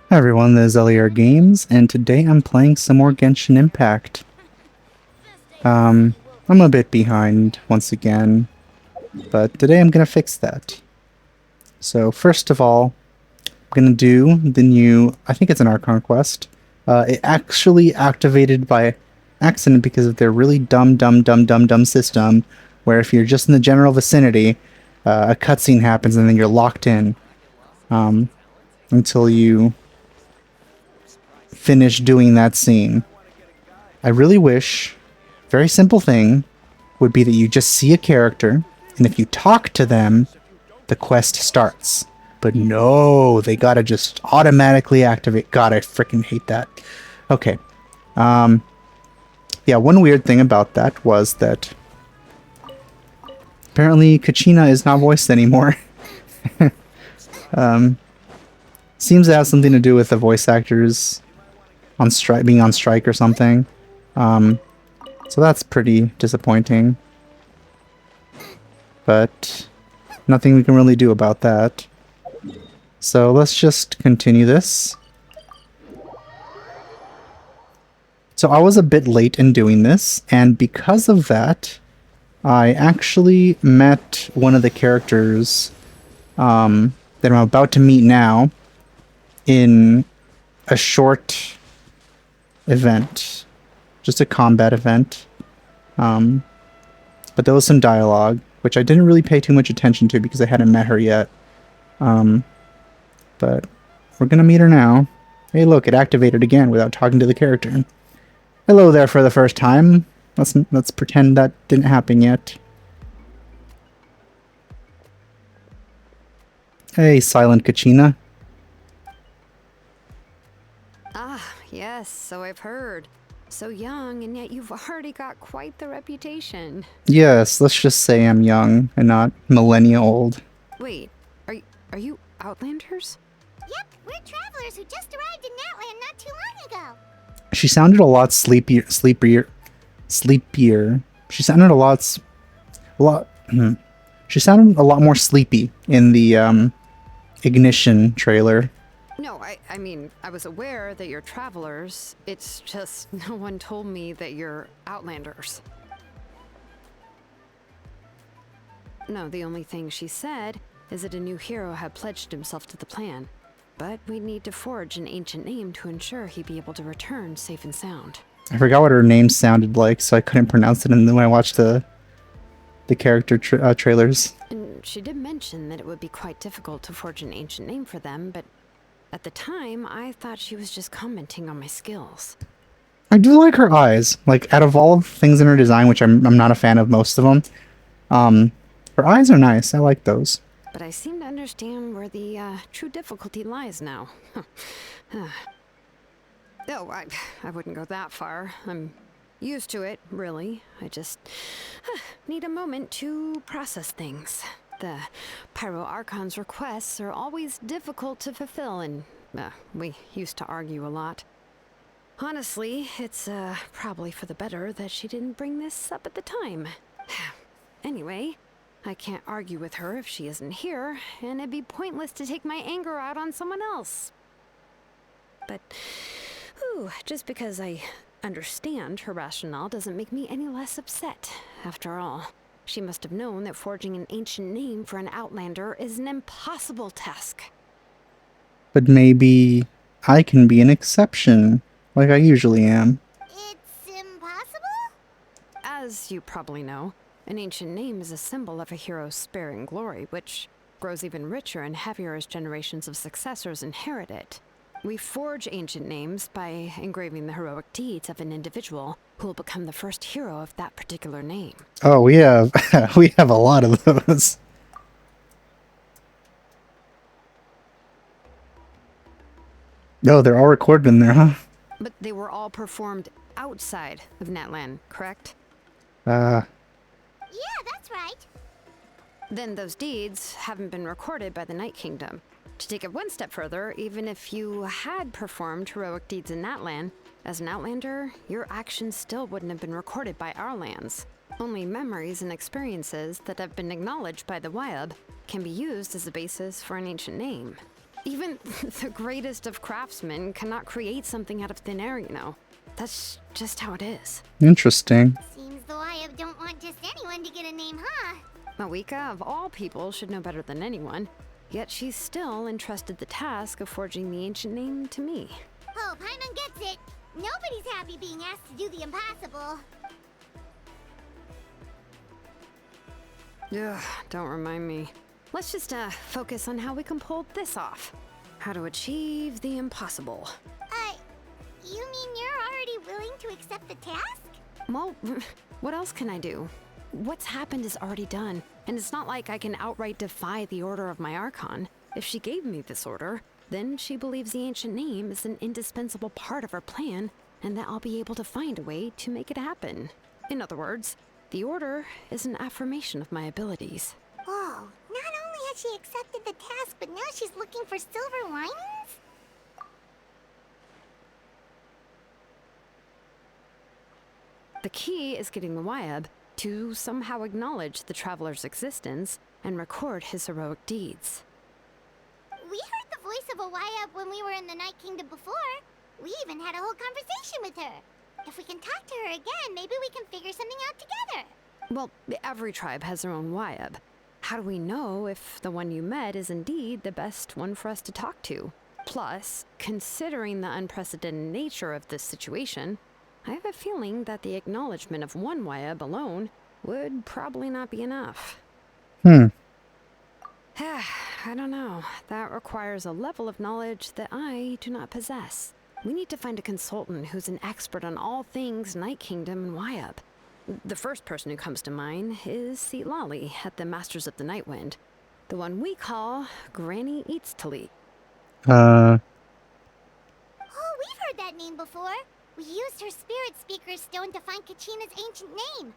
Hi everyone, this is LAR Games, and today I'm playing some more Genshin Impact. I'm a bit behind once again, but today I'm gonna fix that. So first of all, I'm gonna do the new, I think it's an Archon quest. It actually activated by accident because of their really dumb system, where if you're just in the general vicinity, a cutscene happens and then you're locked in, until you finish doing that scene. I really wish, very simple thing, would be that you just see a character, and if you talk to them, the quest starts. But no, they gotta just automatically activate. God, I freaking hate that. Okay. Yeah, one weird thing about that was that apparently Kachina is not voiced anymore. Seems to have something to do with the voice actors on strike, being on strike or something. So that's pretty disappointing. But nothing we can really do about that. So let's just continue this. So I was a bit late in doing this, and because of that, I actually met one of the characters that I'm about to meet now in a short event. Just a combat event. But there was some dialogue, which I didn't really pay too much attention to because I hadn't met her yet. But we're gonna meet her now. Hey look, it activated again without talking to the character. Hello there for the first time. Let's pretend that didn't happen yet. Hey, silent Kachina. Ah, yes, so I've heard. So young, and yet you've already got quite the reputation. Yes, let's just say I'm young and not millennia old. Wait, are you Outlanders? Yep, we're travelers who just arrived in Natland not too long ago. She sounded a lot sleepier. She sounded she sounded a lot more sleepy in the Ignition trailer. No, I mean, I was aware that you're travelers. It's just no one told me that you're Outlanders. No, the only thing she said is that a new hero had pledged himself to the plan. But we'd need to forge an ancient name to ensure he'd be able to return safe and sound. I forgot what her name sounded like, so I couldn't pronounce it. And then when I watched the character trailers, And she did mention that it would be quite difficult to forge an ancient name for them, but at the time, I thought she was just commenting on my skills. I do like her eyes. Like out of all things in her design, which I'm not a fan of most of them, her eyes are nice. I like those. But I seem to understand where the true difficulty lies now. No, I wouldn't go that far. I'm used to it, really. I just need a moment to process things. The Pyro Archon's requests are always difficult to fulfill, and we used to argue a lot. Honestly, it's probably for the better that she didn't bring this up at the time. Anyway, I can't argue with her if she isn't here, and it'd be pointless to take my anger out on someone else. But, just because I understand her rationale doesn't make me any less upset. After all, she must have known that forging an ancient name for an Outlander is an impossible task. But maybe I can be an exception, like I usually am. It's impossible? As you probably know, an ancient name is a symbol of a hero's sparing glory, which grows even richer and heavier as generations of successors inherit it. We forge ancient names by engraving the heroic deeds of an individual who will become the first hero of that particular name. Oh, we have we have a lot of those. Oh, they're all recorded in there, huh? But they were all performed outside of Natlan, correct? Yeah, that's right. Then those deeds haven't been recorded by the Night Kingdom. To take it one step further, even if you had performed heroic deeds in Natlan, as an Outlander, your actions still wouldn't have been recorded by our lands. Only memories and experiences that have been acknowledged by the Wyab can be used as a basis for an ancient name. Even the greatest of craftsmen cannot create something out of thin air, you know. That's just how it is. Interesting. Seems the Wyab don't want just anyone to get a name, huh? Mawika, of all people, should know better than anyone. Yet she's still entrusted the task of forging the ancient name to me. Oh, Paimon gets it. Nobody's happy being asked to do the impossible. Ugh, don't remind me. Let's just focus on how we can pull this off. How to achieve the impossible. You mean you're already willing to accept the task? Well, what else can I do? What's happened is already done, and it's not like I can outright defy the order of my Archon. If she gave me this order, then she believes the ancient name is an indispensable part of her plan, and that I'll be able to find a way to make it happen. In other words, the order is an affirmation of my abilities. Whoa, not only has she accepted the task, but now she's looking for silver linings? The key is getting the Wyab to somehow acknowledge the traveler's existence and record his heroic deeds. We heard the voice of a Wyab when we were in the Night Kingdom before. We even had a whole conversation with her. If we can talk to her again, maybe we can figure something out together. Well, every tribe has their own Wyab. How do we know if the one you met is indeed the best one for us to talk to? Plus, considering the unprecedented nature of this situation, I have a feeling that the acknowledgement of one Wyab alone would probably not be enough. I don't know. That requires a level of knowledge that I do not possess. We need to find a consultant who's an expert on all things Night Kingdom and Wyab. The first person who comes to mind is Citlali at the Masters of the Night Wind. The one we call Granny Citlali. Oh, we've heard that name before. We used her spirit speaker stone to find Kachina's ancient name.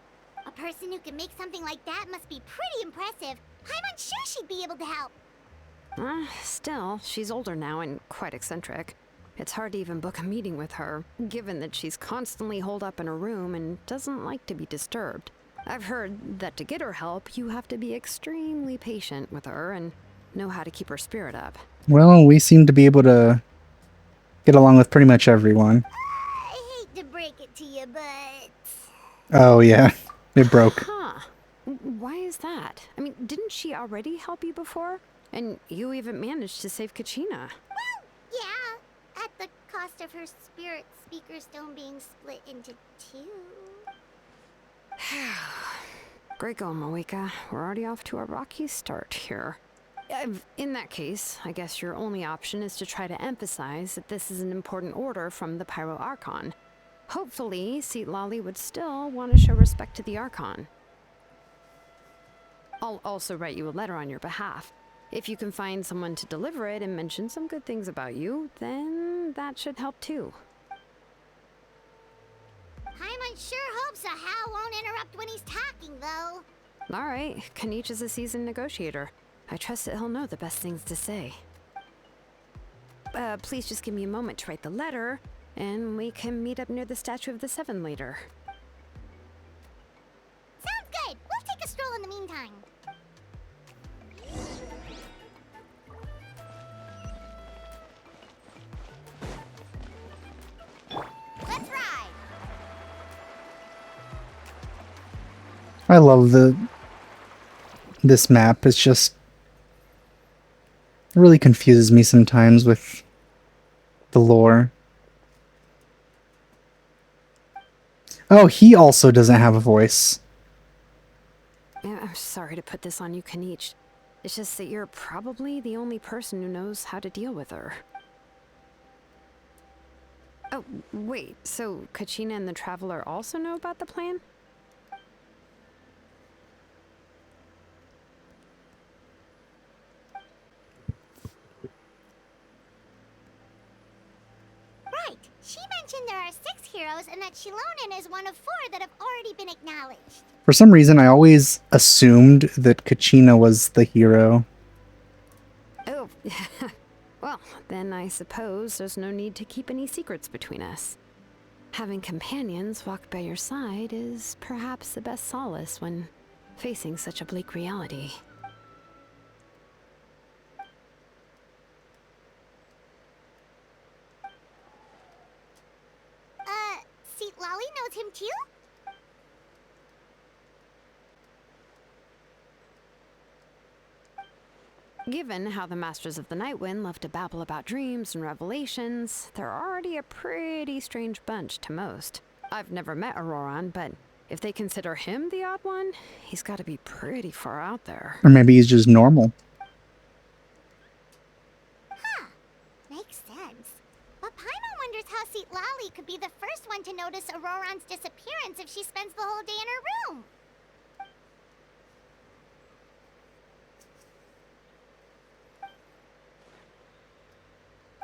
A person who can make something like that must be pretty impressive. I'm unsure she'd be able to help. Still, she's older now and quite eccentric. It's hard to even book a meeting with her, given that she's constantly holed up in her room and doesn't like to be disturbed. I've heard that to get her help, you have to be extremely patient with her and know how to keep her spirit up. Well, we seem to be able to get along with pretty much everyone. I hate to break it to you, but... Oh, yeah. It broke. Huh. Why is that? I mean, didn't she already help you before? And you even managed to save Kachina. Well, yeah. At the cost of her spirit speaker stone being split into two. Great going, Mawika. We're already off to a rocky start here. In that case, I guess your only option is to try to emphasize that this is an important order from the Pyro Archon. Hopefully, Citlali would still want to show respect to the Archon. I'll also write you a letter on your behalf. If you can find someone to deliver it and mention some good things about you, then that should help too. Paimon sure hopes a Hal won't interrupt when he's talking, though. All right, Kanich is a seasoned negotiator. I trust that he'll know the best things to say. Please just give me a moment to write the letter, and we can meet up near the Statue of the Seven later. Sounds good. We'll take a stroll in the meantime. Let's ride. I love this map. It's just it really confuses me sometimes with the lore. Oh, he also doesn't have a voice. Yeah, I'm sorry to put this on you, Kanich. It's just that you're probably the only person who knows how to deal with her. Oh, wait, so Kachina and the Traveler also know about the plan? Right. She mentioned there are 6 heroes and that Shilonen is one of 4 that have already been acknowledged. For some reason, I always assumed that Kachina was the hero. Oh, well, then I suppose there's no need to keep any secrets between us. Having companions walk by your side is perhaps the best solace when facing such a bleak reality. knows him too? Given how the Masters of the Nightwind love to babble about dreams and revelations, they're already a pretty strange bunch to most. I've never met Auroran, but if they consider him the odd one, he's got to be pretty far out there. Or maybe he's just normal. Huh. Makes sense. But Paimon wonders how Citlali could be the first one to notice Auroran's disappearance if she spends the whole day in her room.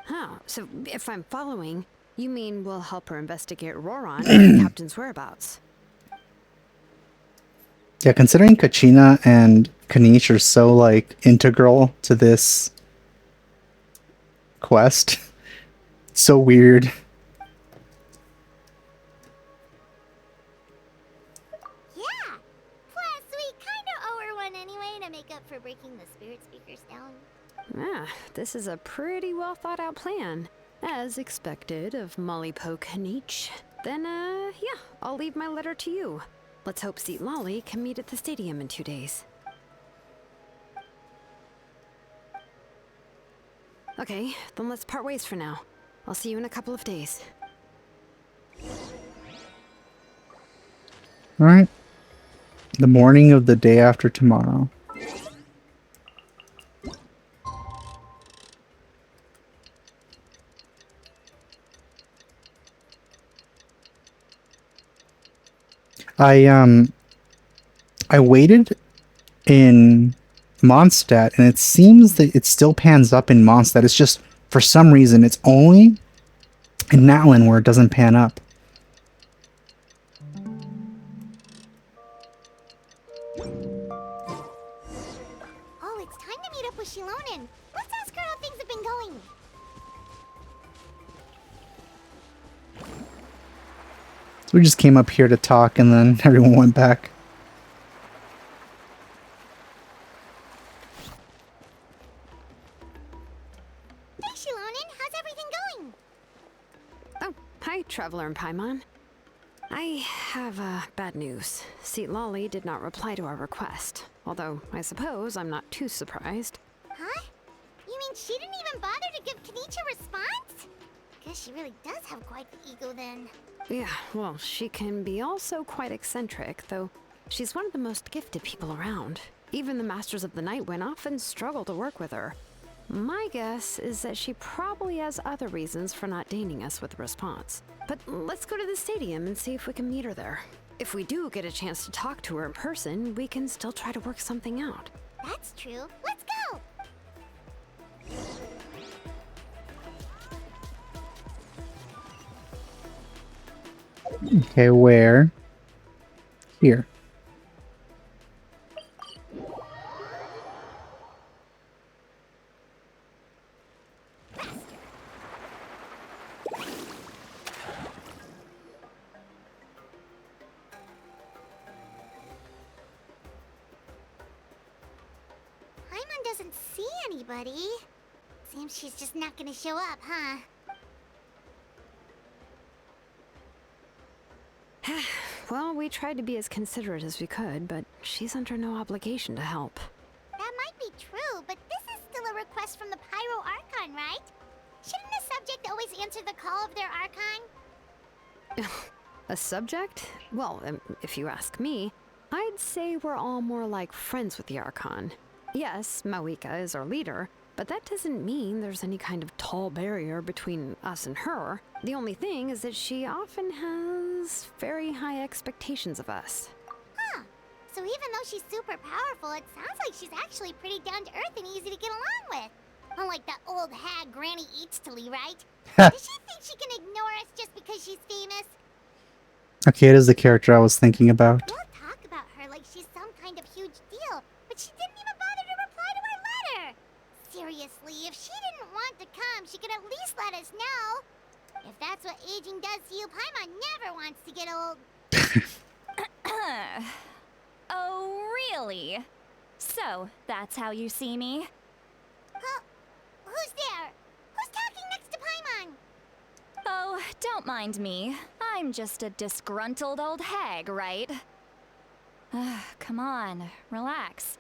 Huh, so if I'm following, you mean we'll help her investigate Auroran and the captain's whereabouts? Yeah, considering Kachina and Kanish are so, like, integral to this quest, it's so weird. Yeah. Plus, we kind of owe her one anyway to make up for breaking the spirit speakers down. Ah, this is a pretty well thought out plan. As expected of Molly Poe Kanich. Then, yeah, I'll leave my letter to you. Let's hope Citlali can meet at the stadium in 2 days. Okay, then let's part ways for now. I'll see you in a couple of days. Alright. The morning of the day after tomorrow. I waited in Mondstadt, and it seems that it still pans up in Mondstadt. It's just, for some reason, it's only in Natlin where it doesn't pan up. Oh, it's time to meet up with Shilonen. Let's ask her how things have been going. So we just came up here to talk, and then everyone went back. Hey, Shilonen, how's everything going? Oh, hi, Traveler and Paimon. I have, bad news. Citlali did not reply to our request. Although, I suppose I'm not too surprised. Huh? You mean she didn't even bother to give Kanichi a response? Guess she really does have quite the ego then. Yeah, well, she can be also quite eccentric, though she's one of the most gifted people around. Even the Masters of the Nightwind often struggle to work with her. My guess is that she probably has other reasons for not deigning us with a response. But let's go to the stadium and see if we can meet her there. If we do get a chance to talk to her in person, we can still try to work something out. That's true. Let's go! Okay, where? Here. Paimon doesn't see anybody. Seems she's just not gonna show up, huh? Well, we tried to be as considerate as we could, but she's under no obligation to help. That might be true, but this is still a request from the Pyro Archon, right? Shouldn't a subject always answer the call of their Archon? A subject? Well, if you ask me, I'd say we're all more like friends with the Archon. Yes, Mawika is our leader, but that doesn't mean there's any kind of tall barrier between us and her. The only thing is that she often has very high expectations of us. Huh. So even though she's super powerful, it sounds like she's actually pretty down to earth and easy to get along with. Unlike that old hag Granny Citlali, right? Does she think she can ignore us just because she's famous? Okay, it is the character I was thinking about. We'll talk about her like she's some kind of huge deal, but she didn't even bother to reply to our letter. Seriously, if she didn't want to come, she could at least let us know. If that's what aging does to you, Paimon never wants to get old. Oh, really? So, that's how you see me? Huh? Who's there? Who's talking next to Paimon? Oh, don't mind me. I'm just a disgruntled old hag, right? Come on, relax.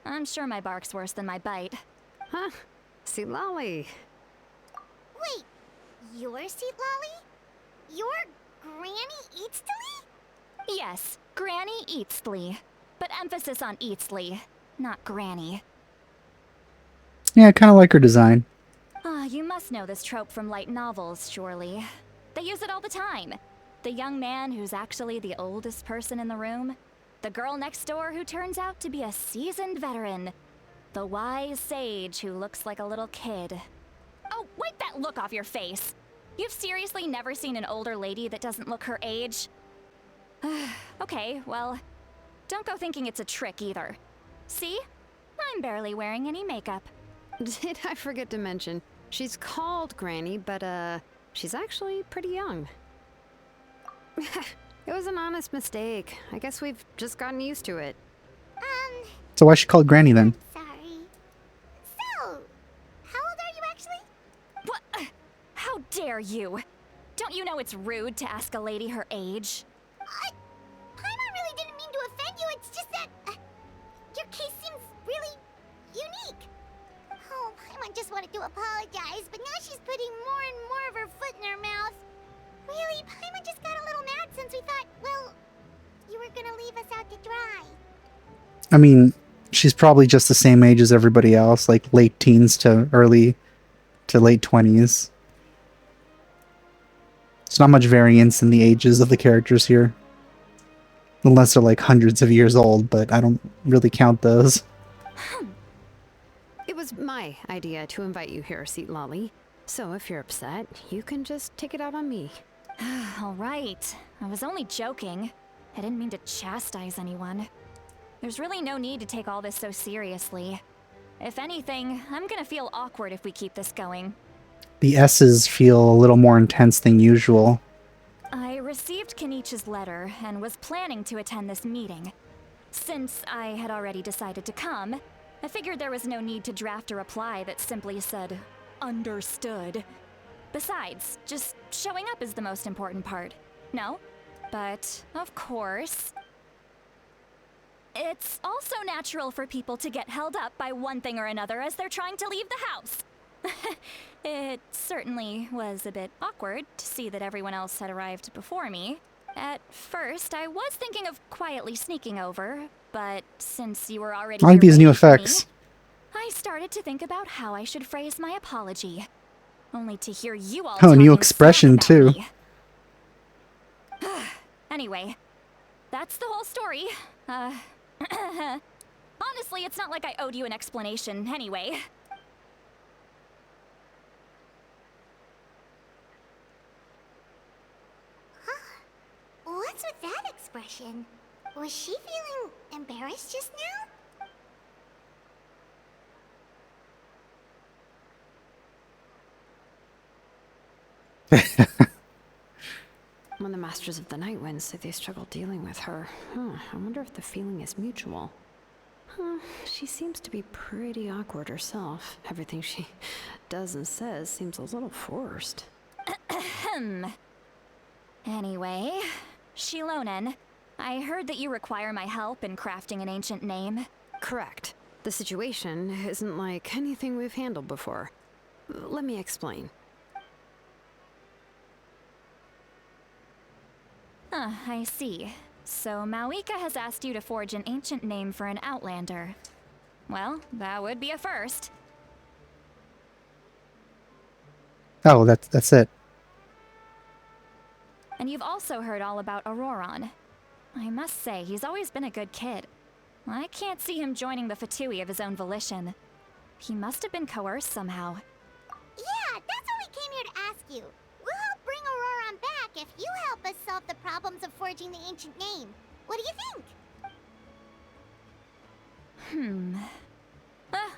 I'm sure my bark's worse than my bite. Huh? Citlali. Wait, you're Citlali? You're Granny Eatstly? Yes, Granny Eatsley. But emphasis on Eatsley, not Granny. Yeah, I kind of like her design. You must know this trope from light novels, surely. They use it all the time. The young man who's actually the oldest person in the room. The girl next door who turns out to be a seasoned veteran. The wise sage who looks like a little kid. Oh, wipe that look off your face! You've seriously never seen an older lady that doesn't look her age? Okay, well, don't go thinking it's a trick either. See? I'm barely wearing any makeup. Did I forget to mention? She's called Granny, but she's actually pretty young. It was an honest mistake. I guess we've just gotten used to it. So why is she called Granny then? Sorry. So, how old are you actually? What? How dare you? Don't you know it's rude to ask a lady her age? Paimon really didn't mean to offend you, it's just that your case seems really unique. Oh, Paimon just wanted to apologize, but now she's putting more and more of her foot in her mouth. Really, Paimon just got a little mad since we thought, well, you were gonna leave us out to dry. I mean, she's probably just the same age as everybody else, like late teens to late 20s. There's not much variance in the ages of the characters here. Unless they're like hundreds of years old, but I don't really count those. It was my idea to invite you here, Citlali. So if you're upset, you can just take it out on me. All right. I was only joking. I didn't mean to chastise anyone. There's really no need to take all this so seriously. If anything, I'm gonna feel awkward if we keep this going. The S's feel a little more intense than usual. I received Kenichi's letter and was planning to attend this meeting. Since I had already decided to come, I figured there was no need to draft a reply that simply said, "Understood." Besides, just showing up is the most important part. No? But, of course, it's also natural for people to get held up by one thing or another as they're trying to leave the house. It certainly was a bit awkward to see that everyone else had arrived before me. At first, I was thinking of quietly sneaking over, but since you were already I like here these new waiting for me, effects. I started to think about how I should phrase my apology. Only to hear you all Oh, new talking expression, smack about too. me. Anyway, that's the whole story. Honestly, it's not like I owed you an explanation anyway. What's with that expression? Was she feeling embarrassed just now? When the Masters of the Night Wind say they struggle dealing with her, I wonder if the feeling is mutual. She seems to be pretty awkward herself. Everything she does and says seems a little forced. Anyway, Shilonen, I heard that you require my help in crafting an ancient name. Correct. The situation isn't like anything we've handled before. Let me explain. I see. So Mawika has asked you to forge an ancient name for an outlander. Well, that would be a first. Oh, that's it. And you've also heard all about Auroron. I must say, he's always been a good kid. I can't see him joining the Fatui of his own volition. He must have been coerced somehow. Yeah, that's what we came here to ask you. We'll help bring Auroron back if you help us solve the problems of forging the ancient name. What do you think?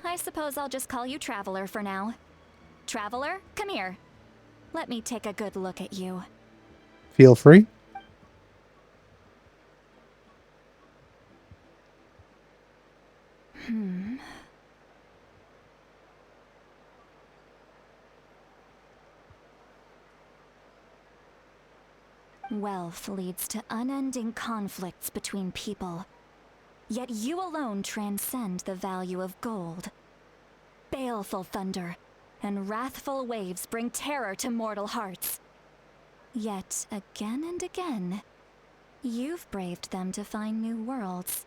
I suppose I'll just call you Traveler for now. Traveler, come here. Let me take a good look at you. Feel free. Wealth leads to unending conflicts between people. Yet you alone transcend the value of gold. Baleful thunder and wrathful waves bring terror to mortal hearts. Yet, again and again, you've braved them to find new worlds.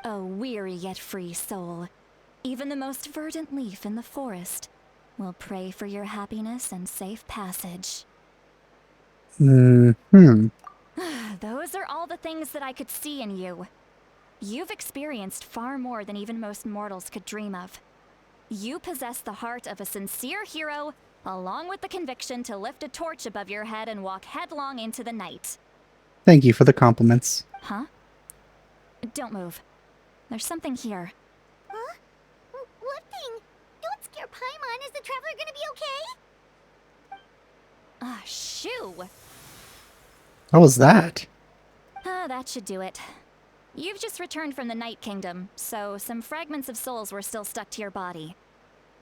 A weary yet free soul. Even the most verdant leaf in the forest will pray for your happiness and safe passage. Hmm. Those are all the things that I could see in you. You've experienced far more than even most mortals could dream of. You possess the heart of a sincere hero, along with the conviction to lift a torch above your head and walk headlong into the night. Thank you for the compliments. Huh? Don't move. There's something here. Huh? What thing? Don't scare Paimon. Is the traveler gonna be okay? Ah, shoo! What was that? That should do it. You've just returned from the Night Kingdom, so some fragments of souls were still stuck to your body.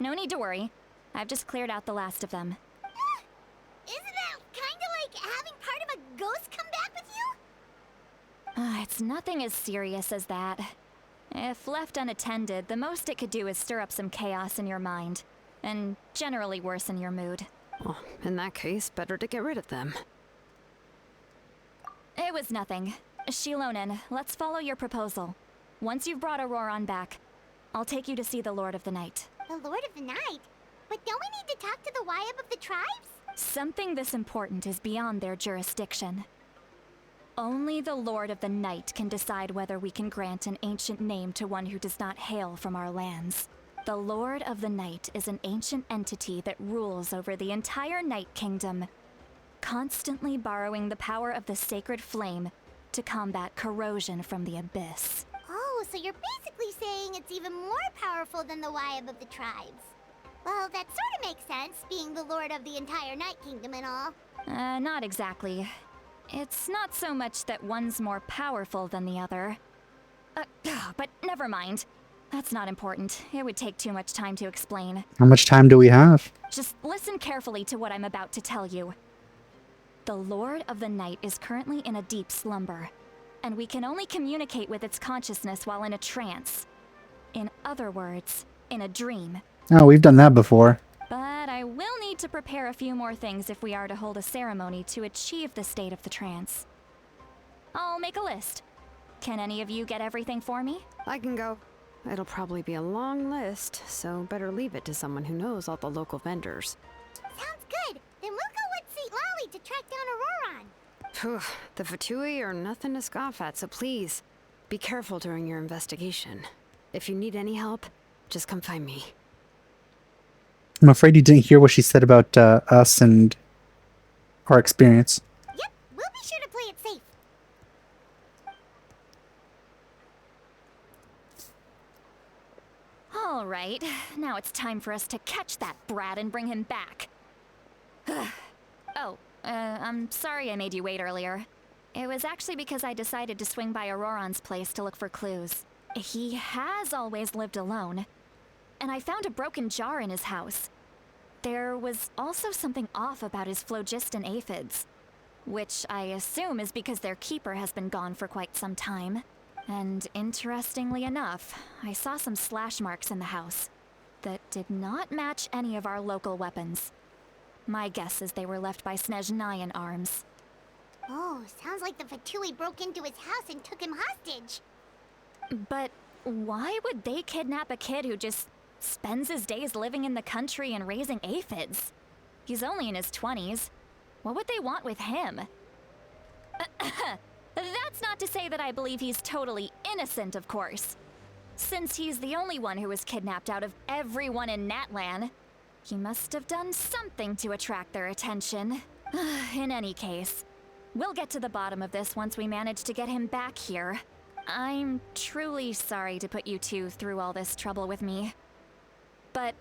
No need to worry. I've just cleared out the last of them. Isn't that kinda like having part of a ghost come back with you? It's nothing as serious as that. If left unattended, the most it could do is stir up some chaos in your mind, and generally worsen your mood. Well, in that case, better to get rid of them. It was nothing. Shilonen, let's follow your proposal. Once you've brought Auroran back, I'll take you to see the Lord of the Night. The Lord of the Night? But don't we need to talk to the Wyab of the tribes? Something this important is beyond their jurisdiction. Only the Lord of the Night can decide whether we can grant an ancient name to one who does not hail from our lands. The Lord of the Night is an ancient entity that rules over the entire Night Kingdom, constantly borrowing the power of the sacred flame to combat corrosion from the abyss. Oh, so you're basically saying it's even more powerful than the Wyab of the tribes. Well, that sort of makes sense, being the lord of the entire Night Kingdom and all. Not exactly. It's not so much that one's more powerful than the other. But never mind. That's not important. It would take too much time to explain. How much time do we have? Just listen carefully to what I'm about to tell you. The Lord of the Night is currently in a deep slumber, and we can only communicate with its consciousness while in a trance. In other words, in a dream. Oh, we've done that before. But I will need to prepare a few more things if we are to hold a ceremony to achieve the state of the trance. I'll make a list. Can any of you get everything for me? I can go. It'll probably be a long list, so better leave it to someone who knows all the local vendors. Sounds good. Then we'll go with Citlali to track down Auroran. Phew, the Fatui are nothing to scoff at, so please, be careful during your investigation. If you need any help, just come find me. I'm afraid you didn't hear what she said about us and our experience. Yep, we'll be sure to play it safe. All right, now it's time for us to catch that brat and bring him back. I'm sorry I made you wait earlier. It was actually because I decided to swing by Auroran's place to look for clues. He has always lived alone, and I found a broken jar in his house. There was also something off about his phlogiston aphids, which I assume is because their keeper has been gone for quite some time. And interestingly enough, I saw some slash marks in the house that did not match any of our local weapons. My guess is they were left by Snezhnayan arms. Oh, sounds like the Fatui broke into his house and took him hostage. But why would they kidnap a kid who just spends his days living in the country and raising aphids? He's only in his 20s. What would they want with him? That's not to say that I believe he's totally innocent, of course. Since he's the only one who was kidnapped out of everyone in Natlan, he must have done something to attract their attention. In any case, we'll get to the bottom of this once we manage to get him back here. I'm truly sorry to put you two through all this trouble with me. But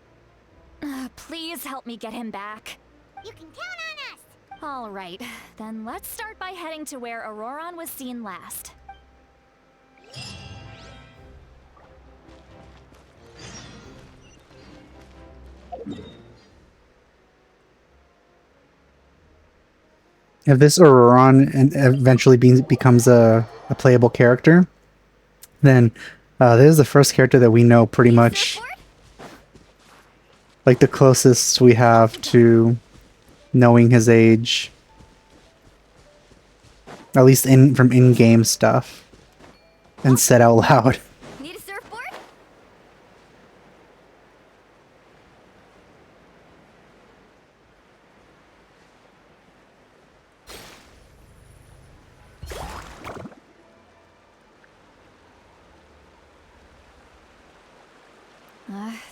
please help me get him back. You can count on us. All right, then let's start by heading to where Auroran was seen last. if this Auroron and eventually becomes a playable character, then this is the first character that we know pretty much, like the closest we have to knowing his age, at least from in-game stuff, and said out loud. Need a surfboard?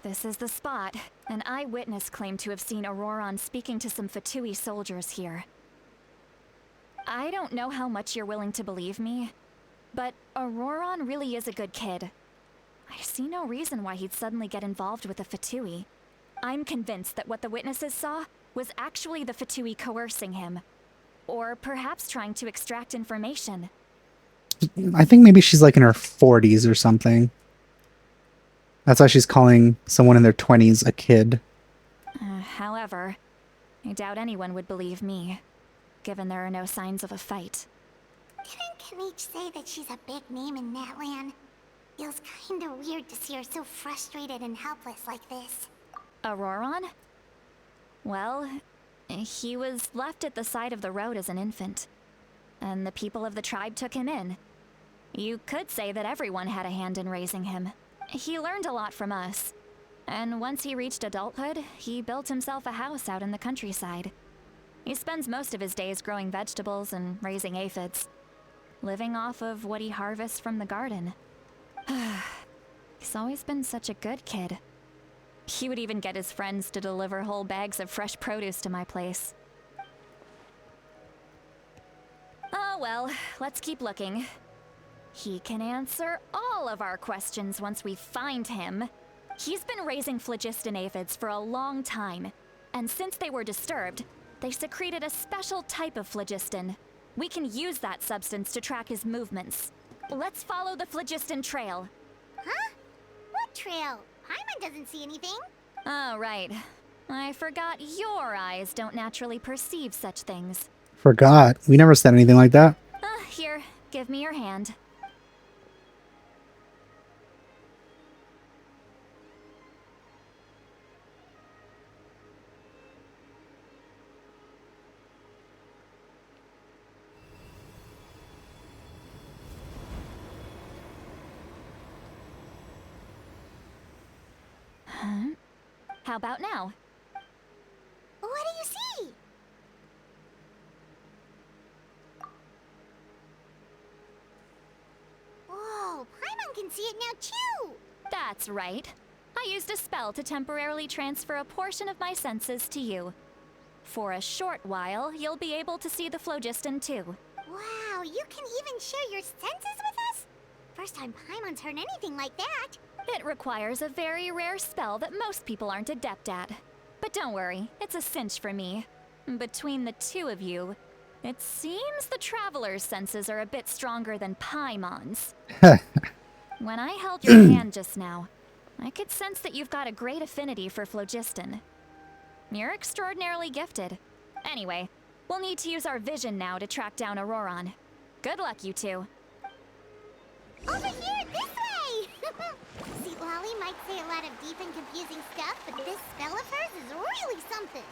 This is the spot. An eyewitness claimed to have seen Auroron speaking to some Fatui soldiers here. I don't know how much you're willing to believe me, but Auroron really is a good kid. I see no reason why he'd suddenly get involved with the Fatui. I'm convinced that what the witnesses saw was actually the Fatui coercing him. Or perhaps trying to extract information. I think maybe she's like in her 40s or something. That's why she's calling someone in their 20s a kid. However, I doubt anyone would believe me, given there are no signs of a fight. Didn't Kanich say that she's a big name in Natlan? Feels kinda weird to see her so frustrated and helpless like this. Auroron? Well, he was left at the side of the road as an infant, and the people of the tribe took him in. You could say that everyone had a hand in raising him. He learned a lot from us, and once he reached adulthood, he built himself a house out in the countryside. He spends most of his days growing vegetables and raising aphids, living off of what he harvests from the garden. He's always been such a good kid. He would even get his friends to deliver whole bags of fresh produce to my place. Oh well, let's keep looking. He can answer all of our questions once we find him. He's been raising phlogiston aphids for a long time, and since they were disturbed, they secreted a special type of phlogiston. We can use that substance to track his movements. Let's follow the phlogiston trail. Huh? What trail? Paimon doesn't see anything. Oh, right. I forgot your eyes don't naturally perceive such things. Forgot. We never said anything like that. Here, give me your hand. How about now? What do you see? Whoa, Paimon can see it now too! That's right. I used a spell to temporarily transfer a portion of my senses to you. For a short while, you'll be able to see the phlogiston too. Wow, you can even share your senses with us? First time Paimon's heard anything like that. It requires a very rare spell that most people aren't adept at. But don't worry, it's a cinch for me. Between the two of you, it seems the Traveler's senses are a bit stronger than Paimon's. When I held your hand just now, I could sense that you've got a great affinity for phlogiston. You're extraordinarily gifted. Anyway, we'll need to use our vision now to track down Auroron. Good luck, you two. Over here, this way! Citlali might say a lot of deep and confusing stuff, but this spell of hers is really something.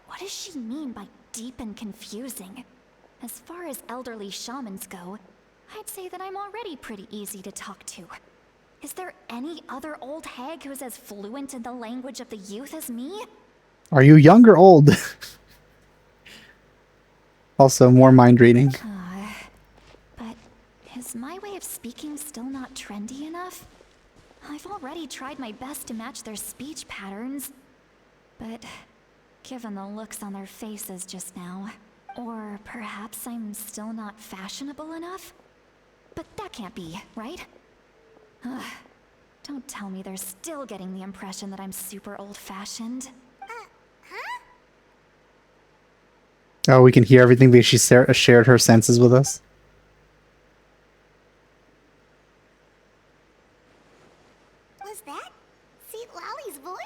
What does she mean by deep and confusing? As far as elderly shamans go, I'd say that I'm already pretty easy to talk to. Is there any other old hag who's as fluent in the language of the youth as me? Are you young or old? Also, more mind reading. But is my way of speaking still not trendy enough? I've already tried my best to match their speech patterns. But given the looks on their faces just now, or perhaps I'm still not fashionable enough? But that can't be, right? Don't tell me they're still getting the impression that I'm super old-fashioned. Huh? Oh, we can hear everything because she shared her senses with us. Was that Citlali's voice?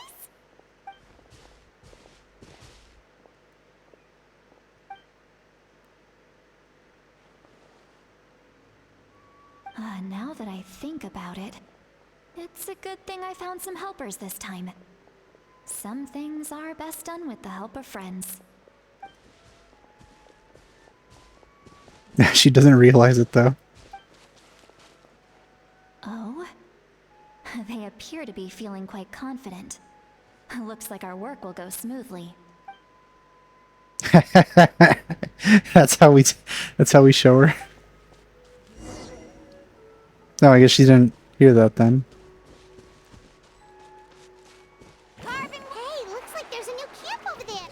Now that I think about it, it's a good thing I found some helpers this time. Some things are best done with the help of friends. She doesn't realize it though. Oh? They appear to be feeling quite confident. Looks like our work will go smoothly. That's how we show her. No, I guess she didn't hear that then. Carbon, hey, looks like there's a new camp over there.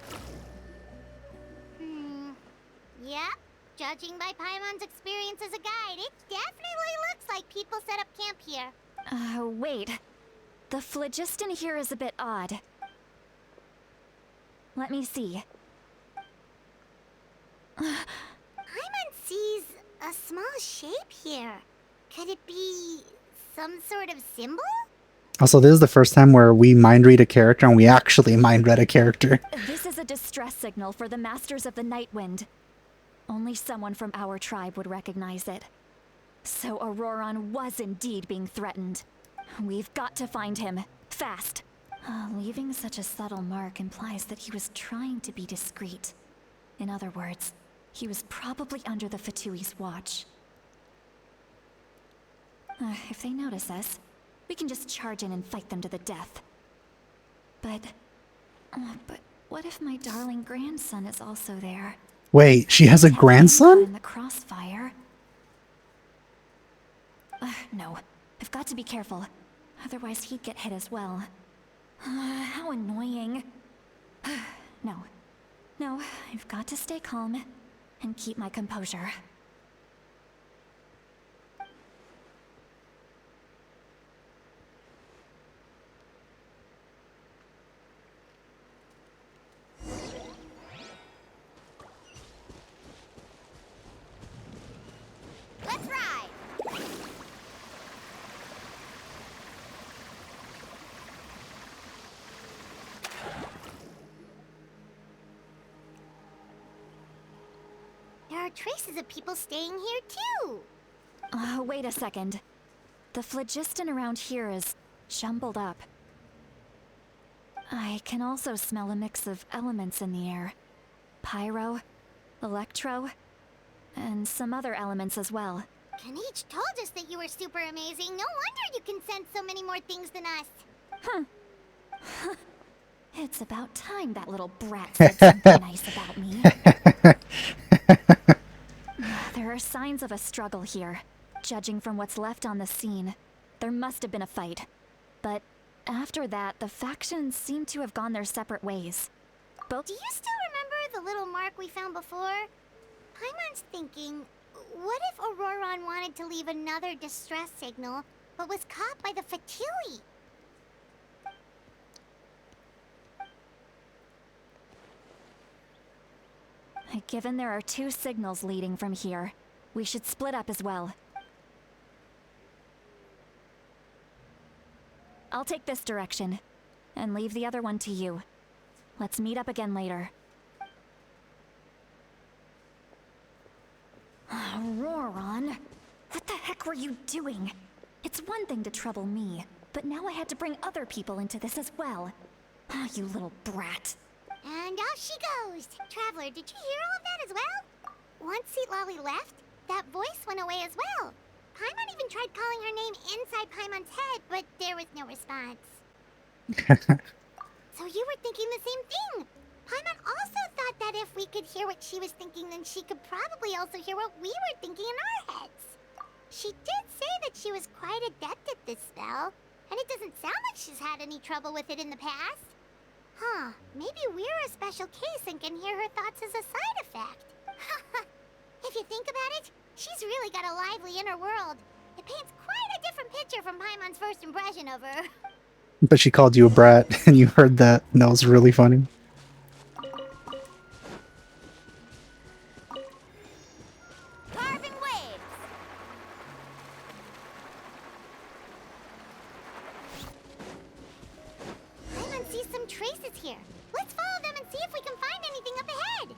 Yep. Judging by Paimon's experience as a guide, it definitely looks like people set up camp here. Wait. The phlogiston here is a bit odd. Let me see. Paimon sees a small shape here. Could it be some sort of symbol? Also, this is the first time where we mind read a character and we actually mind read a character. This is a distress signal for the Masters of the Night Wind. Only someone from our tribe would recognize it. So Auroron was indeed being threatened. We've got to find him. Fast. Leaving such a subtle mark implies that he was trying to be discreet. In other words, he was probably under the Fatui's watch. If they notice us, we can just charge in and fight them to the death. But what if my darling grandson is also there? Wait, she has a In grandson? the crossfire? No. I've got to be careful. Otherwise he'd get hit as well. How annoying. No, I've got to stay calm and keep my composure. Let's ride! There are traces of people staying here too. Wait a second. The phlogiston around here is jumbled up. I can also smell a mix of elements in the air. Pyro, electro, and some other elements as well. Kaniche told us that you were super amazing. No wonder you can sense so many more things than us. It's about time that little brat said something nice about me. There are signs of a struggle here. Judging from what's left on the scene, there must have been a fight. But after that, the factions seem to have gone their separate ways. Do you still remember the little mark we found before? Paimon's thinking, what if Auroron wanted to leave another distress signal, but was caught by the Fatui? Given there are 2 signals leading from here, we should split up as well. I'll take this direction, and leave the other one to you. Let's meet up again later. Auroron, what the heck were you doing? It's one thing to trouble me, but now I had to bring other people into this as well. You little brat. And off she goes! Traveler, did you hear all of that as well? Once Citlali left, that voice went away as well. Paimon even tried calling her name inside Paimon's head, but there was no response. So you were thinking the same thing! Paimon also thought that if we could hear what she was thinking, then she could probably also hear what we were thinking in our heads. She did say that she was quite adept at this spell, and it doesn't sound like she's had any trouble with it in the past. Huh, maybe we're a special case and can hear her thoughts as a side effect. If you think about it, she's really got a lively inner world. It paints quite a different picture from Paimon's first impression of her. But she called you a brat, and you heard that, and that was really funny. Carving waves! Paimon sees some traces here. Let's follow them and see if we can find anything up ahead.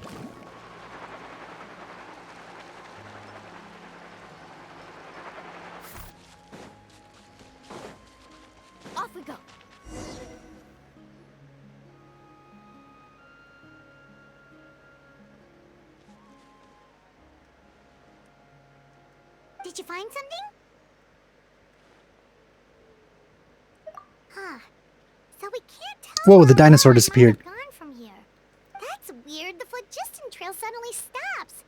Did you find something? Huh. So we can't tell Whoa, where the dinosaur Aurora might disappeared. have gone from here. That's weird. The phlogiston trail suddenly stops.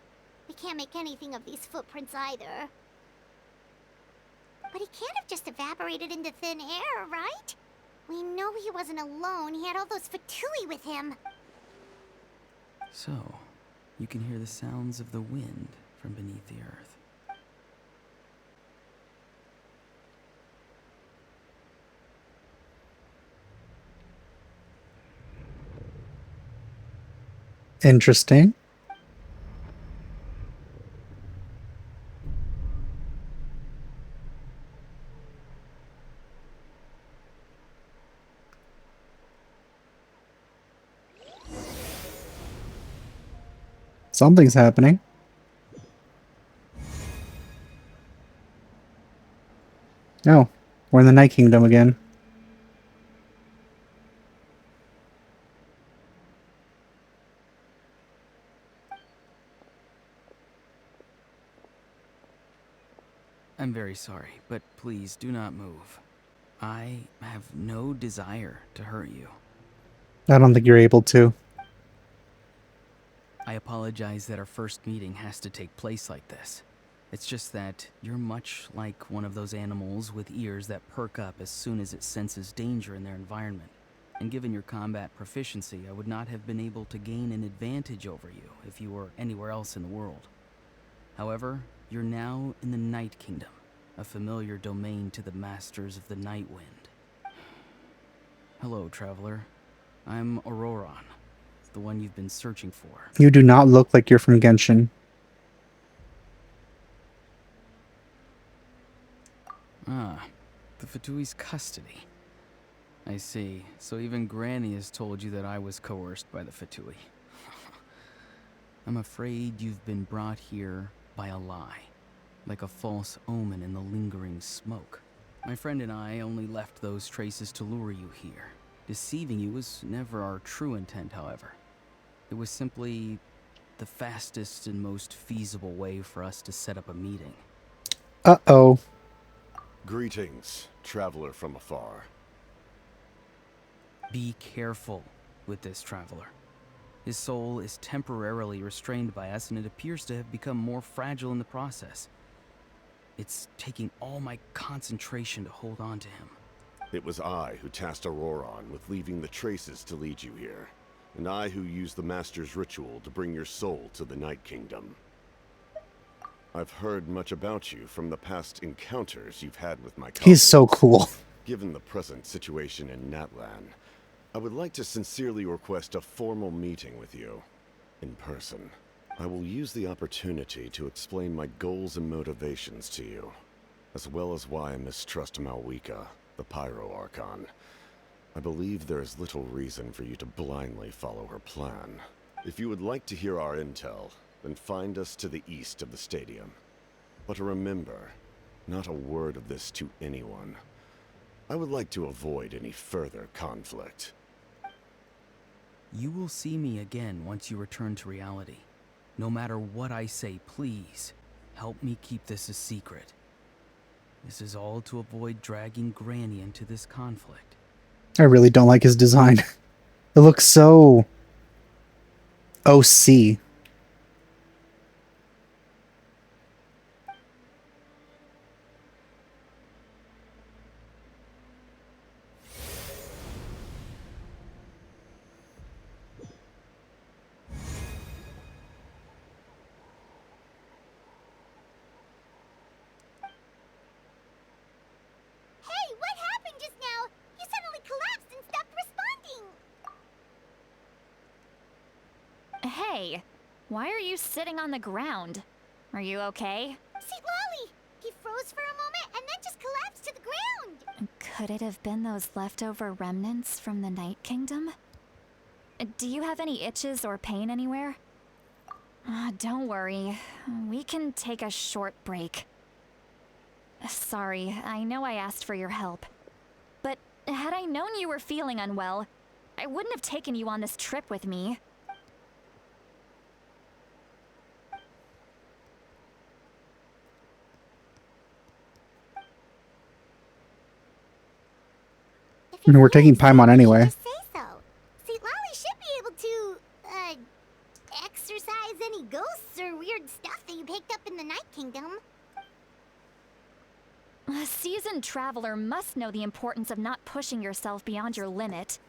We can't make anything of these footprints either. But he can't have just evaporated into thin air, right? We know he wasn't alone. He had all those Fatui with him. So, you can hear the sounds of the wind from beneath the earth. Interesting. Something's happening. Oh, we're in the Night Kingdom again. I'm very sorry, but please do not move. I have no desire to hurt you. I don't think you're able to. I apologize that our first meeting has to take place like this. It's just that you're much like one of those animals with ears that perk up as soon as it senses danger in their environment. And given your combat proficiency, I would not have been able to gain an advantage over you if you were anywhere else in the world. However, you're now in the Night Kingdom, a familiar domain to the masters of the Night Wind. Hello, traveler. I'm Auroron, the one you've been searching for. You do not look like you're from Genshin. Ah, the Fatui's custody. I see. So even Granny has told you that I was coerced by the Fatui. I'm afraid you've been brought here by a lie, like a false omen in the lingering smoke. My friend and I only left those traces to lure you here. Deceiving you was never our true intent, however. It was simply the fastest and most feasible way for us to set up a meeting. Uh-oh. Greetings, traveler from afar. Be careful with this traveler. His soul is temporarily restrained by us, and it appears to have become more fragile in the process. It's taking all my concentration to hold on to him. It was I who tasked Auroron with leaving the traces to lead you here, and I who used the Master's ritual to bring your soul to the Night Kingdom. I've heard much about you from the past encounters you've had with my colleagues. He's so cool. Given the present situation in Natlan, I would like to sincerely request a formal meeting with you, in person. I will use the opportunity to explain my goals and motivations to you, as well as why I mistrust Malwika, the Pyro Archon. I believe there is little reason for you to blindly follow her plan. If you would like to hear our intel, then find us to the east of the stadium. But remember, not a word of this to anyone. I would like to avoid any further conflict. You will see me again once you return to reality. No matter what I say, please, help me keep this a secret. This is all to avoid dragging Granny into this conflict. I really don't like his design. It looks so OC. Hey, what happened just now? You suddenly collapsed and stopped responding. Hey, why are you sitting on the ground? Are you okay? Citlali! He froze for a moment and then just collapsed to the ground. Could it have been those leftover remnants from the Night Kingdom? Do you have any itches or pain anywhere? Don't worry. We can take a short break. Sorry, I know I asked for your help. But had I known you were feeling unwell, I wouldn't have taken you on this trip with me. if you're We're taking feeling Paimon sad, you should anyway. just say so. Citlali should be able to, exorcise any ghosts or weird stuff that you picked up in the Night Kingdom. A seasoned traveler must know the importance of not pushing yourself beyond your limit.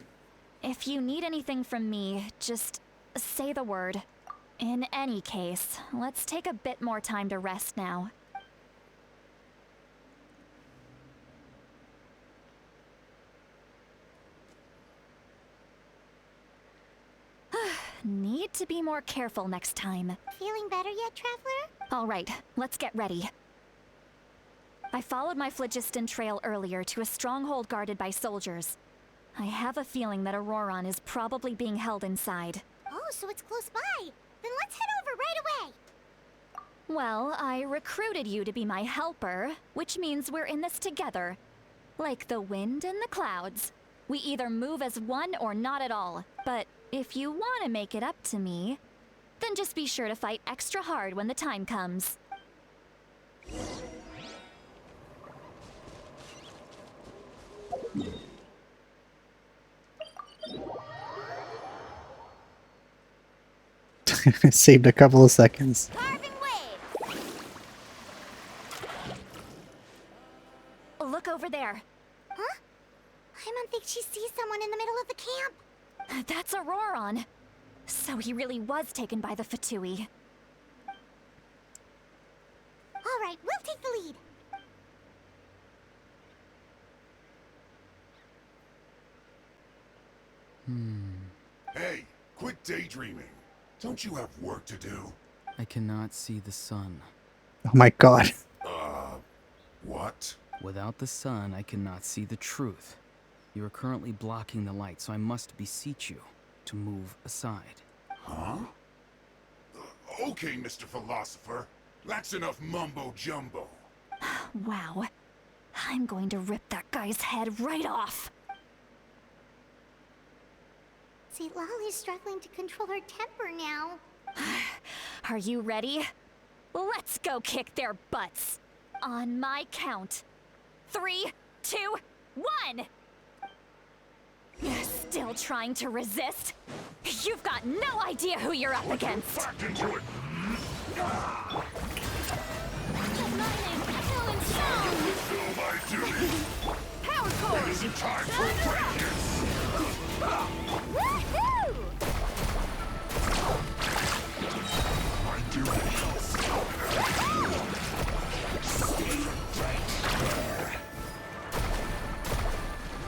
If you need anything from me, just say the word. In any case, let's take a bit more time to rest now. Need to be more careful next time. Feeling better yet, Traveler? All right, let's get ready. I followed my phlogiston trail earlier to a stronghold guarded by soldiers. I have a feeling that Auroron is probably being held inside. Oh, so it's close by. Then let's head over right away. Well, I recruited you to be my helper, which means we're in this together. Like the wind and the clouds. We either move as one or not at all. But if you want to make it up to me, then just be sure to fight extra hard when the time comes. Saved a couple of seconds. Carving way. Look over there. Huh? Paimon thinks she sees someone in the middle of the camp. That's Auroron. So he really was taken by the Fatui. All right, we'll take the lead. Hey, quit daydreaming. Don't you have work to do? I cannot see the sun. Oh my god. What? Without the sun, I cannot see the truth. You are currently blocking the light, so I must beseech you to move aside. Huh? Okay, Mr. Philosopher. That's enough mumbo-jumbo. Wow. I'm going to rip that guy's head right off. Citlali's struggling to control her temper now. Are you ready? Let's go kick their butts. On my count. 3, 2, 1! Still trying to resist? You've got no idea who you're up against. Back into it. Fulfill my duty. Power It core! isn't time for break-ins. Woohoo! My duty.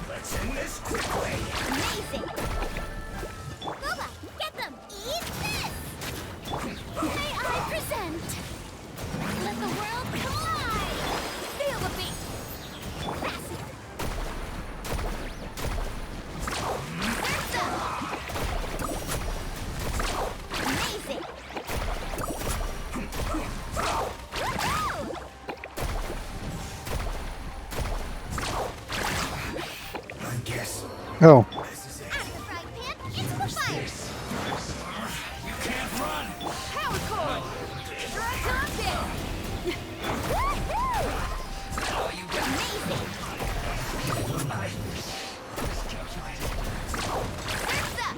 Let's end this quickly. Amazing! Boba, get them! Eat this! May I present? Let the world collide! Feel the beat! Massive! Amazing! Woohoo! I guess Oh. this is it. Out of the frying pan, into the fire! You can't run. Power core! Drop it! Woohoo! Amazing! Surf's up!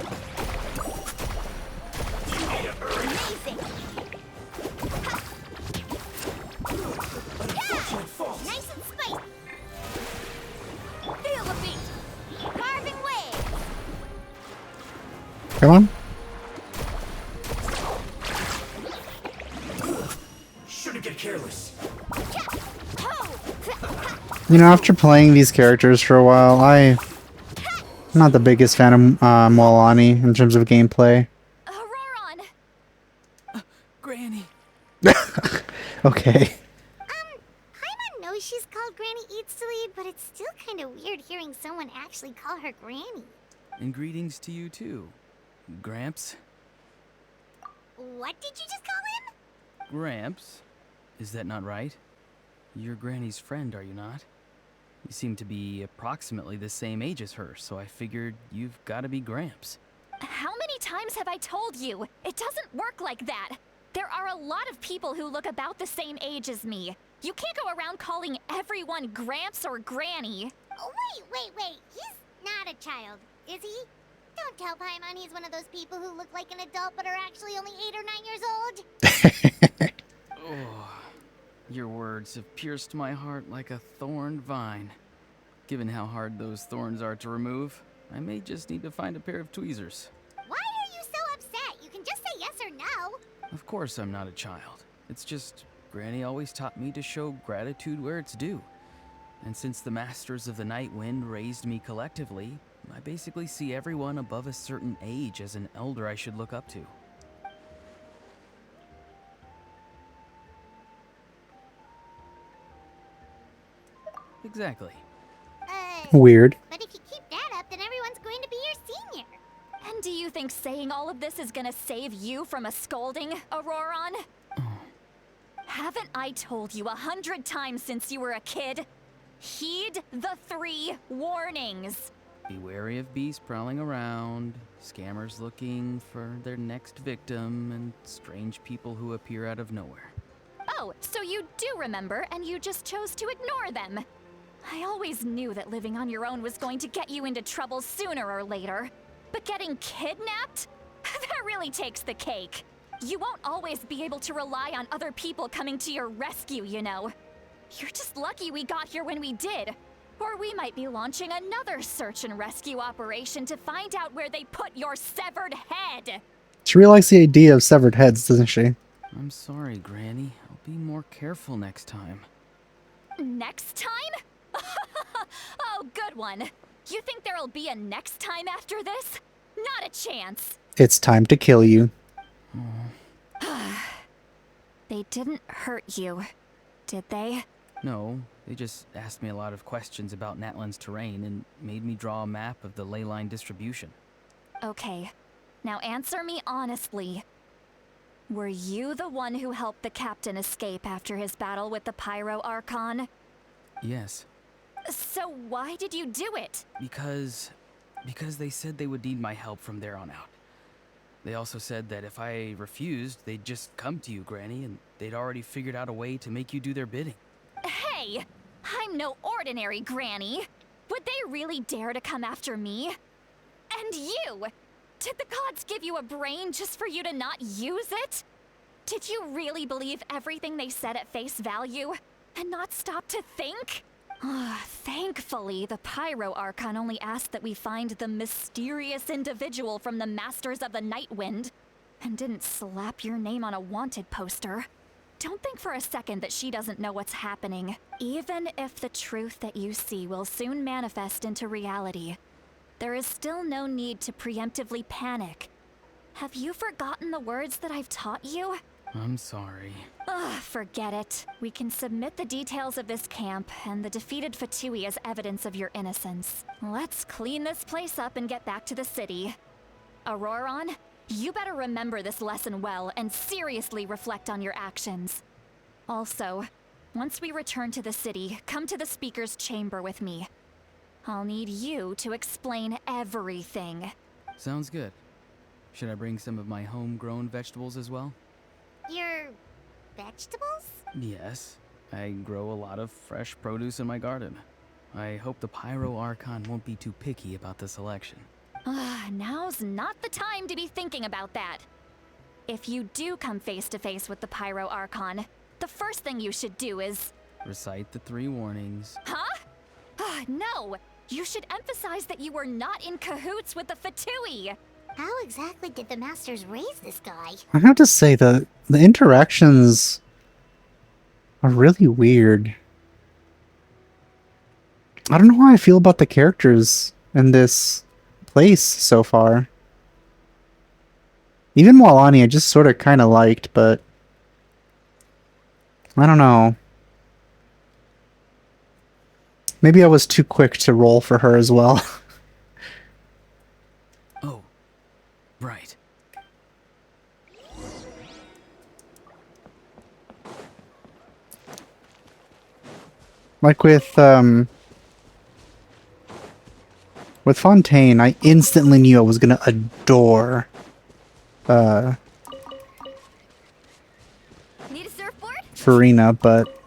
Amazing! Ha! Yeah! Nice and spicy! Feel the beat! Carving waves! Come on. Shouldn't get careless. You know, after playing these characters for a while, I'm not the biggest fan of Moalani in terms of gameplay. Auroron! Granny! Okay. Paimon knows she's called Granny Eatsley, but it's still kind of weird hearing someone actually call her Granny. And greetings to you too, Gramps. What did you just call him? Gramps? Is that not right? You're Granny's friend, are you not? You seem to be approximately the same age as her, so I figured you've got to be Gramps. How many times have I told you? It doesn't work like that. There are a lot of people who look about the same age as me. You can't go around calling everyone Gramps or Granny. Oh, wait. He's not a child, is he? Don't tell Paimon he's one of those people who look like an adult but are actually only 8 or 9 years old. Oh, your words have pierced my heart like a thorned vine. Given how hard those thorns are to remove, I may just need to find a pair of tweezers. Why are you so upset? You can just say yes or no. Of course I'm not a child. It's just, Granny always taught me to show gratitude where it's due. And since the Masters of the Night Wind raised me collectively, I basically see everyone above a certain age as an elder I should look up to. Exactly. Weird. But if you keep that up, then everyone's going to be your senior. And do you think saying all of this is gonna save you from a scolding, Auroron? Haven't I told you 100 times since you were a kid? Heed the 3 warnings. Be wary of beasts prowling around, scammers looking for their next victim, and strange people who appear out of nowhere. Oh, so you do remember, and you just chose to ignore them. I always knew that living on your own was going to get you into trouble sooner or later. But getting kidnapped? That really takes the cake. You won't always be able to rely on other people coming to your rescue, you know. You're just lucky we got here when we did. Or we might be launching another search and rescue operation to find out where they put your severed head. She really likes the idea of severed heads, doesn't she? I'm sorry, Granny. I'll be more careful next time. Next time? Oh, good one. You think there'll be a next time after this? Not a chance. It's time to kill you. They didn't hurt you, did they? No, they just asked me a lot of questions about Natlan's terrain and made me draw a map of the ley line distribution. Okay, now answer me honestly. Were you the one who helped the captain escape after his battle with the Pyro Archon? Yes. So why did you do it? Because they said they would need my help from there on out. They also said that if I refused, they'd just come to you, Granny, and they'd already figured out a way to make you do their bidding. Hey, I'm no ordinary Granny. Would they really dare to come after me? And you! Did the gods give you a brain just for you to not use it? Did you really believe everything they said at face value and not stop to think? Thankfully, the Pyro Archon only asked that we find the mysterious individual from the Masters of the Night Wind and didn't slap your name on a wanted poster. Don't think for a second that she doesn't know what's happening. Even if the truth that you see will soon manifest into reality, there is still no need to preemptively panic. Have you forgotten the words that I've taught you? I'm sorry. Forget it. We can submit the details of this camp and the defeated Fatui as evidence of your innocence. Let's clean this place up and get back to the city. Auroron, you better remember this lesson well and seriously reflect on your actions. Also, once we return to the city, come to the speaker's chamber with me. I'll need you to explain everything. Sounds good. Should I bring some of my homegrown vegetables as well? Your vegetables? Yes. I grow a lot of fresh produce in my garden. I hope the Pyro Archon won't be too picky about the selection. Now's not the time to be thinking about that. If you do come face to face with the Pyro Archon, the first thing you should do is... Recite the 3 warnings. Huh? No! You should emphasize that you were not in cahoots with the Fatui! How exactly did the Masters raise this guy? I have to say, the interactions are really weird. I don't know how I feel about the characters in this place so far. Even Walani I just sort of kind of liked, but I don't know. Maybe I was too quick to roll for her as well. Oh, right. Like with Fontaine, I instantly knew I was gonna adore Need a surfboard? Farina, but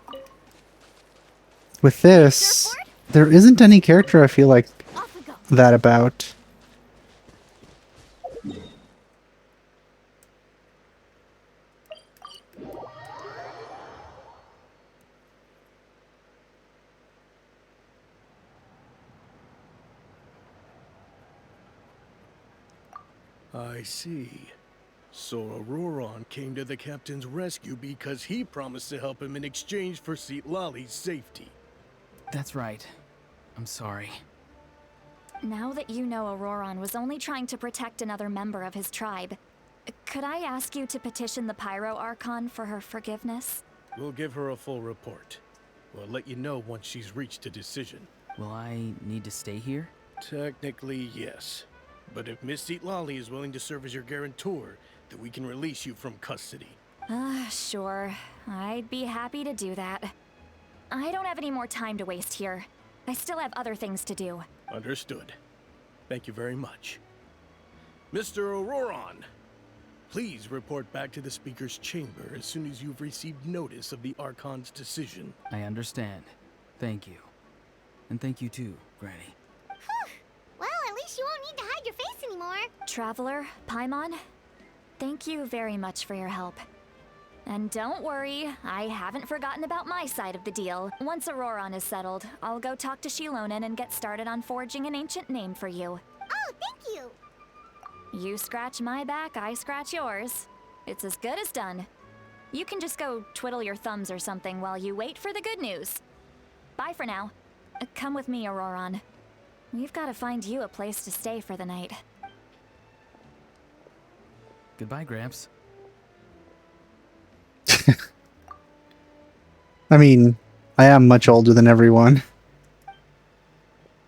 with this, there isn't any character I feel like Off we go. that about? I see. So Auroron came to the captain's rescue because he promised to help him in exchange for Citlali's safety. That's right. I'm sorry. Now that you know Auroron was only trying to protect another member of his tribe, could I ask you to petition the Pyro Archon for her forgiveness? We'll give her a full report. We'll let you know once she's reached a decision. Will I need to stay here? Technically, yes. But if Miss Citlali is willing to serve as your guarantor, then we can release you from custody. Sure. I'd be happy to do that. I don't have any more time to waste here. I still have other things to do. Understood. Thank you very much. Mr. Auroron, please report back to the Speaker's chamber as soon as you've received notice of the Archon's decision. I understand. Thank you. And thank you too, Granny. Well, at least you won't need to hide your face anymore. Traveler, Paimon, thank you very much for your help. And don't worry, I haven't forgotten about my side of the deal. Once Auroron is settled, I'll go talk to Shilonen and get started on forging an ancient name for you. Oh, thank you. You scratch my back, I scratch yours. It's as good as done. You can just go twiddle your thumbs or something while you wait for the good news. Bye for now. Come with me, Auroron. We've got to find you a place to stay for the night. Goodbye, Gramps. I mean, I am much older than everyone.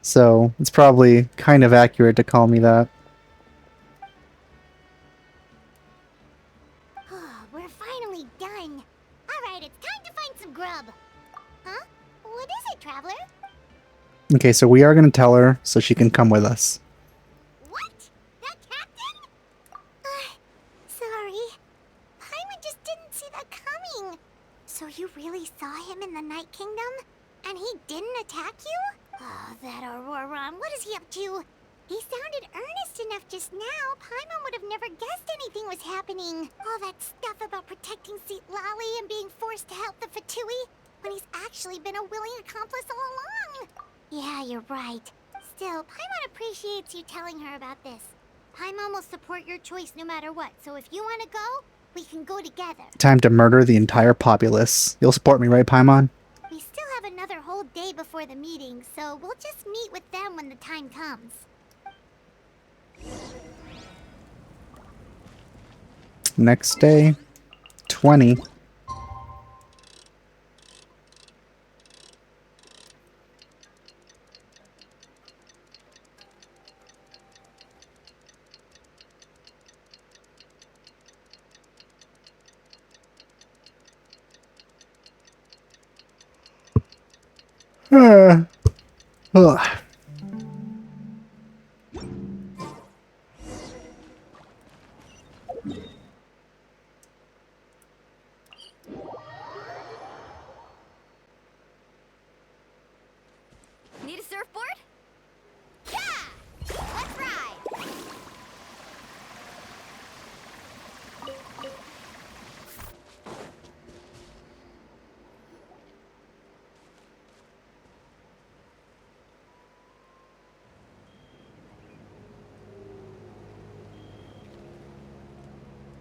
So, it's probably kind of accurate to call me that. We're finally done. Alright, it's time to find some grub. Huh? What is it, Traveler? Okay, so we are going to tell her so she can come with us. What? That captain? Sorry. Paimon just didn't see that coming. So you really saw him in the Night Kingdom? And he didn't attack you? Oh, that Auroron, what is he up to? He sounded earnest enough just now. Paimon would have never guessed anything was happening. All that stuff about protecting Citlali and being forced to help the Fatui, when he's actually been a willing accomplice all along. Yeah, you're right. Still, Paimon appreciates you telling her about this. Paimon will support your choice no matter what, so if you want to go, we can go together. Time to murder the entire populace. You'll support me, right, Paimon? We still have another whole day before the meeting, so we'll just meet with them when the time comes. Next day, 20. Ugh. Need a surfboard? Yeah! Let's ride!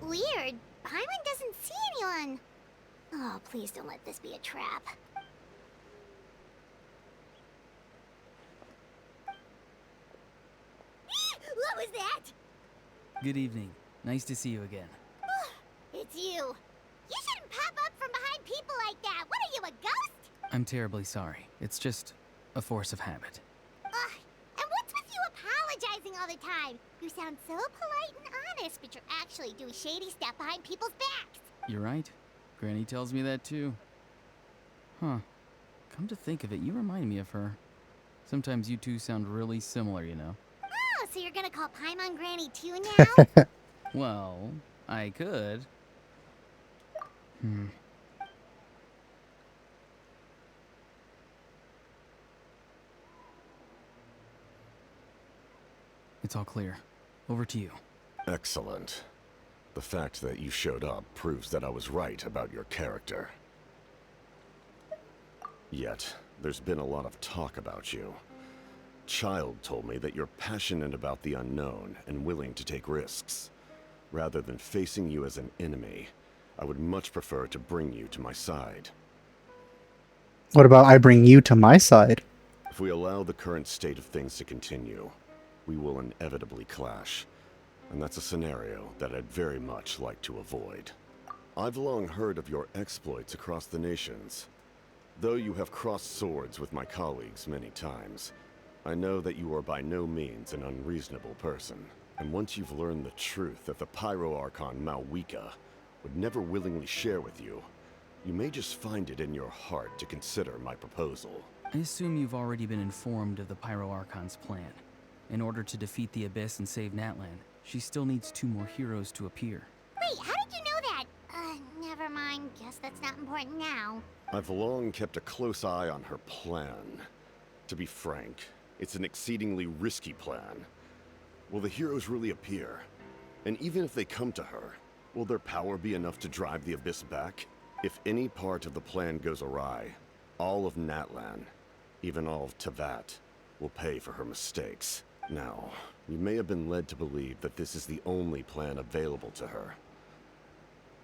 Weird. Paimon doesn't see anyone. Oh, please don't let this be a trap. What was that? Good evening. Nice to see you again. It's you. You shouldn't pop up from behind people like that. What are you, a ghost? I'm terribly sorry. It's just a force of habit. Ugh. And what's with you apologizing all the time? You sound so polite and honest, but you're actually doing shady stuff behind people's backs. You're right. Granny tells me that too. Huh. Come to think of it, you remind me of her. Sometimes you two sound really similar, you know. Oh, so you're gonna call Paimon Granny too now? Well, I could. It's all clear. Over to you. Excellent. The fact that you showed up proves that I was right about your character. Yet, there's been a lot of talk about you. Child told me that you're passionate about the unknown and willing to take risks. Rather than facing you as an enemy, I would much prefer to bring you to my side. What about I bring you to my side? If we allow the current state of things to continue, we will inevitably clash. And that's a scenario that I'd very much like to avoid. I've long heard of your exploits across the nations. Though you have crossed swords with my colleagues many times, I know that you are by no means an unreasonable person. And once you've learned the truth that the Pyro Archon Malwika would never willingly share with you, you may just find it in your heart to consider my proposal. I assume you've already been informed of the Pyro Archon's plan. In order to defeat the Abyss and save Natlan, she still needs 2 more heroes to appear. Wait, how did you know that? Never mind. Guess that's not important now. I've long kept a close eye on her plan. To be frank, it's an exceedingly risky plan. Will the heroes really appear? And even if they come to her, will their power be enough to drive the Abyss back? If any part of the plan goes awry, all of Natlan, even all of Tevat, will pay for her mistakes. Now, you may have been led to believe that this is the only plan available to her.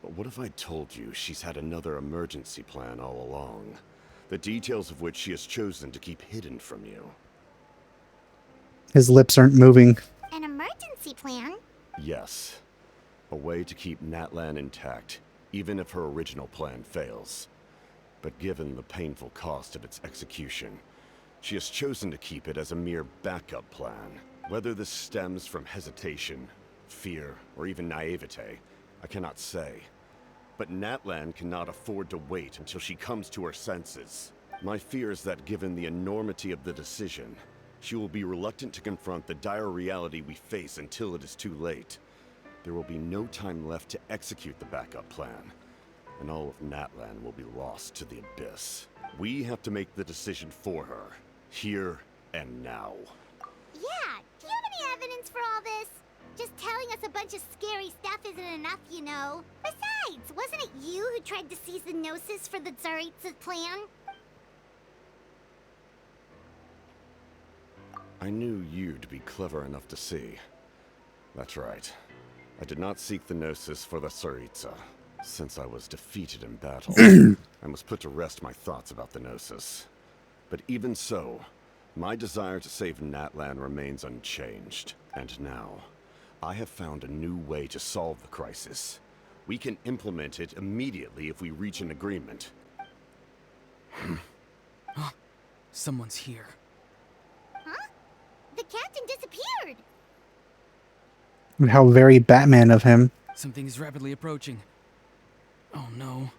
But what if I told you she's had another emergency plan all along, the details of which she has chosen to keep hidden from you? His lips aren't moving. An emergency plan? Yes. A way to keep Natlan intact, even if her original plan fails. But given the painful cost of its execution, she has chosen to keep it as a mere backup plan. Whether this stems from hesitation, fear, or even naivete, I cannot say. But Natlan cannot afford to wait until she comes to her senses. My fear is that given the enormity of the decision, she will be reluctant to confront the dire reality we face until it is too late. There will be no time left to execute the backup plan, and all of Natlan will be lost to the Abyss. We have to make the decision for her, here and now. Yeah, do you have any evidence for all this? Just telling us a bunch of scary stuff isn't enough, you know. Besides, wasn't it you who tried to seize the Gnosis for the Tsaritsa's plan? I knew you'd be clever enough to see. That's right. I did not seek the Gnosis for the Tsaritsa. Since I was defeated in battle, I must put to rest my thoughts about the Gnosis. But even so, my desire to save Natlan remains unchanged. And now, I have found a new way to solve the crisis. We can implement it immediately if we reach an agreement. Someone's here. Huh? The captain disappeared! How very Batman of him. Something is rapidly approaching. Oh no.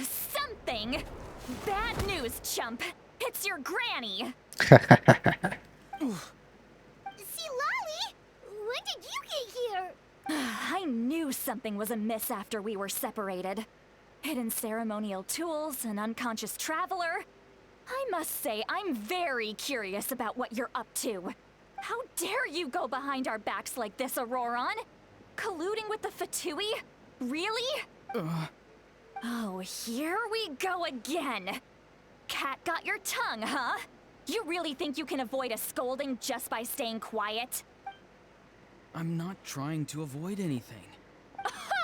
Something? Bad news, chump. It's your granny. Citlali! When did you get here? I knew something was amiss after we were separated. Hidden ceremonial tools, an unconscious traveler. I must say, I'm very curious about what you're up to. How dare you go behind our backs like this, Auroron? Colluding with the Fatui? Really? Oh, here we go again. Cat got your tongue, huh? You really think you can avoid a scolding just by staying quiet? I'm not trying to avoid anything.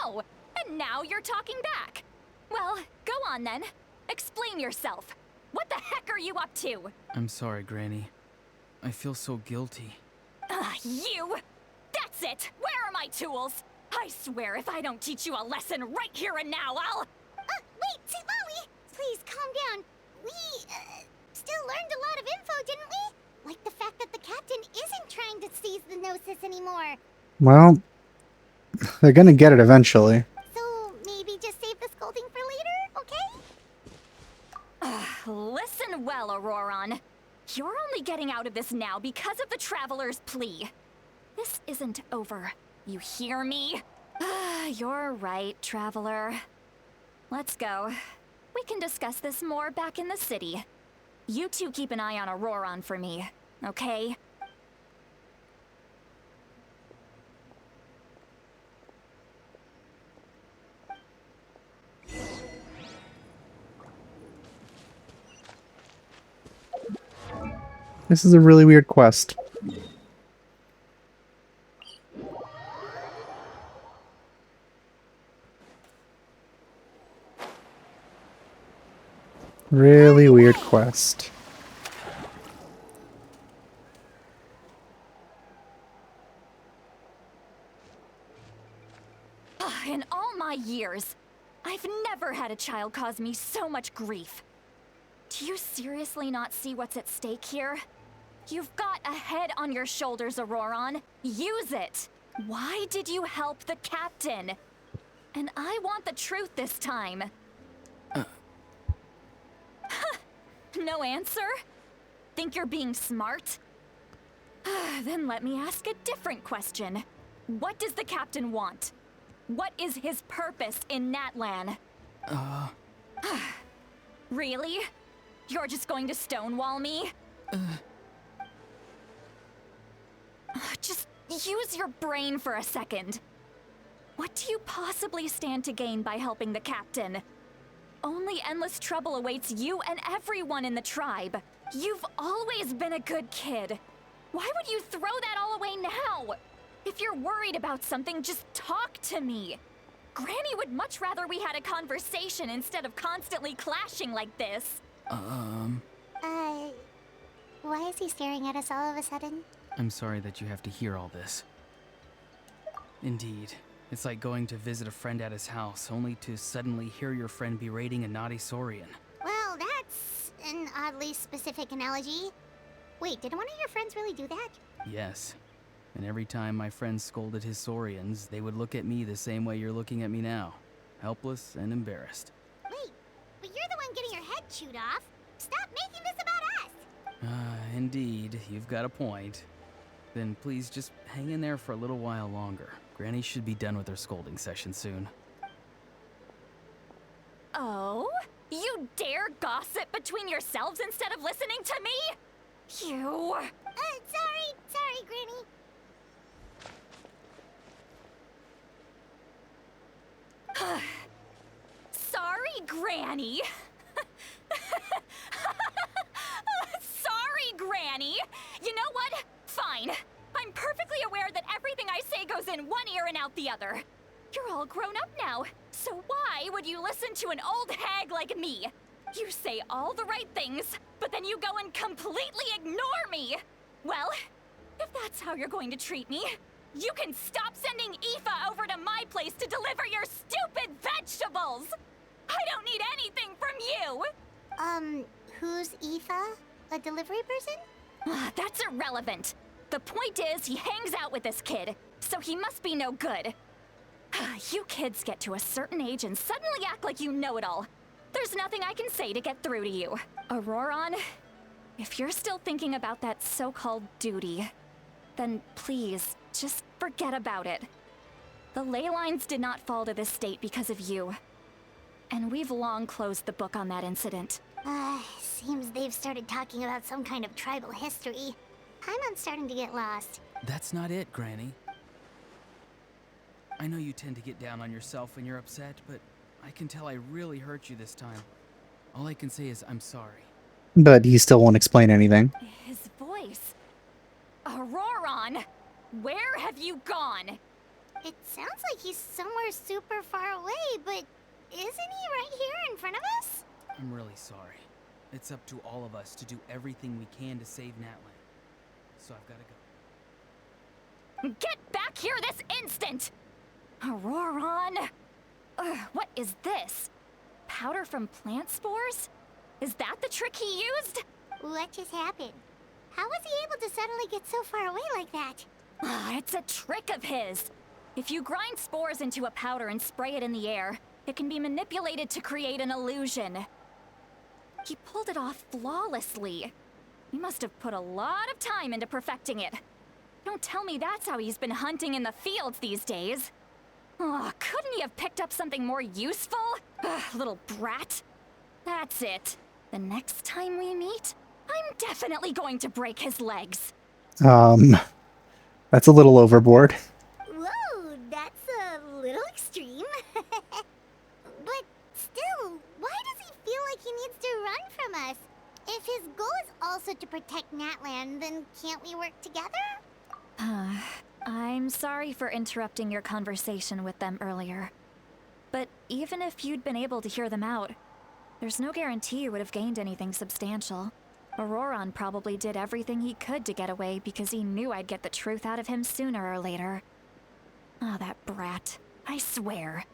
Oh, and now you're talking back. Well, go on then. Explain yourself. What the heck are you up to? I'm sorry, Granny. I feel so guilty. You! That's it! Where are my tools? I swear if I don't teach you a lesson right here and now, I'll... Wait, Citlali! Please, calm down. We, still learned a lot of info, didn't we? Like the fact that the captain isn't trying to seize the Gnosis anymore. Well, they're gonna get it eventually. So, maybe just save the scolding for later, okay? Listen well, Auroron. You're only getting out of this now because of the Traveler's plea. This isn't over. You hear me? You're right, Traveler. Let's go. We can discuss this more back in the city. You two keep an eye on Auroron for me, okay? This is a really weird quest. Really weird quest. In all my years, I've never had a child cause me so much grief. Do you seriously not see what's at stake here? You've got a head on your shoulders, Auroron. Use it! Why did you help the captain? And I want the truth this time. No answer? Think you're being smart? Then let me ask a different question. What does the captain want? What is his purpose in Natlan? Really? You're just going to stonewall me? Just use your brain for a second. What do you possibly stand to gain by helping the captain? Only endless trouble awaits you and everyone in the tribe. You've always been a good kid. Why would you throw that all away now? If you're worried about something, just talk to me. Granny would much rather we had a conversation instead of constantly clashing like this. Why is he staring at us all of a sudden? I'm sorry that you have to hear all this. Indeed. It's like going to visit a friend at his house, only to suddenly hear your friend berating a naughty Saurian. Well, that's an oddly specific analogy. Wait, did one of your friends really do that? Yes. And every time my friend scolded his Saurians, they would look at me the same way you're looking at me now. Helpless and embarrassed. Wait, but you're the one getting your head chewed off. Stop making this about us! Indeed, you've got a point. Then please just hang in there for a little while longer. Granny should be done with her scolding session soon. Oh? You dare gossip between yourselves instead of listening to me? You... Sorry, Granny. Sorry, Granny. Sorry, Granny. You know what? Fine. I'm perfectly aware that everything I say goes in one ear and out the other. You're all grown up now, so why would you listen to an old hag like me? You say all the right things, but then you go and completely ignore me. Well, if that's how you're going to treat me, you can stop sending Aoife over to my place to deliver your stupid vegetables! I don't need anything from you! Who's Aoife? A delivery person? That's irrelevant. The point is, he hangs out with this kid, so he must be no good. You kids get to a certain age and suddenly act like you know it all. There's nothing I can say to get through to you. Auroron, if you're still thinking about that so-called duty, then please, just forget about it. The ley lines did not fall to this state because of you. And we've long closed the book on that incident. Seems they've started talking about some kind of tribal history. I'm starting to get lost. That's not it, Granny. I know you tend to get down on yourself when you're upset, but I can tell I really hurt you this time. All I can say is I'm sorry. But he still won't explain anything. His voice. Auroron, where have you gone? It sounds like he's somewhere super far away, but isn't he right here in front of us? I'm really sorry. It's up to all of us to do everything we can to save Natlan. So I've gotta go. Get back here this instant! Auroron! What is this? Powder from plant spores? Is that the trick he used? What just happened? How was he able to suddenly get so far away like that? It's a trick of his. If you grind spores into a powder and spray it in the air, it can be manipulated to create an illusion. He pulled it off flawlessly. He must have put a lot of time into perfecting it. Don't tell me that's how he's been hunting in the fields these days. Oh, couldn't he have picked up something more useful? Little brat. That's it. The next time we meet, I'm definitely going to break his legs. That's a little overboard. Whoa, that's a little extreme. But still, why does he feel like he needs to run from us? If his goal is also to protect Natlan, then can't we work together? I'm sorry for interrupting your conversation with them earlier. But even if you'd been able to hear them out, there's no guarantee you would have gained anything substantial. Auroron probably did everything he could to get away because he knew I'd get the truth out of him sooner or later. Ah, that brat. I swear.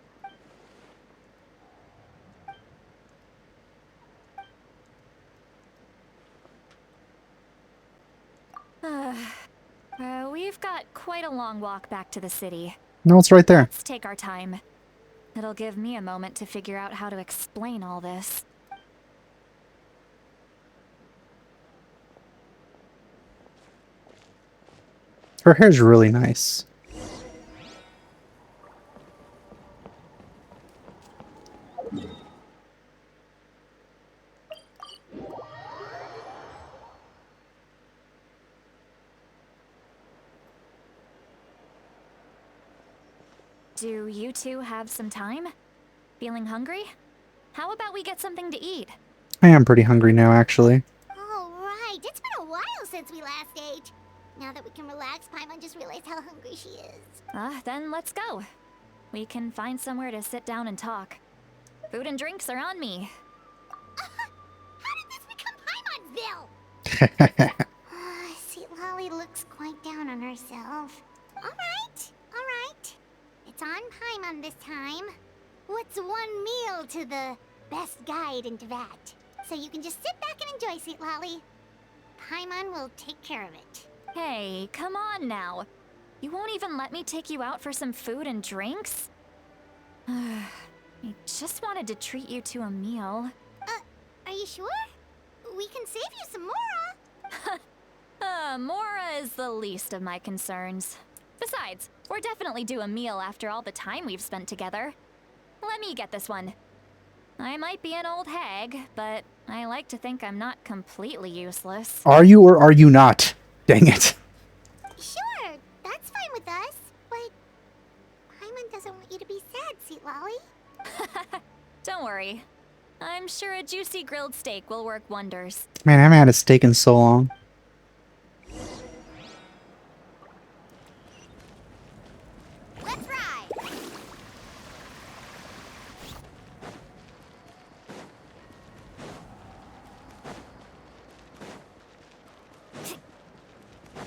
We've got quite a long walk back to the city. No, it's right there. Let's take our time. It'll give me a moment to figure out how to explain all this. Her hair's really nice. Do you two have some time? Feeling hungry? How about we get something to eat? I am pretty hungry now, actually. Oh, right. It's been a while since we last ate. Now that we can relax, Paimon just realized how hungry she is. Then let's go. We can find somewhere to sit down and talk. Food and drinks are on me. How did this become Paimonville? Citlali looks quite down on herself. Alright. It's on Paimon this time. What's one meal to the best guide into that? So you can just sit back and enjoy, Citlali. Paimon will take care of it. Hey, come on now. You won't even let me take you out for some food and drinks? I just wanted to treat you to a meal. Are you sure? We can save you some Mora. Mora is the least of my concerns. Besides, we're definitely due a meal after all the time we've spent together. Let me get this one. I might be an old hag, but I like to think I'm not completely useless. Are you or are you not? Dang it. Sure, that's fine with us. But Paimon doesn't want you to be sad, Citlali. Don't worry. I'm sure a juicy grilled steak will work wonders. Man, I haven't had a steak in so long. Let's ride.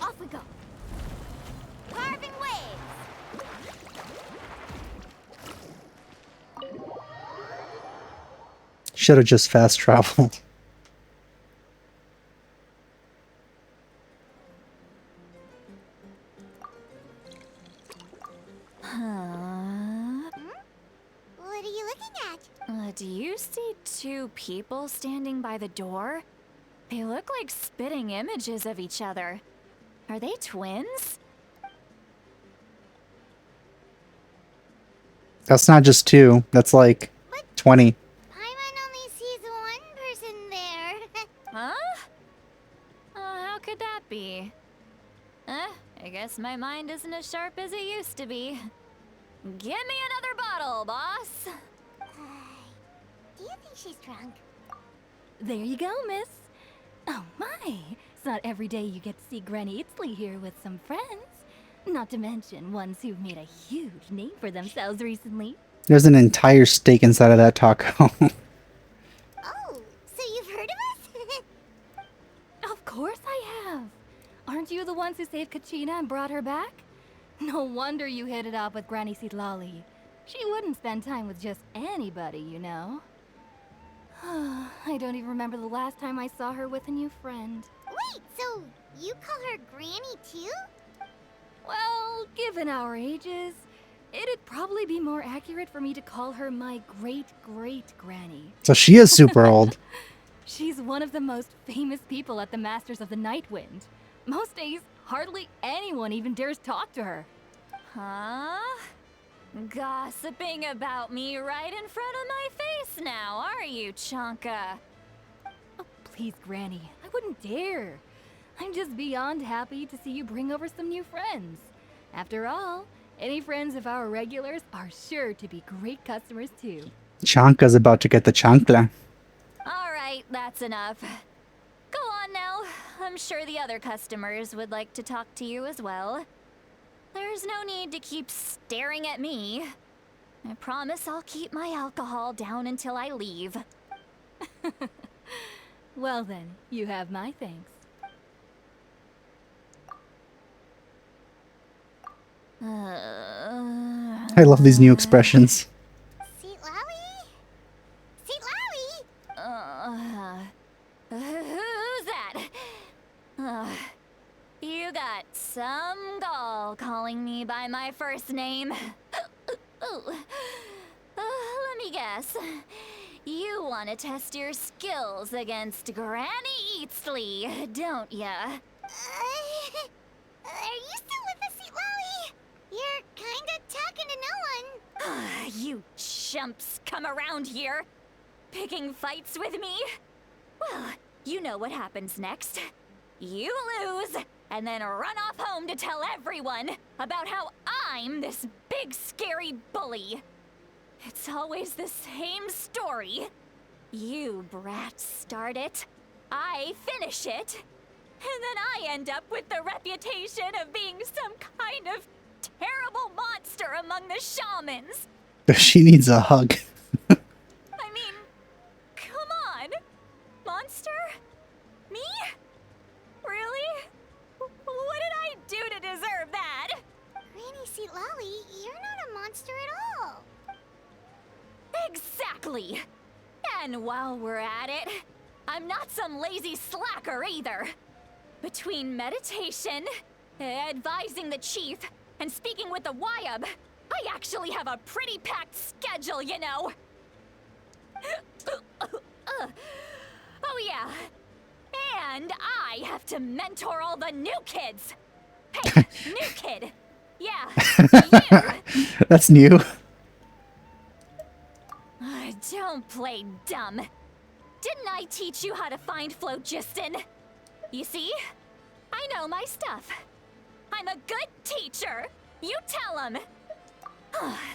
Off we go. Carving waves. Should have just fast traveled. What are you looking at? Do you see two people standing by the door? They look like spitting images of each other. Are they twins? That's not just two. That's like 20. Paimon only sees one person there. Huh? How could that be? I guess my mind isn't as sharp as it used to be. Give me another bottle, boss! Do you think she's drunk? There you go, miss. Oh my, it's not every day you get to see Granny Itzley here with some friends. Not to mention ones who've made a huge name for themselves recently. There's an entire steak inside of that taco. Oh, so you've heard of us? Of course I have. Aren't you the ones who saved Kachina and brought her back? No wonder you hit it off with Granny Citlali. She wouldn't spend time with just anybody, you know. I don't even remember the last time I saw her with a new friend. Wait, so you call her Granny too? Well, given our ages, it'd probably be more accurate for me to call her my great-great-granny. So she is super old. She's one of the most famous people at the Masters of the Night Wind. Most days, hardly anyone even dares talk to her. Huh? Gossiping about me right in front of my face now, are you, Chonka? Oh, please, Granny, I wouldn't dare. I'm just beyond happy to see you bring over some new friends. After all, any friends of our regulars are sure to be great customers too. Chanka's about to get the chancla. All right, that's enough. I'm sure the other customers would like to talk to you as well. There's no need to keep staring at me. I promise I'll keep my alcohol down until I leave. Well then, you have my thanks. I love these new expressions. Citlali? Citlali? Who's that? You got some gall calling me by my first name. Let me guess. You want to test your skills against Granny Eatsley, don't ya? Are you still with us, Citlali? You're kinda talking to no one. You chumps come around here, picking fights with me? Well, you know what happens next. You lose, and then run off home to tell everyone about how I'm this big scary bully. It's always the same story. You brats start it, I finish it, and then I end up with the reputation of being some kind of terrible monster among the shamans. She needs a hug. I mean, come on. Monster? Me? Really? What did I do to deserve that? Granny Citlali, you're not a monster at all. Exactly. And while we're at it, I'm not some lazy slacker either. Between meditation, advising the chief, and speaking with the Wyab, I actually have a pretty packed schedule, you know. Oh yeah. And I have to mentor all the new kids. Hey, new kid. Yeah, you. That's new. Don't play dumb. Didn't I teach you how to find phlogiston? You see? I know my stuff. I'm a good teacher. You tell him.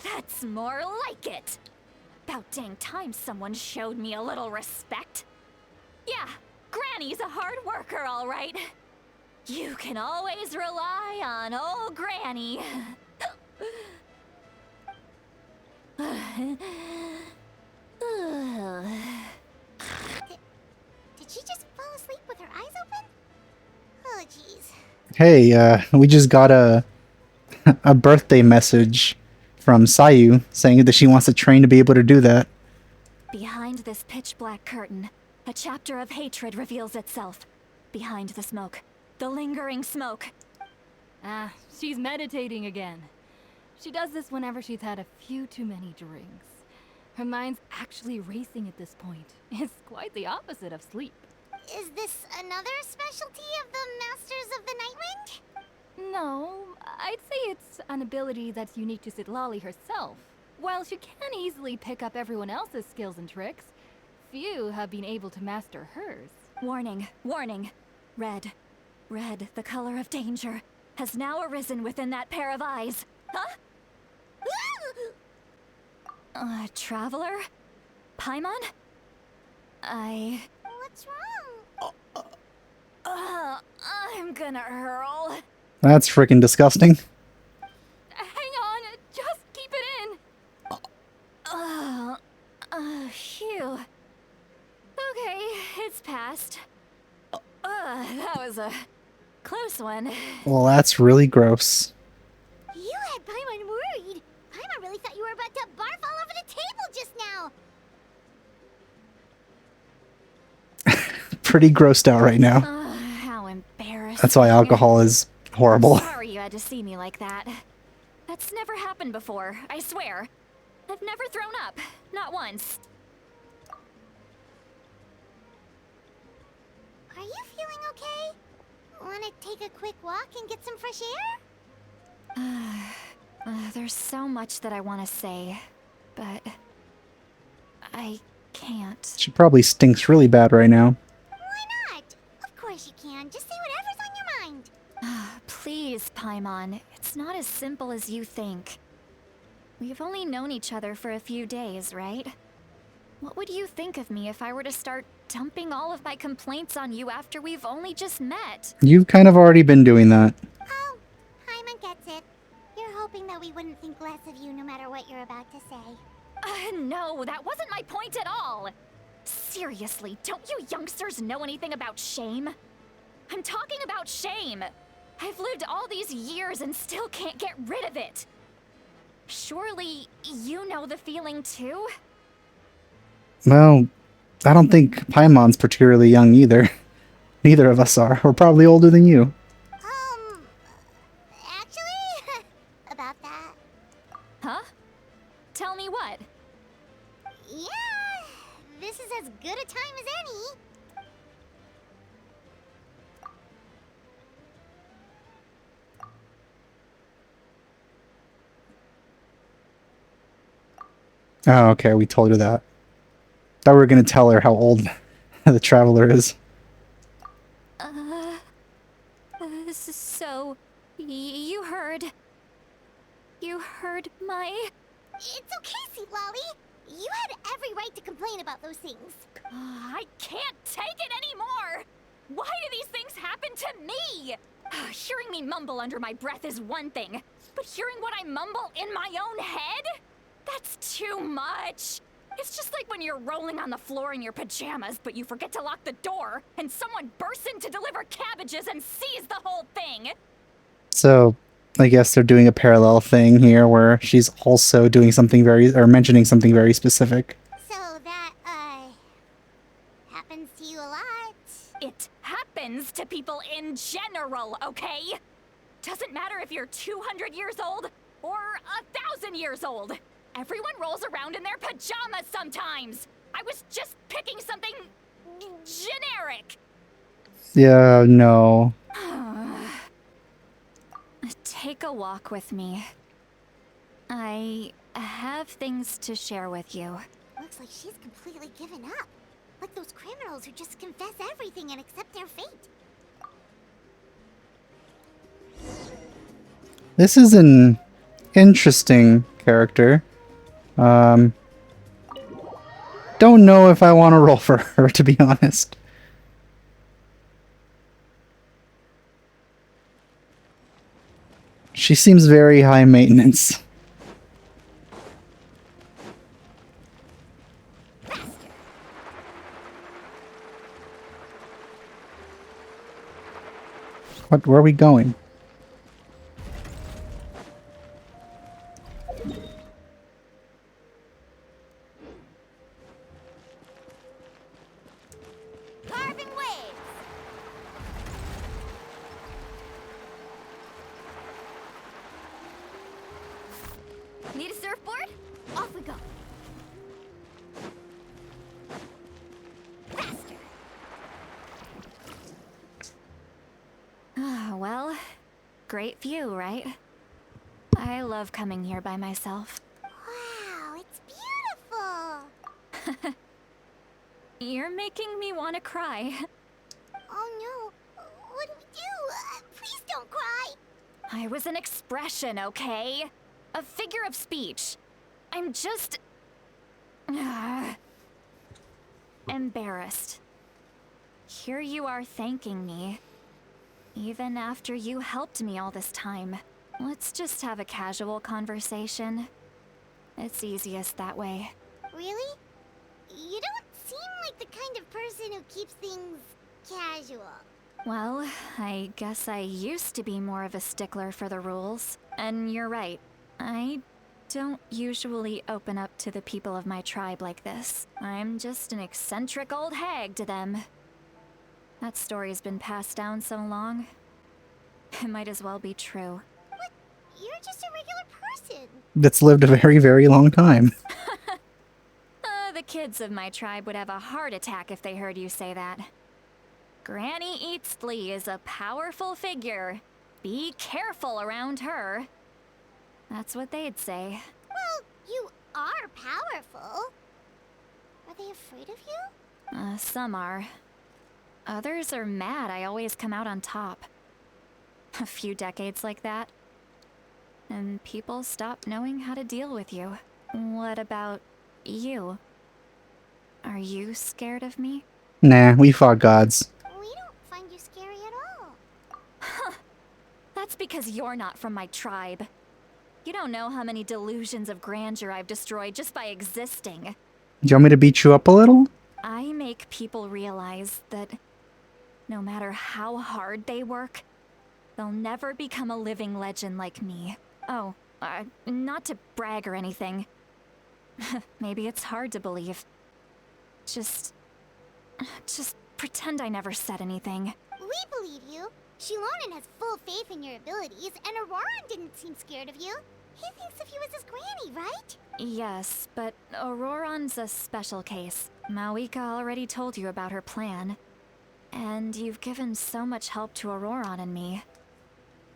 That's more like it. About dang time someone showed me a little respect. Yeah, Granny's a hard worker, all right. You can always rely on old Granny. Did she just fall asleep with her eyes open? Oh, jeez. Hey, we just got a birthday message from Sayu saying that she wants to train to be able to do that. Behind this pitch black curtain, a chapter of hatred reveals itself. Behind the smoke, the lingering smoke. Ah, she's meditating again. She does this whenever she's had a few too many drinks. Her mind's actually racing at this point. It's quite the opposite of sleep. Is this another specialty of the Masters of the Nightwind? No, I'd say it's an ability that's unique to Citlali herself. While she can easily pick up everyone else's skills and tricks, few have been able to master hers. Warning, warning. Red, the color of danger, has now arisen within that pair of eyes. Huh? Traveler? Paimon? What's wrong? I'm gonna hurl. That's freaking disgusting. Hang on, just keep it in. Phew. Okay, it's passed. That was a close one. Well, that's really gross. You had Paimon worried. Paimon really thought you were about to barf all over the table just now. Pretty grossed out right now. How embarrassing. That's why alcohol is horrible. Sorry you had to see me like that. That's never happened before, I swear. I've never thrown up. Not once. Are you feeling okay? Wanna take a quick walk and get some fresh air? There's so much that I want to say, but I can't. She probably stinks really bad right now. Why not? Of course you can. Just say whatever's on your mind. Please, Paimon. It's not as simple as you think. We've only known each other for a few days, right? What would you think of me if I were to start dumping all of my complaints on you after we've only just met? You've kind of already been doing that. Oh, Hyman gets it. You're hoping that we wouldn't think less of you no matter what you're about to say. No, that wasn't my point at all. Seriously, don't you youngsters know anything about shame? I'm talking about shame. I've lived all these years and still can't get rid of it. Surely, you know the feeling too? Well, I don't think Paimon's particularly young either. Neither of us are. We're probably older than you. Actually, about that. Huh? Tell me what? Yeah, this is as good a time as any. Oh, okay, we told her that. Thought we were gonna tell her how old the traveler is. So, you heard... You heard my... It's okay, Citlali. You had every right to complain about those things. I can't take it anymore! Why do these things happen to me? Hearing me mumble under my breath is one thing, but hearing what I mumble in my own head? That's too much! It's just like when you're rolling on the floor in your pajamas, but you forget to lock the door, and someone bursts in to deliver cabbages and sees the whole thing! So, I guess they're doing a parallel thing here where she's also doing something or mentioning something very specific. So that, happens to you a lot. It happens to people in general, okay? Doesn't matter if you're 200 years old or 1,000 years old. Everyone rolls around in their pajamas sometimes. I was just picking something generic. Yeah, no. Take a walk with me. I have things to share with you. Looks like she's completely given up. Like those criminals who just confess everything and accept their fate. This is an interesting character. Don't know if I want to roll for her, to be honest. She seems very high maintenance. Where are we going? Carving waves. Need a surfboard? Off we go. Faster. Well, great view, right? I love coming here by myself. Wow, it's beautiful. You're making me want to cry. Oh no, what do we do? Please don't cry. I was an expression, okay? A figure of speech. I'm just... embarrassed. Here you are thanking me. Even after you helped me all this time. Let's just have a casual conversation. It's easiest that way. Really? You don't seem like the kind of person who keeps things casual. Well, I guess I used to be more of a stickler for the rules. And you're right. I don't usually open up to the people of my tribe like this. I'm just an eccentric old hag to them. That story's been passed down so long. It might as well be true. What? You're just a regular person. That's lived a very, very long time. The kids of my tribe would have a heart attack if they heard you say that. Granny Citlali is a powerful figure. Be careful around her. That's what they'd say. Well, you are powerful. Are they afraid of you? Some are. Others are mad I always come out on top. A few decades like that, and people stop knowing how to deal with you. What about you? Are you scared of me? Nah, we fought gods. We don't find you scary at all. That's because you're not from my tribe. You don't know how many delusions of grandeur I've destroyed just by existing. Do you want me to beat you up a little? I make people realize that no matter how hard they work, they'll never become a living legend like me. Oh, not to brag or anything. Maybe it's hard to believe. Just pretend I never said anything. We believe you. Shilonen has full faith in your abilities, and Auroran didn't seem scared of you. He thinks of you as his granny, right? Yes, but Auroran's a special case. Mawika already told you about her plan. And you've given so much help to Auroran and me.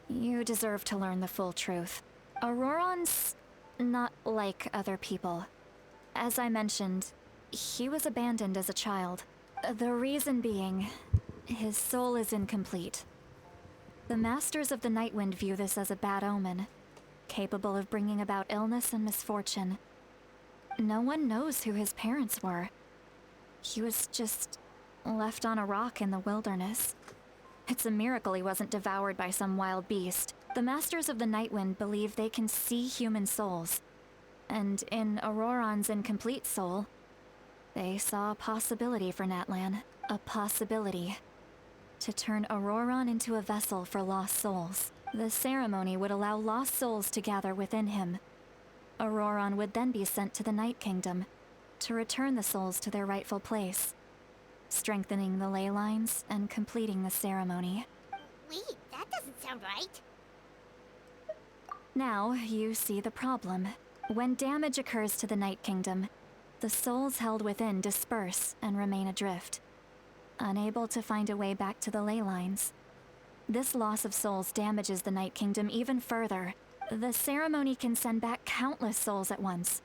You deserve to learn the full truth. Auroran's not like other people. As I mentioned, he was abandoned as a child. The reason being, his soul is incomplete. The Masters of the Nightwind view this as a bad omen, capable of bringing about illness and misfortune. No one knows who his parents were. He was just left on a rock in the wilderness. It's a miracle he wasn't devoured by some wild beast. The Masters of the Nightwind believe they can see human souls. And in Auroran's incomplete soul, they saw a possibility for Natlan. A possibility to turn Auroran into a vessel for lost souls. The ceremony would allow lost souls to gather within him. Auroran would then be sent to the Night Kingdom to return the souls to their rightful place, strengthening the ley lines and completing the ceremony. Wait, that doesn't sound right. Now, you see the problem. When damage occurs to the Night Kingdom, the souls held within disperse and remain adrift, unable to find a way back to the ley lines. This loss of souls damages the Night Kingdom even further. The ceremony can send back countless souls at once,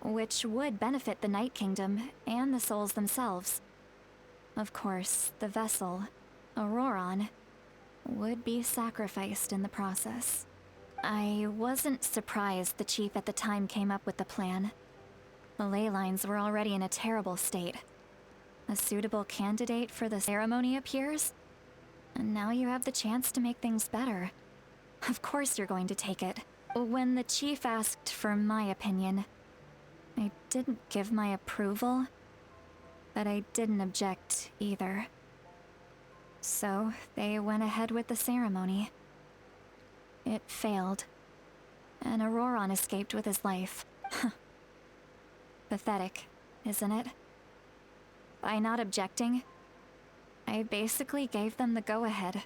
which would benefit the Night Kingdom and the souls themselves. Of course, the vessel, Auroran, would be sacrificed in the process. I wasn't surprised the chief at the time came up with the plan. The ley lines were already in a terrible state. A suitable candidate for the ceremony appears, and now you have the chance to make things better. Of course you're going to take it. When the chief asked for my opinion, I didn't give my approval, but I didn't object either. So they went ahead with the ceremony. It failed, and Auroran escaped with his life. Pathetic, isn't it? By not objecting, I basically gave them the go-ahead.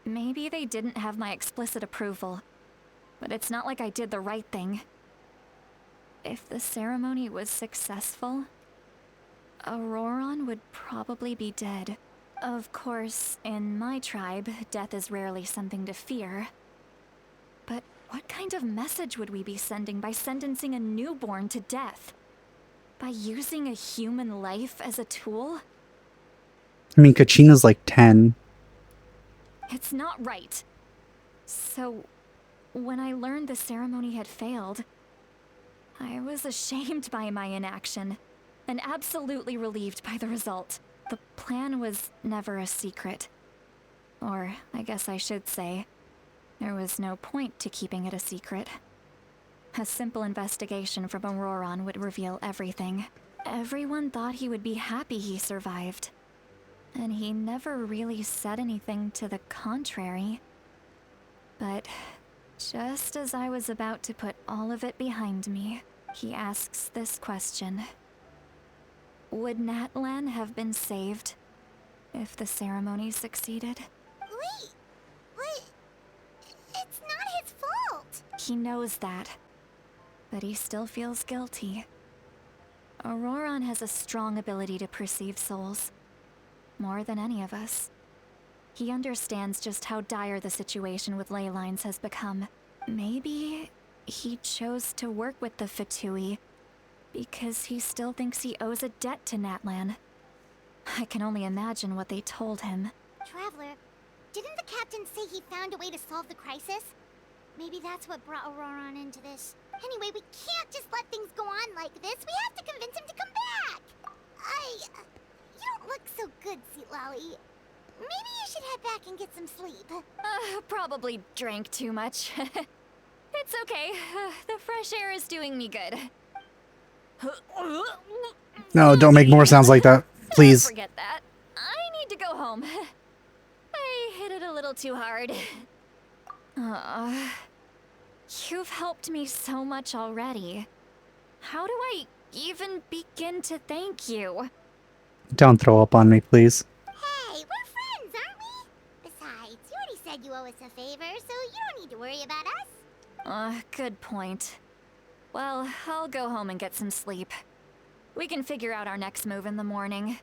Maybe they didn't have my explicit approval, but it's not like I did the right thing. If the ceremony was successful, Auroran would probably be dead. Of course, in my tribe, death is rarely something to fear. But what kind of message would we be sending by sentencing a newborn to death? By using a human life as a tool? I mean, Kachina's like 10. It's not right. So, when I learned the ceremony had failed, I was ashamed by my inaction, and absolutely relieved by the result. The plan was never a secret. Or, I guess I should say, there was no point to keeping it a secret. A simple investigation from Auroran would reveal everything. Everyone thought he would be happy he survived. And he never really said anything to the contrary. But just as I was about to put all of it behind me, he asks this question. Would Natlan have been saved if the ceremony succeeded? Wait, but it's not his fault. He knows that, but he still feels guilty. Auroran has a strong ability to perceive souls, more than any of us. He understands just how dire the situation with ley lines has become. Maybe he chose to work with the Fatui because he still thinks he owes a debt to Natlan. I can only imagine what they told him. Traveler, didn't the captain say he found a way to solve the crisis? Maybe that's what brought Auroran into this. Anyway, we can't just let things go on like this. We have to convince him to come back! good, Citlali. Maybe you should head back and get some sleep. Probably drank too much. It's okay. The fresh air is doing me good. No, don't make more sounds like that, please. Forget that. I need to go home. I hit it a little too hard. You've helped me so much already. How do I even begin to thank you? Don't throw up on me, please. Hey, we're friends, aren't we? Besides, you already said you owe us a favor, so you don't need to worry about us. Good point. Well, I'll go home and get some sleep. We can figure out our next move in the morning.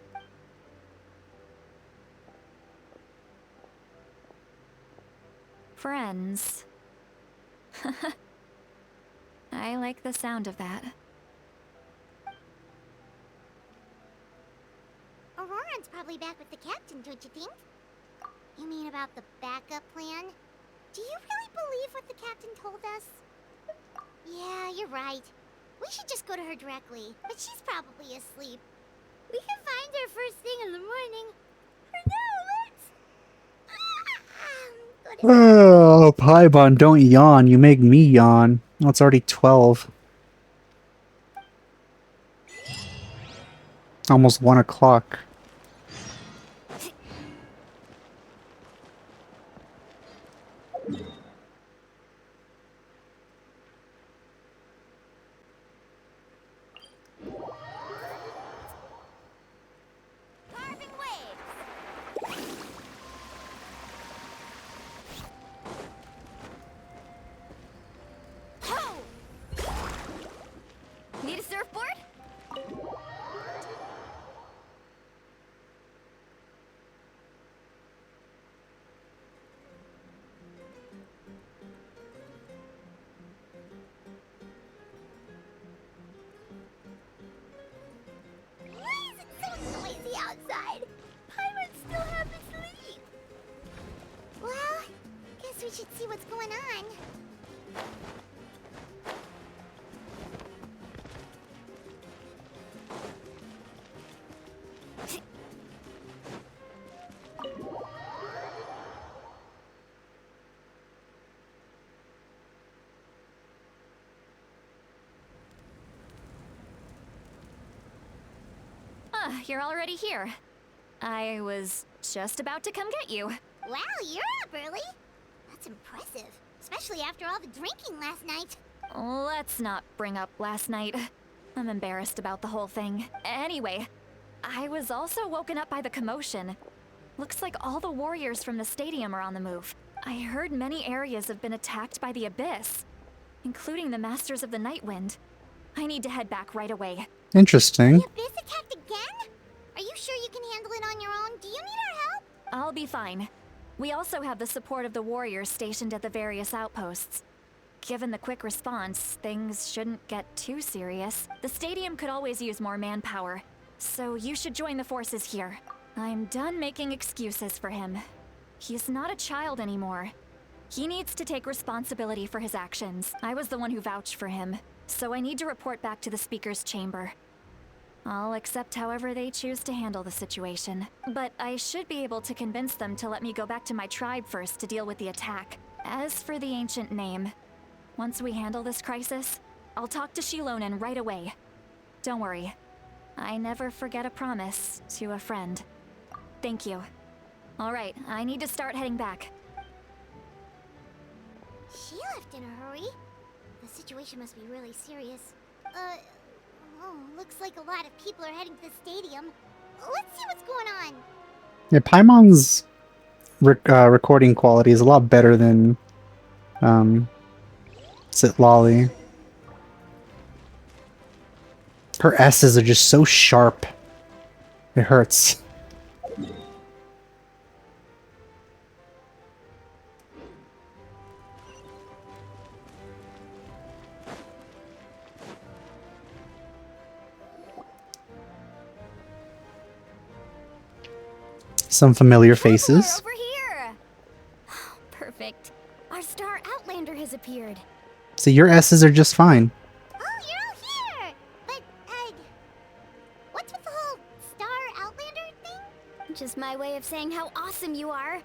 Friends. I like the sound of that. Auroran's probably back with the captain, don't you think? You mean about the backup plan? Do you really believe what the captain told us? Yeah, you're right. We should just go to her directly, but she's probably asleep. We can find her first thing in the morning. For now, let's... Oh, Paimon, don't yawn. You make me yawn. Oh, it's already 12. Almost 1 o'clock. Carving waves! Ho! Need a surfboard? Why is it so noisy outside? Pirates still have to sleep. Well, guess we should see what's going on. You're already here. I was just about to come get you. Wow, you're up early. That's impressive, especially after all the drinking last night. Let's not bring up last night. I'm embarrassed about the whole thing. Anyway, I was also woken up by the commotion. Looks like all the warriors from the stadium are on the move. I heard many areas have been attacked by the Abyss, including the Masters of the Nightwind. I need to head back right away. Interesting. The Abyss attacked again? Are you sure you can handle it on your own? Do you need our help? I'll be fine. We also have the support of the warriors stationed at the various outposts. Given the quick response, things shouldn't get too serious. The stadium could always use more manpower, so you should join the forces here. I'm done making excuses for him. He's not a child anymore. He needs to take responsibility for his actions. I was the one who vouched for him, so I need to report back to the Speaker's chamber. I'll accept however they choose to handle the situation. But I should be able to convince them to let me go back to my tribe first to deal with the attack. As for the ancient name, once we handle this crisis, I'll talk to Shilonen right away. Don't worry. I never forget a promise to a friend. Thank you. Alright, I need to start heading back. She left in a hurry. The situation must be really serious. Looks like a lot of people are heading to the stadium. Let's see what's going on. Yeah, Paimon's recording quality is a lot better than Citlali. Her S's are just so sharp. It hurts. Some familiar faces. Over here! Perfect. Our star outlander has appeared. So your S's are just fine. Oh, you're all here! But, what's with the whole Star Outlander thing? Just my way of saying how awesome you are.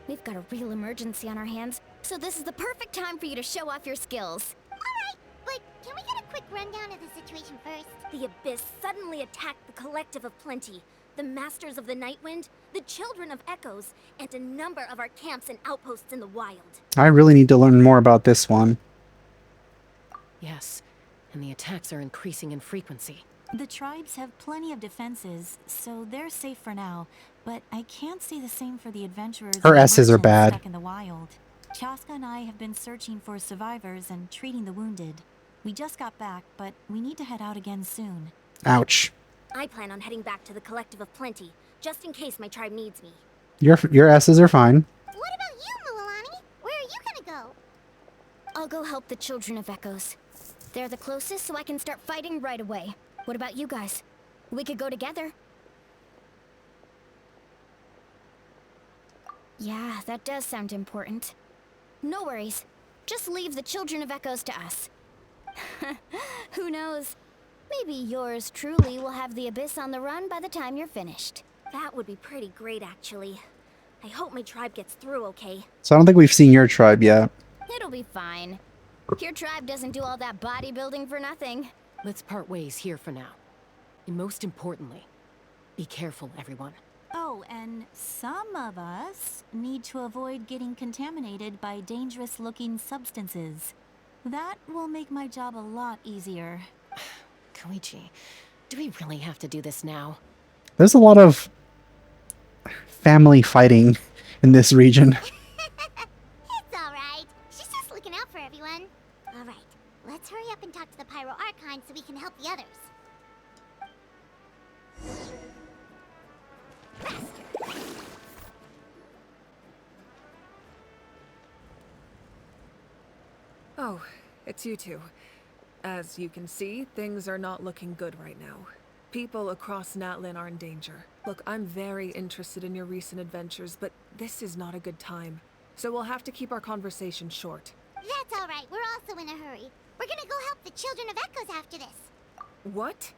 We've got a real emergency on our hands, so this is the perfect time for you to show off your skills. Alright, but can we get a quick rundown of the situation first? The Abyss suddenly attacked the Collective of Plenty, the Masters of the Nightwind, the Children of Echoes, and a number of our camps and outposts in the wild. I really need to learn more about this one. Yes, and the attacks are increasing in frequency. The tribes have plenty of defenses, so they're safe for now. But I can't say the same for the adventurers. Her and S's are merchants bad. Stuck in the wild. Chaska and I have been searching for survivors and treating the wounded. We just got back, but we need to head out again soon. Ouch. I plan on heading back to the Collective of Plenty, just in case my tribe needs me. Your S's are fine. What about you, Mualani? Where are you gonna go? I'll go help the Children of Echoes. They're the closest, so I can start fighting right away. What about you guys? We could go together. Yeah, that does sound important. No worries. Just leave the Children of Echoes to us. Who knows? Maybe yours truly will have the Abyss on the run by the time you're finished. That would be pretty great, actually. I hope my tribe gets through okay. So I don't think we've seen your tribe yet. It'll be fine. Your tribe doesn't do all that bodybuilding for nothing. Let's part ways here for now. And most importantly, be careful, everyone. Oh, and some of us need to avoid getting contaminated by dangerous-looking substances. That will make my job a lot easier. Koichi, do we really have to do this now? There's a lot of family fighting in this region. It's alright. She's just looking out for everyone. Alright, let's hurry up and talk to the Pyro Archon so we can help the others. Oh, it's you two. As you can see, things are not looking good right now. People across Natlan are in danger. Look, I'm very interested in your recent adventures, but this is not a good time. So we'll have to keep our conversation short. That's alright, we're also in a hurry. We're gonna go help the Children of Echoes after this. What?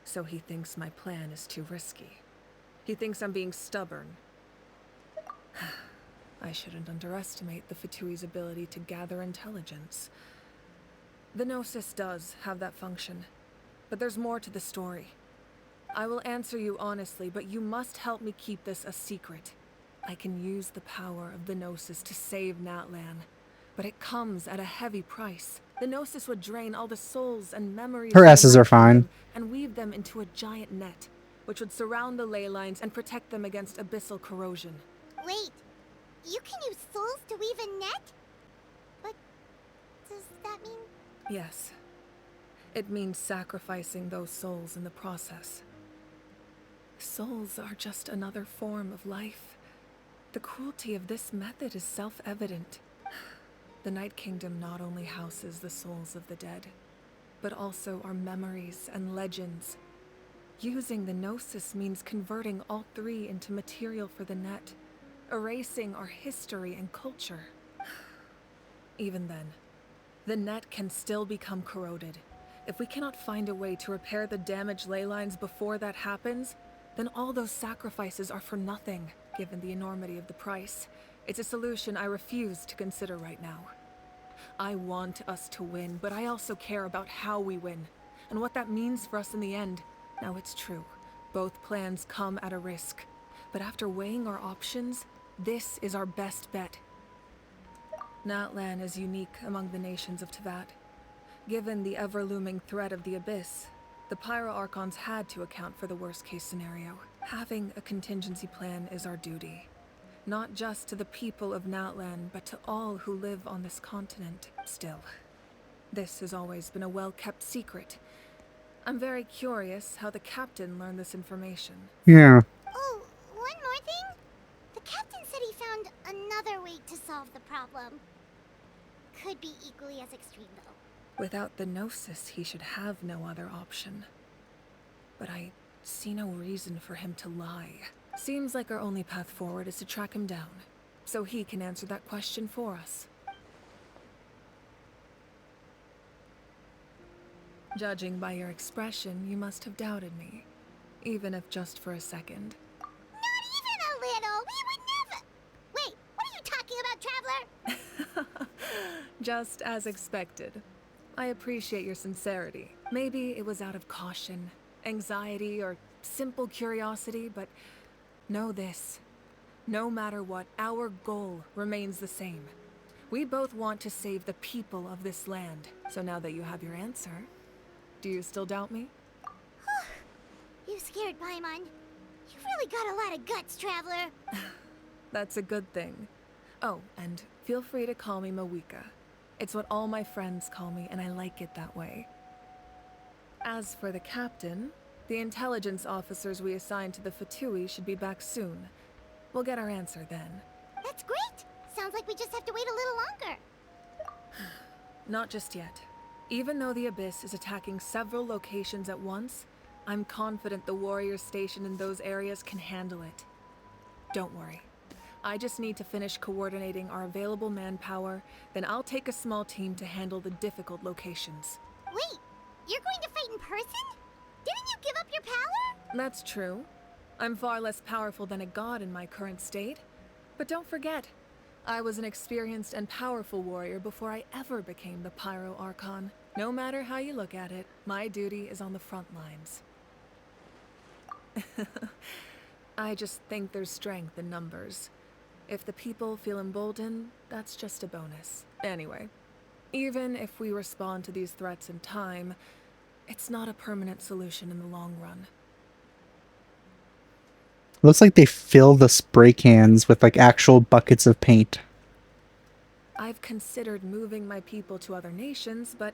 So he thinks my plan is too risky. He thinks I'm being stubborn. I shouldn't underestimate the Fatui's ability to gather intelligence. The Gnosis does have that function, but there's more to the story. I will answer you honestly, but you must help me keep this a secret. I can use the power of the Gnosis to save Natlan, but it comes at a heavy price. The Gnosis would drain all the souls and memories Her S's are fine. and weave them into a giant net, which would surround the ley lines and protect them against abyssal corrosion. Wait, you can use souls to weave a net? But does that mean... Yes. It means sacrificing those souls in the process. Souls are just another form of life. The cruelty of this method is self-evident. The Night Kingdom not only houses the souls of the dead, but also our memories and legends. Using the Gnosis means converting all three into material for the net, erasing our history and culture. Even then, the net can still become corroded. If we cannot find a way to repair the damaged ley lines before that happens, then all those sacrifices are for nothing, given the enormity of the price. It's a solution I refuse to consider right now. I want us to win, but I also care about how we win, and what that means for us in the end. Now it's true, both plans come at a risk, but after weighing our options, this is our best bet. Natlan is unique among the nations of Teyvat. Given the ever-looming threat of the Abyss, the Pyro Archons had to account for the worst-case scenario. Having a contingency plan is our duty. Not just to the people of Natlan, but to all who live on this continent. Still, this has always been a well-kept secret. I'm very curious how the captain learned this information. Yeah. Oh, one more thing? The captain said he found another way to solve the problem. Could be equally as extreme, though. Without the Gnosis, he should have no other option. But I see no reason for him to lie. Seems like our only path forward is to track him down, so he can answer that question for us. Judging by your expression, you must have doubted me. Even if just for a second. Not even a little! We would never... Wait, what are you talking about, Traveler? Just as expected. I appreciate your sincerity. Maybe it was out of caution, anxiety, or simple curiosity, but know this. No matter what, our goal remains the same. We both want to save the people of this land. So now that you have your answer, do you still doubt me? You scared Paimon. You really got a lot of guts, Traveler. That's a good thing. Oh, and feel free to call me Mawika. It's what all my friends call me, and I like it that way. As for the captain, the intelligence officers we assigned to the Fatui should be back soon. We'll get our answer then. That's great! Sounds like we just have to wait a little longer. Not just yet. Even though the Abyss is attacking several locations at once, I'm confident the warriors stationed in those areas can handle it. Don't worry. I just need to finish coordinating our available manpower, then I'll take a small team to handle the difficult locations. Wait, you're going to fight in person? Didn't you give up your power? That's true. I'm far less powerful than a god in my current state. But don't forget, I was an experienced and powerful warrior before I ever became the Pyro Archon. No matter how you look at it, my duty is on the front lines. I just think there's strength in numbers. If the people feel emboldened, that's just a bonus. Anyway, even if we respond to these threats in time, it's not a permanent solution in the long run. Looks like they fill the spray cans with like actual buckets of paint. I've considered moving my people to other nations, but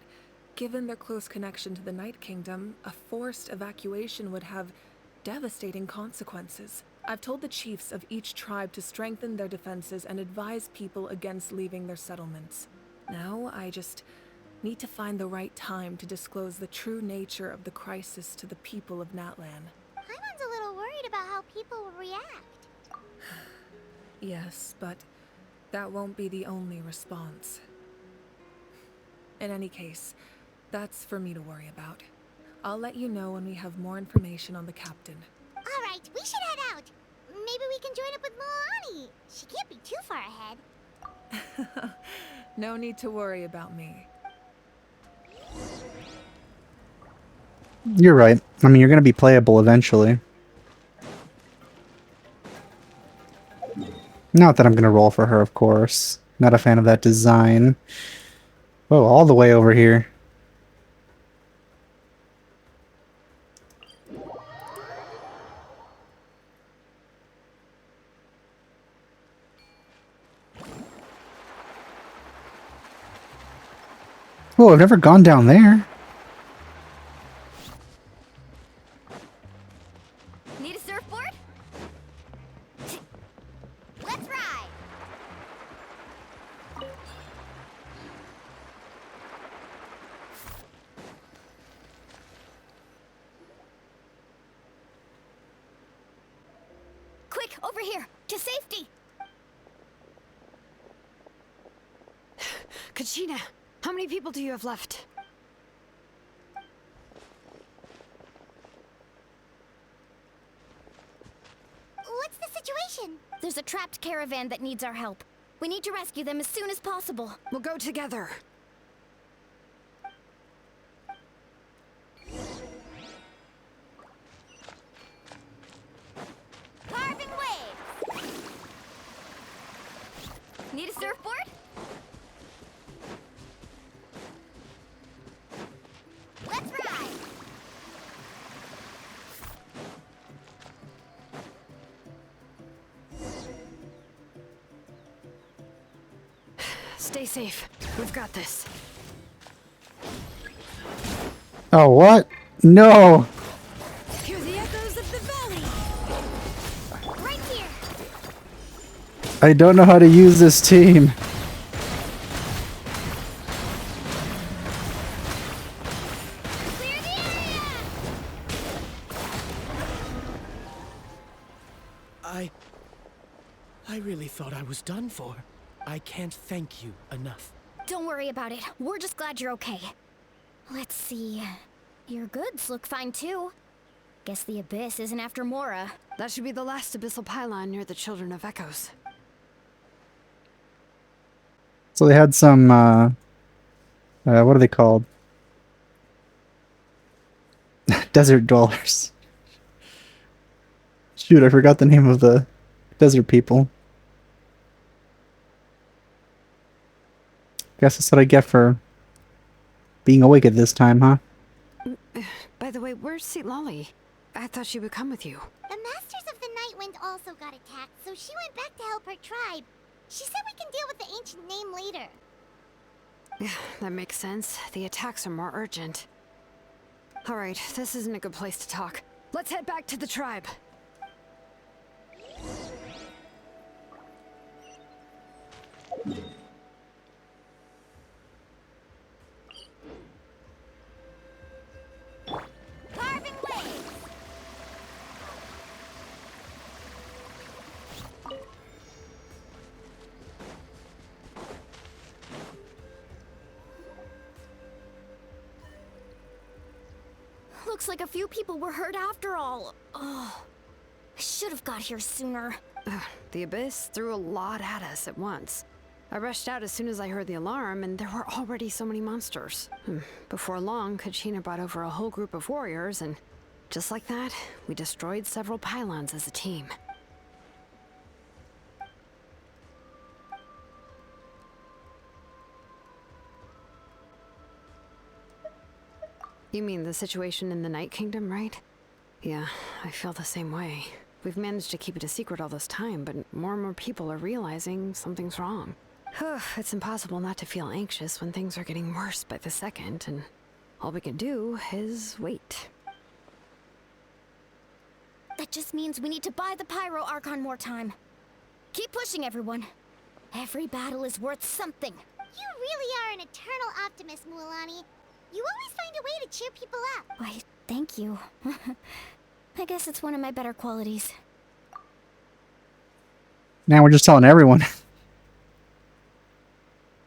given their close connection to the Night Kingdom, a forced evacuation would have devastating consequences. I've told the chiefs of each tribe to strengthen their defenses and advise people against leaving their settlements. Now, I just need to find the right time to disclose the true nature of the crisis to the people of Natlan. Paimon's a little worried about how people will react. Yes, but that won't be the only response. In any case, that's for me to worry about. I'll let you know when we have more information on the captain. Alright, we should head out. Maybe we can join up with Moani. She can't be too far ahead. No need to worry about me. You're right. I mean, you're going to be playable eventually. Not that I'm going to roll for her, of course. Not a fan of that design. Oh, all the way over here. Oh, I've never gone down there. Need a surfboard? Let's ride! Quick, over here, to safety! Kachina, how many people do you have left? What's the situation? There's a trapped caravan that needs our help. We need to rescue them as soon as possible. We'll go together. Carving waves! Need a surfboard? Let's ride! Stay safe. We've got this. Oh, what? No! Hear the echoes of the valley! Right here! I don't know how to use this team. Clear the area! I really thought I was done for. I can't thank you enough. Don't worry about it. We're just glad you're okay. Let's see. Your goods look fine too. Guess the Abyss isn't after Mora. That should be the last abyssal pylon near the Children of Echoes. So they had some, what are they called? Desert dwellers. Shoot, I forgot the name of the desert people. Guess that's what I get for being awake at this time, huh? By the way, where's Citlali? I thought she would come with you. The Masters of the Nightwind also got attacked, so she went back to help her tribe. She said we can deal with the ancient name later. Yeah, that makes sense. The attacks are more urgent. Alright, this isn't a good place to talk. Let's head back to the tribe. Carving waves! Looks like a few people were hurt after all. Oh, I should have got here sooner. The Abyss threw a lot at us at once. I rushed out as soon as I heard the alarm, and there were already so many monsters. Before long, Kachina brought over a whole group of warriors, and just like that, we destroyed several pylons as a team. You mean the situation in the Night Kingdom, right? Yeah, I feel the same way. We've managed to keep it a secret all this time, but more and more people are realizing something's wrong. It's impossible not to feel anxious when things are getting worse by the second, and all we can do is wait. That just means we need to buy the Pyro Archon more time. Keep pushing, everyone. Every battle is worth something. You really are an eternal optimist, Mualani. You always find a way to cheer people up. Why, thank you. I guess it's one of my better qualities. Now we're just telling everyone.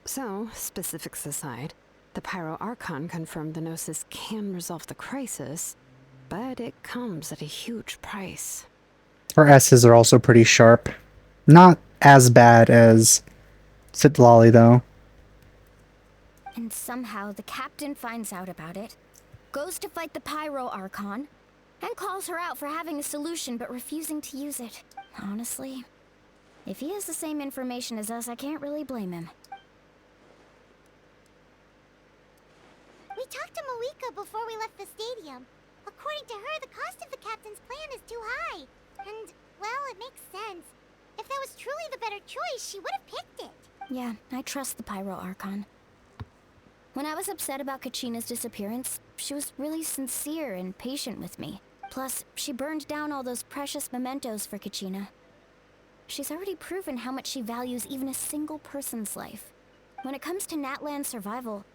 So, specifics aside, the Pyro Archon confirmed the Gnosis can resolve the crisis, but it comes at a huge price. Our S's are also pretty sharp. Not as bad as Citlali, though. And somehow the captain finds out about it, goes to fight the Pyro Archon, and calls her out for having a solution but refusing to use it. Honestly, if he has the same information as us, I can't really blame him. We talked to Moika before we left the stadium. According to her, the cost of the captain's plan is too high. And, well, it makes sense. If that was truly the better choice, she would have picked it. Yeah, I trust the Pyro Archon. When I was upset about Kachina's disappearance, she was really sincere and patient with me. Plus, she burned down all those precious mementos for Kachina. She's already proven how much she values even a single person's life. When it comes to Natlan's survival,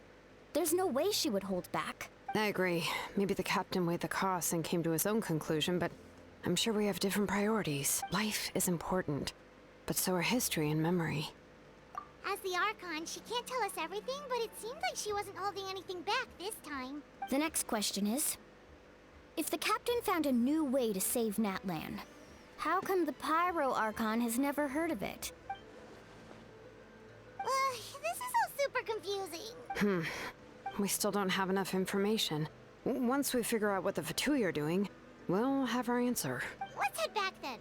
there's no way she would hold back. I agree. Maybe the captain weighed the costs and came to his own conclusion, but I'm sure we have different priorities. Life is important, but so are history and memory. As the Archon, she can't tell us everything, but it seemed like she wasn't holding anything back this time. The next question is, if the captain found a new way to save Natlan, how come the Pyro Archon has never heard of it? This is all super confusing. We still don't have enough information. Once we figure out what the Fatui are doing, we'll have our answer. Let's head back then.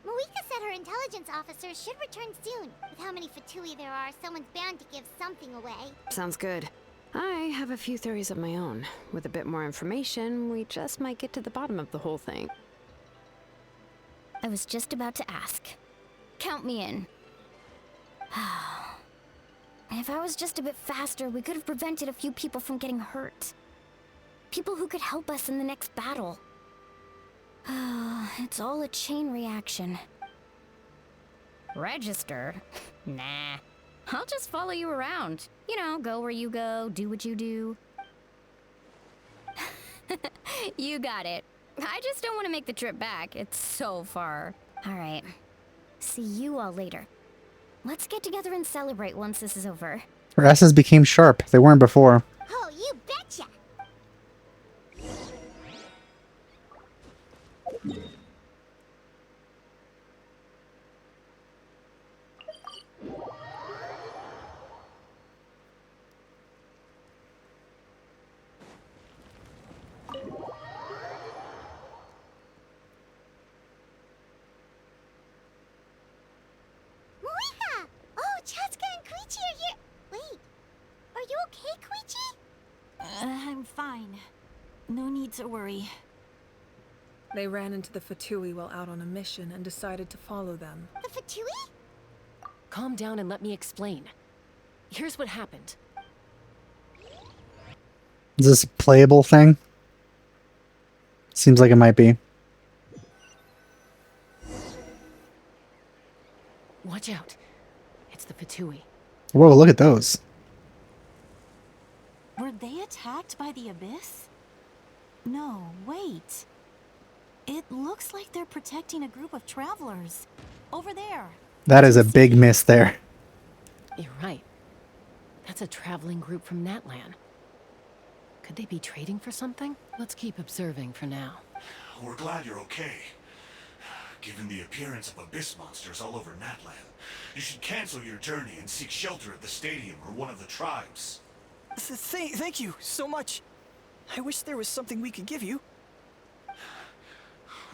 Moika said her intelligence officers should return soon. With how many Fatui there are, someone's bound to give something away. Sounds good. I have a few theories of my own. With a bit more information, we just might get to the bottom of the whole thing. I was just about to ask. Count me in. If I was just a bit faster, we could have prevented a few people from getting hurt. People who could help us in the next battle. It's all a chain reaction. Register? Nah. I'll just follow you around. You know, go where you go, do what you do. You got it. I just don't want to make the trip back. It's so far. Alright. See you all later. Let's get together and celebrate once this is over. Our S's became sharp. They weren't before. Oh, you betcha! No need to worry. They ran into the Fatui while out on a mission and decided to follow them. The Fatui? Calm down and let me explain. Here's what happened. Is this a playable thing? Seems like it might be. Watch out. It's the Fatui. Whoa, look at those. Were they attacked by the Abyss? No, wait. It looks like they're protecting a group of travelers. Over there. That is a big miss there. You're right. That's a traveling group from Natlan. Could they be trading for something? Let's keep observing for now. We're glad you're okay. Given the appearance of abyss monsters all over Natlan, you should cancel your journey and seek shelter at the stadium or one of the tribes. Thank you so much. I wish there was something we could give you.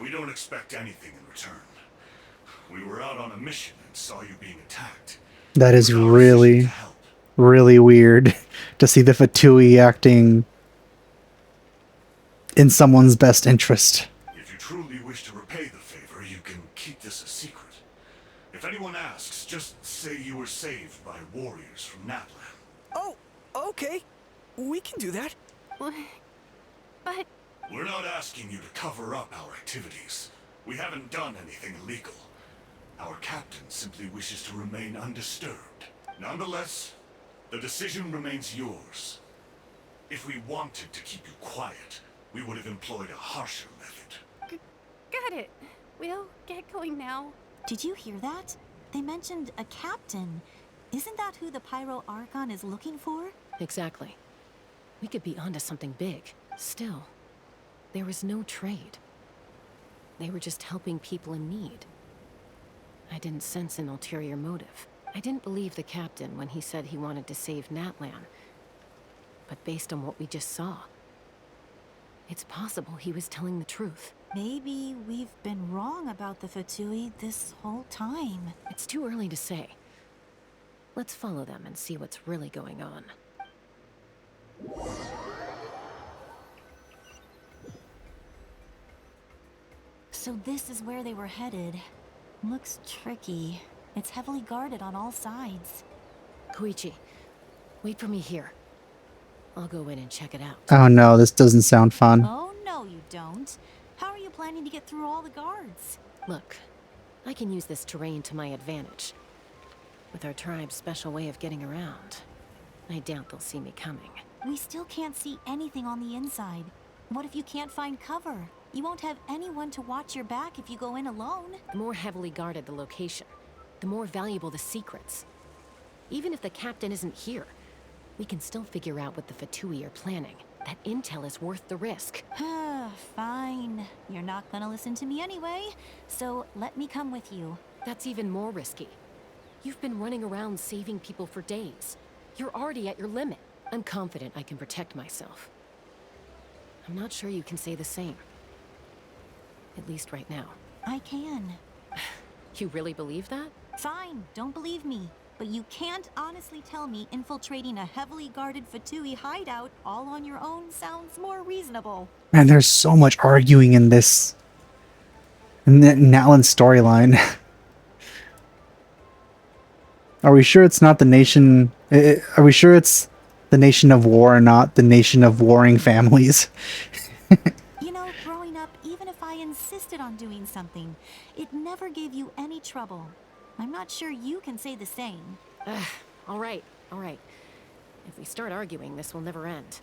We don't expect anything in return. We were out on a mission and saw you being attacked. That is really, really weird to see the Fatui acting in someone's best interest. If you truly wish to repay the favor, you can keep this a secret. If anyone asks, just say you were saved by warriors from Natlan. Oh, okay. We can do that. But... We're not asking you to cover up our activities. We haven't done anything illegal. Our captain simply wishes to remain undisturbed. Nonetheless, the decision remains yours. If we wanted to keep you quiet, we would have employed a harsher method. Got it. We'll get going now. Did you hear that? They mentioned a captain. Isn't that who the Pyro Archon is looking for? Exactly. We could be onto something big. Still, there was no trade. They were just helping people in need. I didn't sense an ulterior motive. I didn't believe the captain when he said he wanted to save Natlan. But based on what we just saw, it's possible he was telling the truth. Maybe we've been wrong about the Fatui this whole time. It's too early to say. Let's follow them and see what's really going on. So this is where they were headed. Looks tricky. It's heavily guarded on all sides. Koichi, wait for me here. I'll go in and check it out. Oh no, this doesn't sound fun. Oh no, you don't. How are you planning to get through all the guards? Look, I can use this terrain to my advantage. With our tribe's special way of getting around, I doubt they'll see me coming. We still can't see anything on the inside. What if you can't find cover? You won't have anyone to watch your back if you go in alone. The more heavily guarded the location, the more valuable the secrets. Even if the captain isn't here, we can still figure out what the Fatui are planning. That intel is worth the risk. Fine. You're not gonna listen to me anyway, so let me come with you. That's even more risky. You've been running around saving people for days. You're already at your limit. I'm confident I can protect myself. I'm not sure you can say the same. At least right now. I can. You really believe that? Fine, don't believe me. But you can't honestly tell me infiltrating a heavily guarded Fatui hideout all on your own sounds more reasonable. Man, there's so much arguing in this. In the Natlan storyline. Are we sure it's not the nation... Are we sure it's the nation of war and not the nation of warring families? You know, growing up, even if I insisted on doing something, it never gave you any trouble. I'm not sure you can say the same. All right. If we start arguing, this will never end.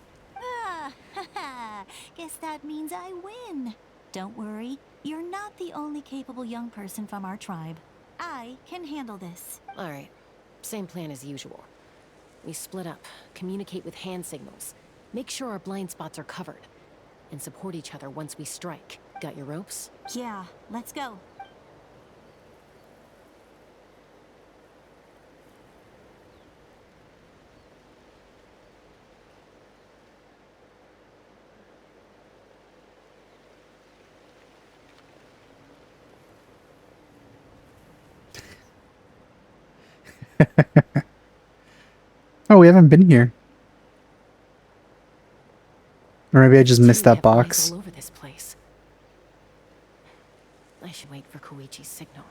Guess that means I win. Don't worry, you're not the only capable young person from our tribe. I can handle this. All right. Same plan as usual. We split up, communicate with hand signals, make sure our blind spots are covered, and support each other once we strike. Got your ropes? Yeah, let's go. Oh, we haven't been here. Or maybe I just missed Too, we that have eyes box. all over this place. I should wait for Koichi's signal.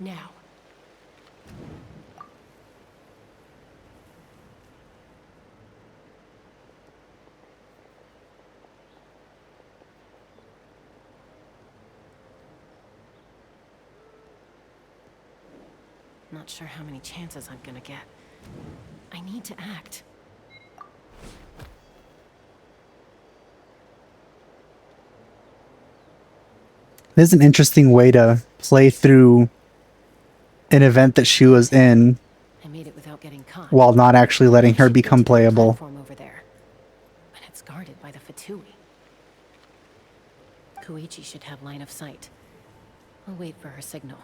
Now. Not sure how many chances I'm gonna get. I need to act. This is an interesting way to play through an event that she was in I made it without getting caught. while not actually letting her I should get become to that playable. platform over there. But it's guarded by the Fatui. Koichi should have line of sight. I'll wait for her signal.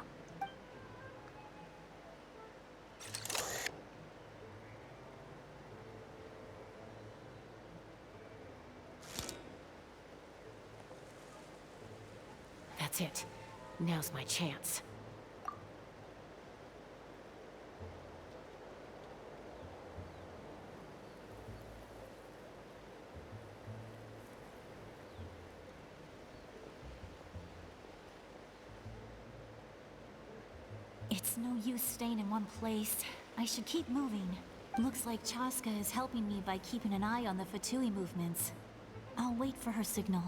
That's it. Now's my chance. It's no use staying in one place. I should keep moving. Looks like Chaska is helping me by keeping an eye on the Fatui movements. I'll wait for her signal.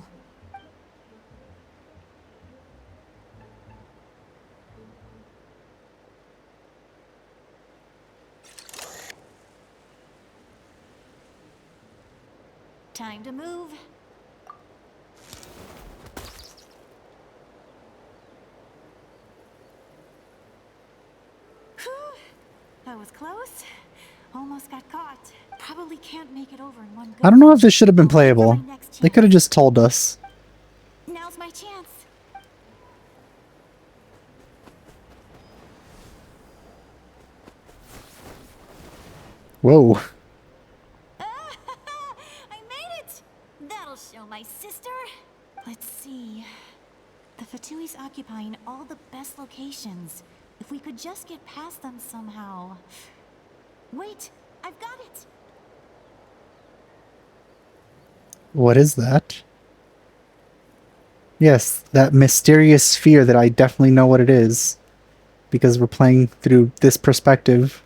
Time to move. Whew. That was close. Almost got caught. Probably can't make it over in one go. I don't know if this should have been playable. They could have just told us. Now's my chance. Whoa. I made it! That'll show my sister. Let's see. The Fatui's occupying all the best locations. If we could just get past them somehow. Wait, I've got it! What is that? Yes, that mysterious sphere that I definitely know what it is. Because we're playing through this perspective.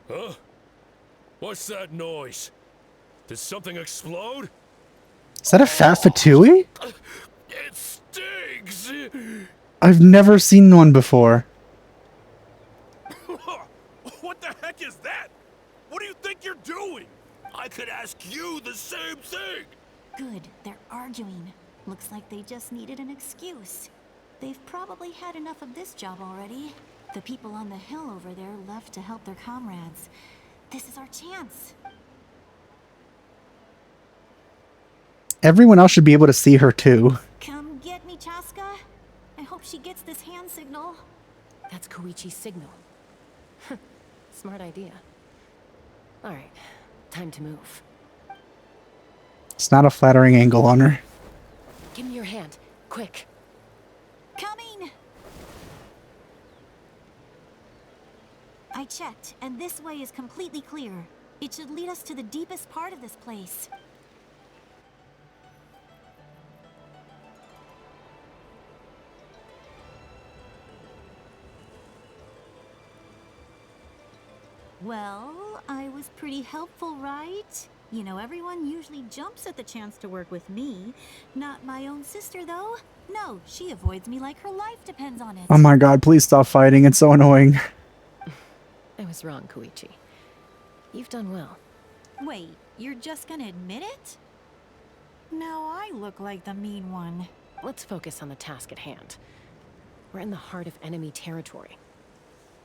Huh? What's that noise? Did something explode? Is that a fat Fatui? It stinks! I've never seen one before. What the heck is that? What do you think you're doing? I could ask you the same thing! Good, they're arguing. Looks like they just needed an excuse. They've probably had enough of this job already. The people on the hill over there left to help their comrades. This is our chance. Everyone else should be able to see her too. Come get me, Chaska. I hope she gets this hand signal. That's Koichi's signal. Smart idea. Alright, time to move. It's not a flattering angle on her. Give me your hand, quick. Coming! I checked, and this way is completely clear. It should lead us to the deepest part of this place. Well, I was pretty helpful, right? You know, everyone usually jumps at the chance to work with me. Not my own sister, though. No, she avoids me like her life depends on it. Oh my god, please stop fighting. It's so annoying. I was wrong, Koichi. You've done well. Wait, you're just gonna admit it? Now I look like the mean one. Let's focus on the task at hand. We're in the heart of enemy territory.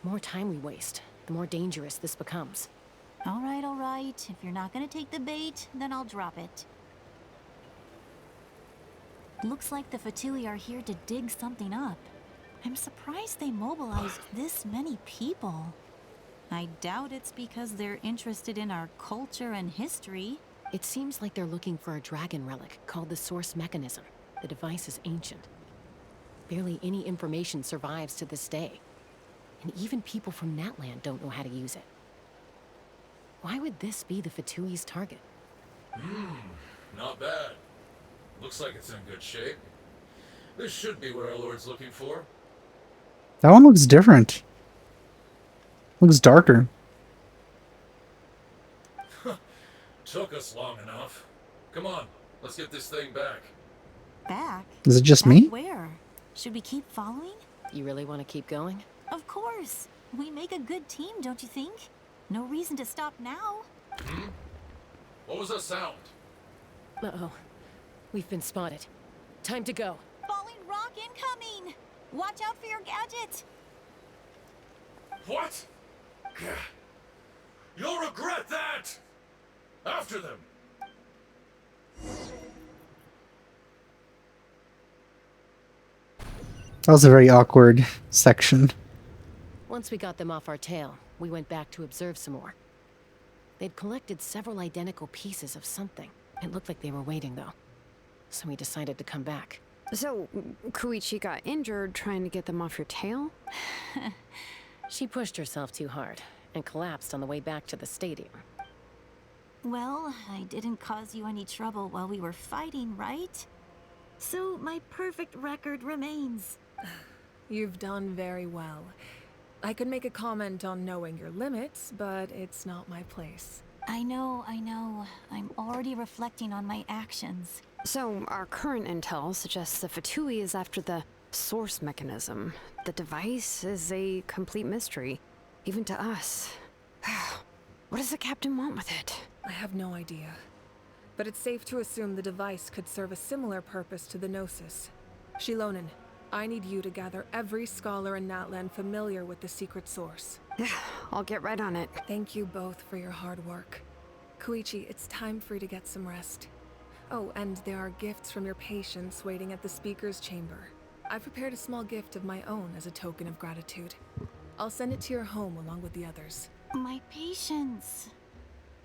The more time we waste, the more dangerous this becomes. All right. If you're not gonna take the bait, then I'll drop it. Looks like the Fatui are here to dig something up. I'm surprised they mobilized this many people. I doubt it's because they're interested in our culture and history. It seems like they're looking for a dragon relic called the Source Mechanism. The device is ancient. Barely any information survives to this day. And even people from Natland don't know how to use it. Why would this be the Fatui's target? Not bad. Looks like it's in good shape. This should be what our Lord's looking for. That one looks different. Looks darker. Took us long enough. Come on, let's get this thing back. Back? Is it just Back me? where? Should we keep following? You really want to keep going? Of course. We make a good team, don't you think? No reason to stop now. What was that sound? Uh-oh. We've been spotted. Time to go. Falling rock incoming! Watch out for your gadget! What? You'll regret that! After them! That was a very awkward section. Once we got them off our tail, we went back to observe some more. They'd collected several identical pieces of something. It looked like they were waiting, though. So we decided to come back. So, Koichi got injured trying to get them off your tail? She pushed herself too hard and collapsed on the way back to the stadium. Well, I didn't cause you any trouble while we were fighting, right? So my perfect record remains. You've done very well. I could make a comment on knowing your limits, but it's not my place. I know. I'm already reflecting on my actions. So, our current intel suggests the Fatui is after the source mechanism. The device is a complete mystery, even to us. What does the captain want with it? I have no idea. But it's safe to assume the device could serve a similar purpose to the Gnosis. Shilonen, I need you to gather every scholar in Natland familiar with the secret source. I'll get right on it. Thank you both for your hard work. Koichi, it's time for you to get some rest. Oh, and there are gifts from your patients waiting at the speaker's chamber. I've prepared a small gift of my own as a token of gratitude. I'll send it to your home along with the others. My patients.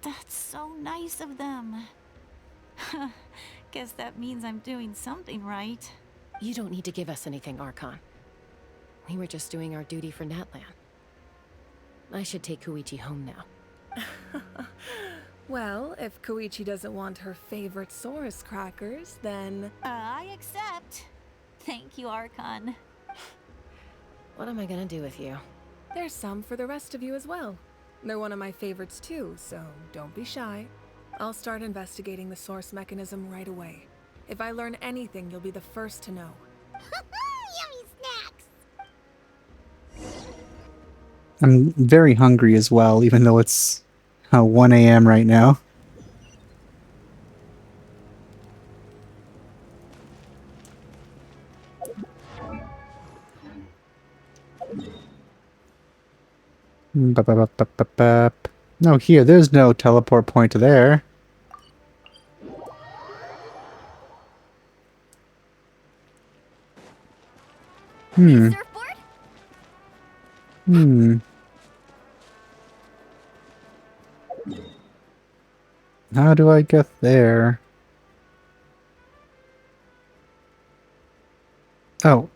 That's so nice of them. Guess that means I'm doing something right. You don't need to give us anything, Archon. We were just doing our duty for Natland. I should take Koichi home now. Well, if Koichi doesn't want her favorite Saurus crackers, then... I accept. Thank you, Archon. What am I gonna do with you? There's some for the rest of you as well. They're one of my favorites too, so don't be shy. I'll start investigating the source mechanism right away. If I learn anything, you'll be the first to know. Yummy snacks! I'm very hungry as well, even though it's 1 a.m. right now. No, here, there's no teleport point there. How do I get there? Oh.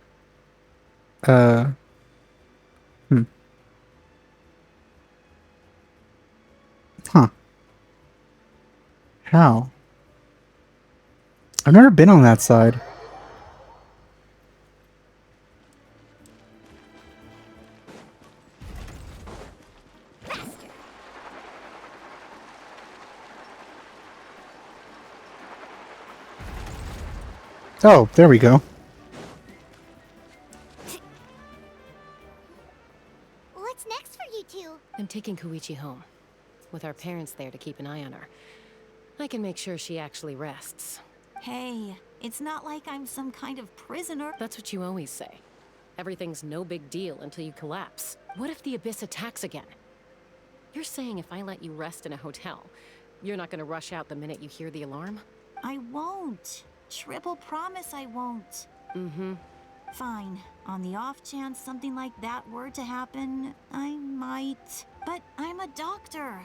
Huh. How? I've never been on that side. Oh, there we go. What's next for you two? I'm taking Koichi home. With our parents there to keep an eye on her. I can make sure she actually rests. Hey, it's not like I'm some kind of prisoner. That's what you always say. Everything's no big deal until you collapse. What if the Abyss attacks again? You're saying if I let you rest in a hotel, you're not gonna rush out the minute you hear the alarm? I won't. Triple promise I won't. Mm-hmm. Fine. On the off chance something like that were to happen, I might. But I'm a doctor.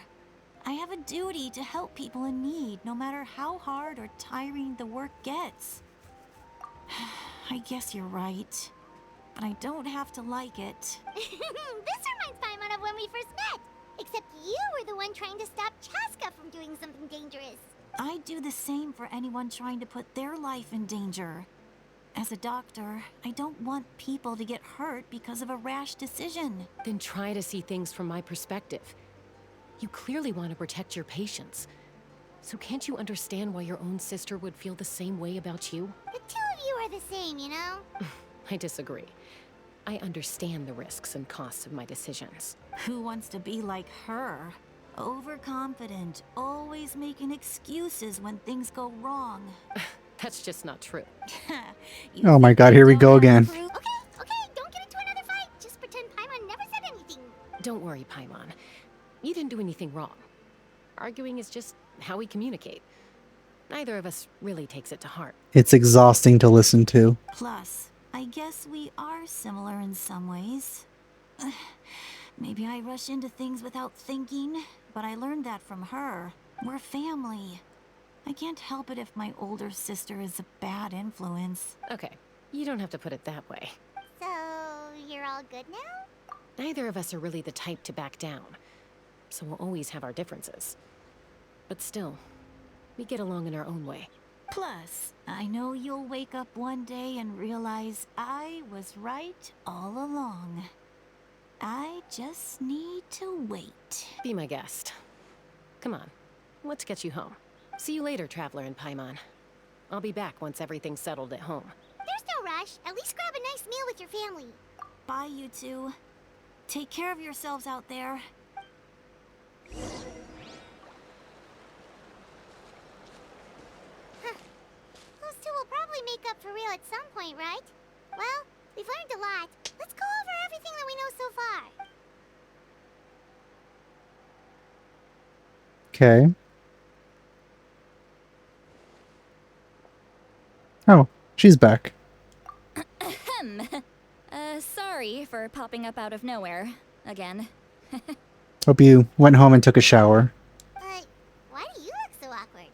I have a duty to help people in need, no matter how hard or tiring the work gets. I guess you're right. But I don't have to like it. This reminds Paimon of when we first met. Except you were the one trying to stop Chaska from doing something dangerous. I'd do the same for anyone trying to put their life in danger. As a doctor, I don't want people to get hurt because of a rash decision. Then try to see things from my perspective. You clearly want to protect your patients. So can't you understand why your own sister would feel the same way about you? The two of you are the same, you know? I disagree. I understand the risks and costs of my decisions. Who wants to be like her? Overconfident, always making excuses when things go wrong. That's just not true. Oh my god, here we go again. Okay, don't get into another fight. Just pretend Paimon never said anything. Don't worry, Paimon. You didn't do anything wrong. Arguing is just how we communicate. Neither of us really takes it to heart. It's exhausting to listen to. Plus, I guess we are similar in some ways. Maybe I rush into things without thinking, but I learned that from her. We're family. I can't help it if my older sister is a bad influence. Okay, you don't have to put it that way. So, you're all good now? Neither of us are really the type to back down, so we'll always have our differences. But still, we get along in our own way. Plus, I know you'll wake up one day and realize I was right all along. I just need to wait. Be my guest. Come on, let's get you home. See you later, Traveler and Paimon. I'll be back once everything's settled at home. There's no rush. At least grab a nice meal with your family. Bye, you two. Take care of yourselves out there. Those two will probably make up for real at some point, right? Well, we've learned a lot. Let's go over everything that we know so far. Okay. Oh, she's back. Sorry for popping up out of nowhere. Again. Hope you went home and took a shower. Why do you look so awkward?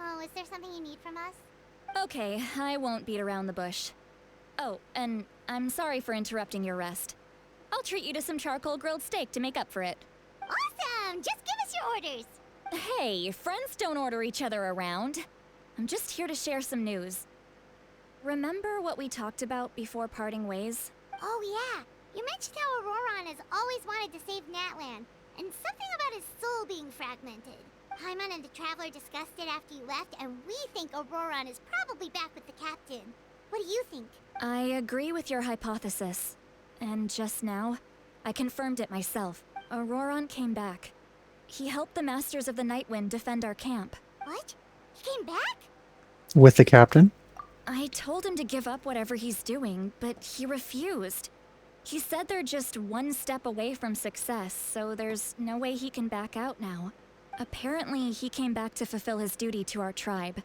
Oh, is there something you need from us? Okay, I won't beat around the bush. Oh, and I'm sorry for interrupting your rest. I'll treat you to some charcoal grilled steak to make up for it. Awesome! Just give us your orders. Hey, friends don't order each other around. I'm just here to share some news. Remember what we talked about before parting ways? Oh yeah, you mentioned how Auroron has always wanted to save Natlan, and something about his soul being fragmented. Paimon and the Traveler discussed it after you left, and we think Auroron is probably back with the captain. What do you think? I agree with your hypothesis. And just now, I confirmed it myself. Auroron came back. He helped the Masters of the Nightwind defend our camp. What? He came back? With the captain? I told him to give up whatever he's doing, but he refused. He said they're just one step away from success, so there's no way he can back out now. Apparently, he came back to fulfill his duty to our tribe.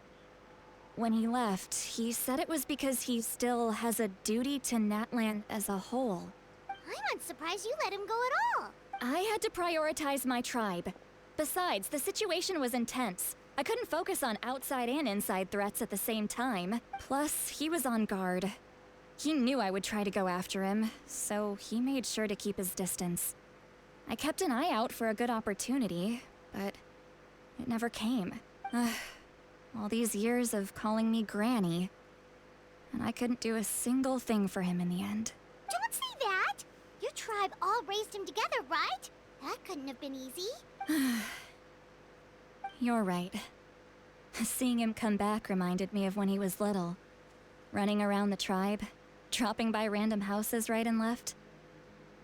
When he left, he said it was because he still has a duty to Natlan as a whole. I'm unsurprised you let him go at all. I had to prioritize my tribe. Besides, the situation was intense. I couldn't focus on outside and inside threats at the same time. Plus, he was on guard. He knew I would try to go after him, so he made sure to keep his distance. I kept an eye out for a good opportunity, but it never came. All these years of calling me Granny, and I couldn't do a single thing for him in the end. Don't say that! Your tribe all raised him together, right? That couldn't have been easy. You're right. Seeing him come back reminded me of when he was little. Running around the tribe, dropping by random houses right and left.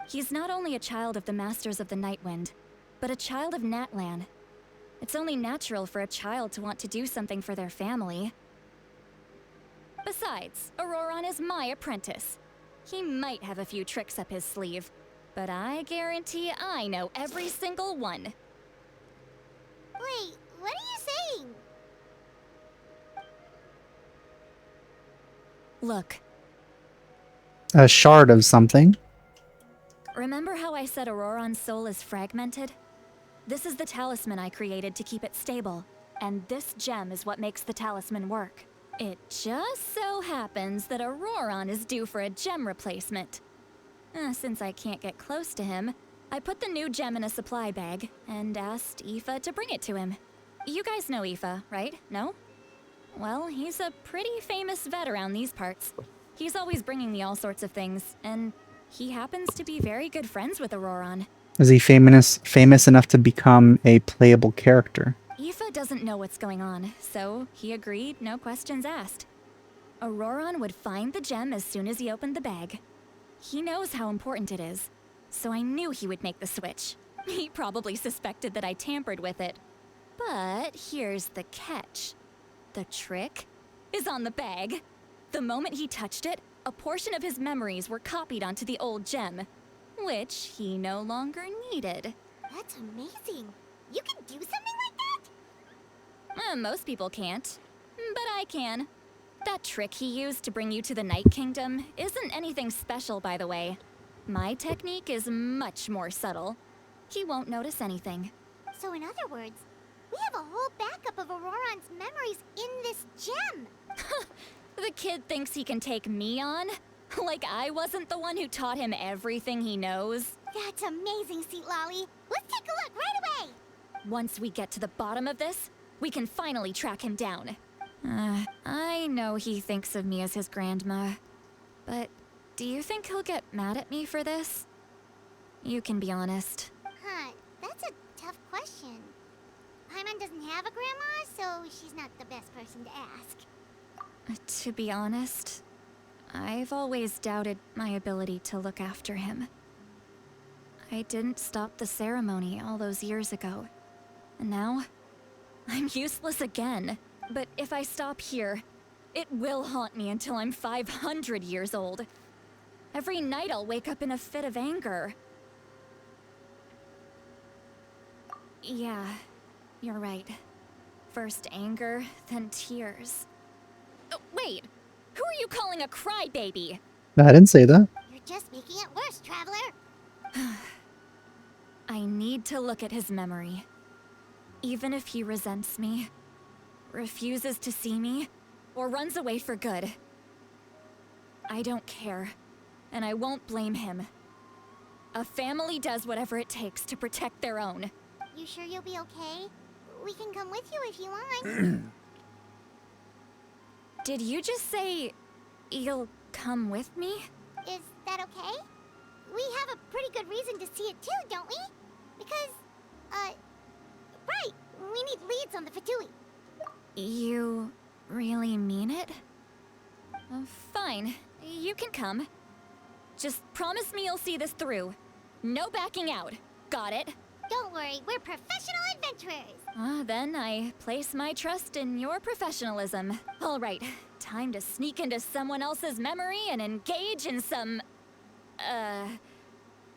He's not only a child of the Masters of the Nightwind, but a child of Natlan. It's only natural for a child to want to do something for their family. Besides, Auroron is my apprentice. He might have a few tricks up his sleeve, but I guarantee I know every single one. Wait, what are you saying? Look, A shard of something. remember how I said Auroron's soul is fragmented? This is the talisman I created to keep it stable, and this gem is what makes the talisman work. It just so happens that Auroron is due for a gem replacement. Since I can't get close to him, I put the new gem in a supply bag and asked Aoife to bring it to him. You guys know Aoife, right? No? Well, he's a pretty famous vet around these parts. He's always bringing me all sorts of things, and he happens to be very good friends with Auroron. Is he famous enough to become a playable character? Aoife doesn't know what's going on, so he agreed, no questions asked. Auroron would find the gem as soon as he opened the bag. He knows how important it is, so I knew he would make the switch. He probably suspected that I tampered with it. But here's the catch. The trick is on the bag. The moment he touched it, a portion of his memories were copied onto the old gem, which he no longer needed. That's amazing. You can do something like that? Most people can't, but I can. That trick he used to bring you to the Night Kingdom isn't anything special, by the way. My technique is much more subtle. He won't notice anything. So in other words, we have a whole backup of Auroron's memories in this gem. The kid thinks he can take me on? Like I wasn't the one who taught him everything he knows? That's amazing, Citlali. Let's take a look right away. Once we get to the bottom of this, we can finally track him down. I know he thinks of me as his grandma, but do you think he'll get mad at me for this? You can be honest. Huh, that's a tough question. Paimon doesn't have a grandma, so she's not the best person to ask. To be honest, I've always doubted my ability to look after him. I didn't stop the ceremony all those years ago, and now I'm useless again. But if I stop here, it will haunt me until I'm 500 years old. Every night I'll wake up in a fit of anger. Yeah, you're right. First anger, then tears. Oh, wait! Who are you calling a crybaby? I didn't say that. You're just making it worse, Traveler. I need to look at his memory. Even if he resents me, refuses to see me, or runs away for good. I don't care, and I won't blame him. A family does whatever it takes to protect their own. You sure you'll be okay? We can come with you if you want. Did you just say you'll come with me? Is that okay? We have a pretty good reason to see it too, don't we? Because, right, we need leads on the Fatui. You really mean it? Fine, you can come. Just promise me you'll see this through. No backing out. Got it? Don't worry, we're professional adventurers. Then I place my trust in your professionalism. All right, time to sneak into someone else's memory and engage in some,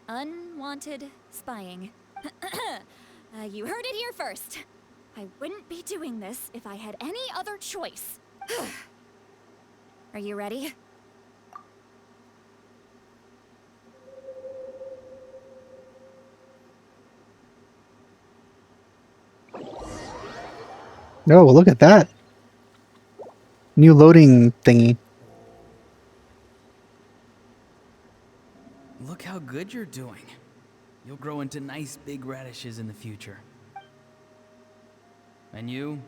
unwanted spying. You heard it here first. I wouldn't be doing this if I had any other choice. Are you ready? Oh, look at that. New loading thingy. Look how good you're doing. You'll grow into nice big radishes in the future. And you?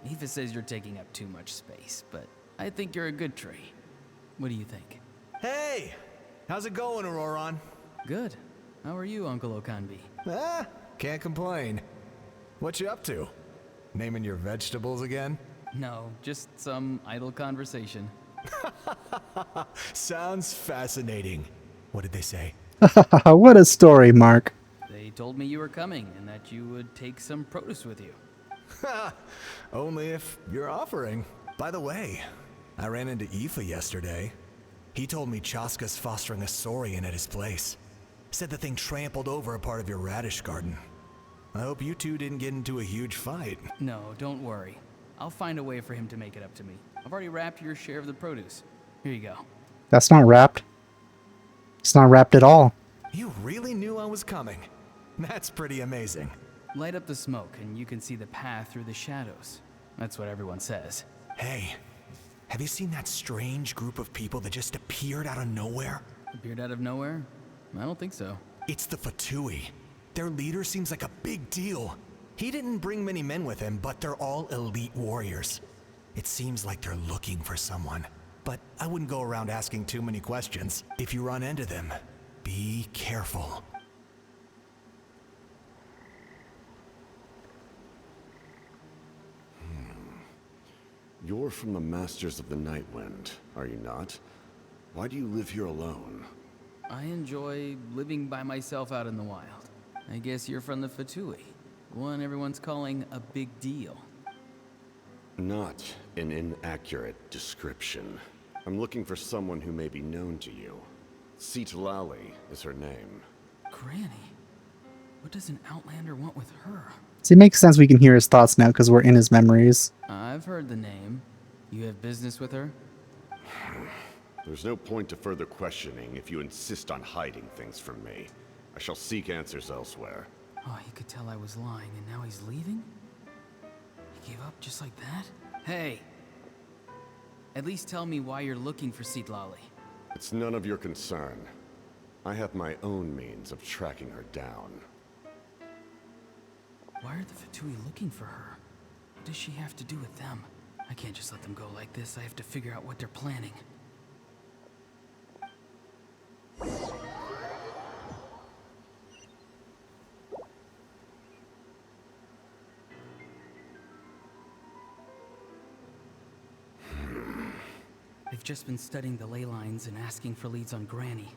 Aoife says you're taking up too much space, but I think you're a good tree. What do you think? Hey! How's it going, Auroron? Good. How are you, Uncle Okanbi? Can't complain. What you up to? Naming your vegetables again? No, just some idle conversation. Sounds fascinating. What did they say? What a story, Mark. They told me you were coming and that you would take some produce with you. Only if you're offering. By the way, I ran into Aoife yesterday. He told me Chaska's fostering a saurian at his place. Said the thing trampled over a part of your radish garden. I hope you two didn't get into a huge fight. No, don't worry. I'll find a way for him to make it up to me. I've already wrapped your share of the produce. Here you go. That's not wrapped. It's not wrapped at all. You really knew I was coming. That's pretty amazing. Light up the smoke and you can see the path through the shadows. That's what everyone says. Hey, have you seen that strange group of people that just appeared out of nowhere? Appeared out of nowhere? I don't think so. It's the Fatui. Their leader seems like a big deal. He didn't bring many men with him, but they're all elite warriors. It seems like they're looking for someone, but I wouldn't go around asking too many questions. If you run into them, be careful. You're from the Masters of the Nightwind, are you not? Why do you live here alone? I enjoy living by myself out in the wild. I guess you're from the Fatui, one everyone's calling a big deal. Not an inaccurate description. I'm looking for someone who may be known to you. Citlali is her name. Granny? What does an Outlander want with her? See, it makes sense we can hear his thoughts now because we're in his memories. I've heard the name. You have business with her? There's no point to further questioning if you insist on hiding things from me. I shall seek answers elsewhere. Oh, he could tell I was lying and now he's leaving? He gave up just like that? Hey! At least tell me why you're looking for Citlali. It's none of your concern. I have my own means of tracking her down. Why are the Fatui looking for her? What does she have to do with them? I can't just let them go like this. I have to figure out what they're planning. They've just been studying the ley lines and asking for leads on Granny.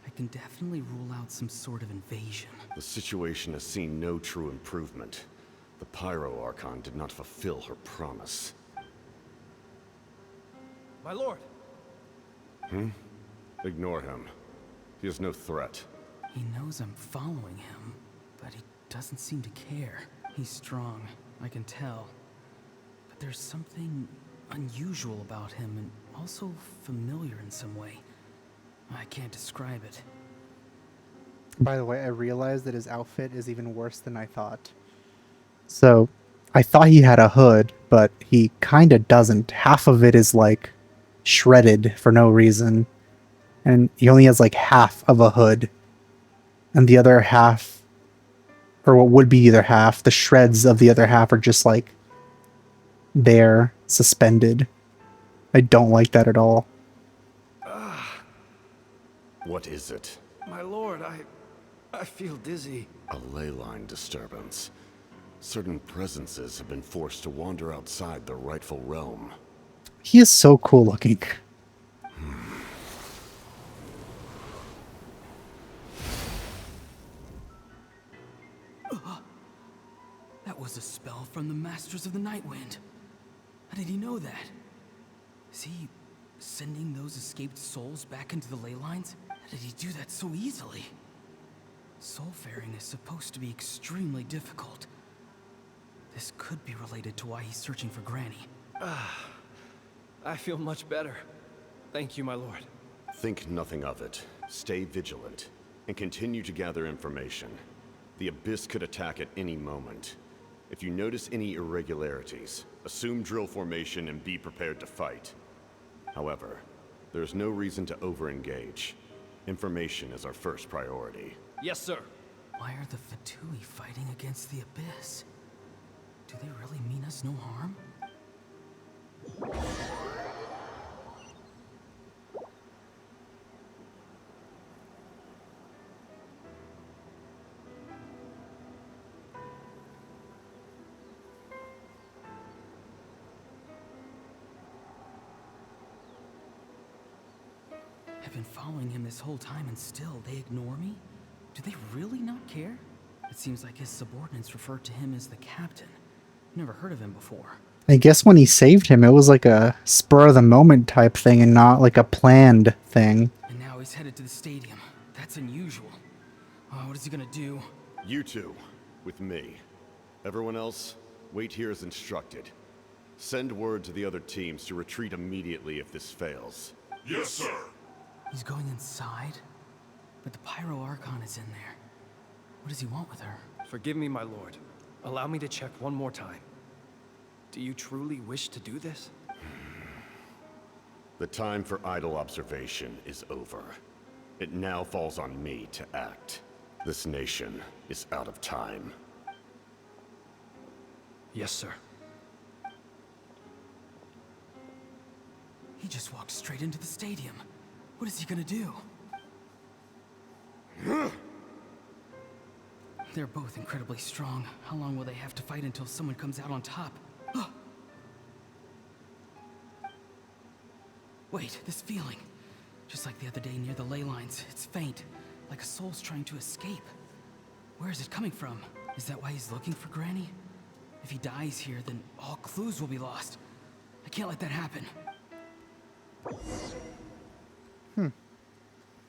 I can definitely rule out some sort of invasion. The situation has seen no true improvement. The Pyro Archon did not fulfill her promise. My lord! Ignore him. He is no threat. He knows I'm following him, but he doesn't seem to care. He's strong, I can tell. But there's something unusual about him and also familiar in some way. I can't describe it. By the way, I realized that his outfit is even worse than I thought. So, I thought he had a hood, but he kinda doesn't. Half of it is like shredded for no reason. And he only has like half of a hood. And the other half, or what would be either half, the shreds of the other half are just like there, suspended. I don't like that at all. What is it? My lord, I feel dizzy. A ley line disturbance. Certain presences have been forced to wander outside their rightful realm. He is so cool looking. That was a spell from the Masters of the Nightwind. How did he know that? Is he sending those escaped souls back into the ley lines? How did he do that so easily? Soulfaring is supposed to be extremely difficult. This could be related to why he's searching for Granny. I feel much better. Thank you, my lord. Think nothing of it. Stay vigilant, and continue to gather information. The Abyss could attack at any moment. If you notice any irregularities, assume drill formation and be prepared to fight. However, there's no reason to over-engage. Information is our first priority. Yes, sir. Why are the Fatui fighting against the Abyss? Do they really mean us no harm? I've been following him this whole time and still they ignore me? Do they really not care? It seems like his subordinates refer to him as the captain. Never heard of him before. I guess when he saved him, it was like a spur-of-the-moment type thing and not like a planned thing. And now he's headed to the stadium. That's unusual. Oh, what is he gonna do? You two, with me. Everyone else, wait here as instructed. Send word to the other teams to retreat immediately if this fails. Yes, sir. He's going inside? But the Pyro Archon is in there. What does he want with her? Forgive me, my lord. Allow me to check one more time. Do you truly wish to do this? The time for idle observation is over. It now falls on me to act. This nation is out of time. Yes, sir. He just walked straight into the stadium. What is he gonna do? They're both incredibly strong. How long will they have to fight until someone comes out on top? Wait, this feeling. Just like the other day near the ley lines, it's faint, like a soul's trying to escape. Where is it coming from? Is that why he's looking for Granny? If he dies here, then all clues will be lost. I can't let that happen.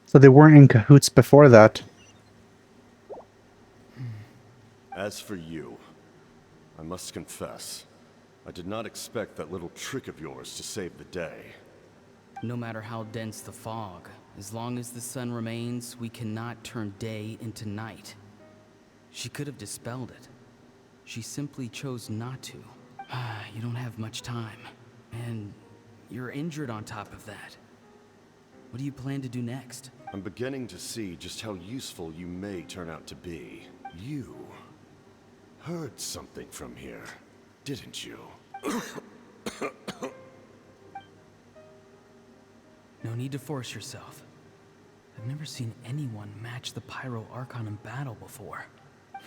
So they weren't in cahoots before that. As for you, I must confess, I did not expect that little trick of yours to save the day. No matter how dense the fog, as long as the sun remains, we cannot turn day into night. She could have dispelled it. She simply chose not to. You don't have much time. And you're injured on top of that. What do you plan to do next? I'm beginning to see just how useful you may turn out to be. You heard something from here, didn't you? No need to force yourself. I've never seen anyone match the Pyro Archon in battle before.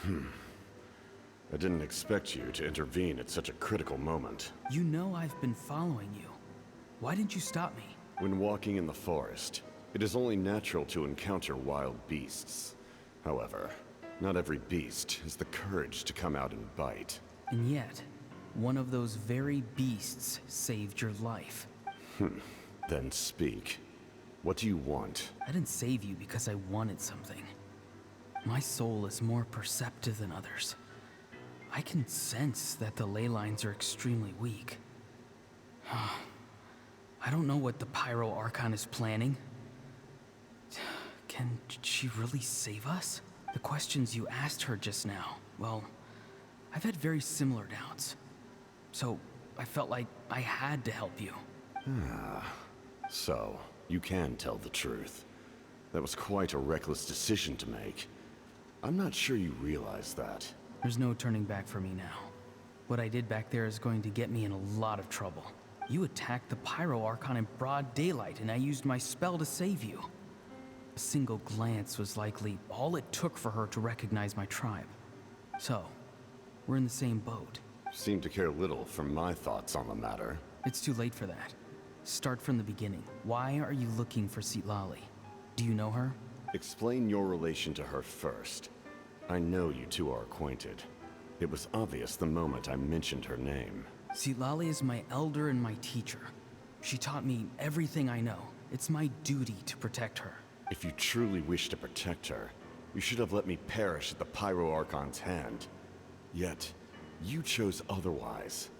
I didn't expect you to intervene at such a critical moment. You know I've been following you. Why didn't you stop me? When walking in the forest, it is only natural to encounter wild beasts. However, not every beast has the courage to come out and bite. And yet, one of those very beasts saved your life. Then speak. What do you want? I didn't save you because I wanted something. My soul is more perceptive than others. I can sense that the ley lines are extremely weak. I don't know what the Pyro Archon is planning. Can she really save us? The questions you asked her just now, well, I've had very similar doubts. So I felt like I had to help you. So, you can tell the truth. That was quite a reckless decision to make. I'm not sure you realize that. There's no turning back for me now. What I did back there is going to get me in a lot of trouble. You attacked the Pyro Archon in broad daylight, and I used my spell to save you. A single glance was likely all it took for her to recognize my tribe. So, we're in the same boat. Seem to care little for my thoughts on the matter. It's too late for that. Start from the beginning. Why are you looking for Citlali? Do you know her? Explain your relation to her first. I know you two are acquainted. It was obvious the moment I mentioned her name. Citlali is my elder and my teacher. She taught me everything I know. It's my duty to protect her. If you truly wish to protect her, you should have let me perish at the Pyro Archon's hand. Yet, you chose otherwise.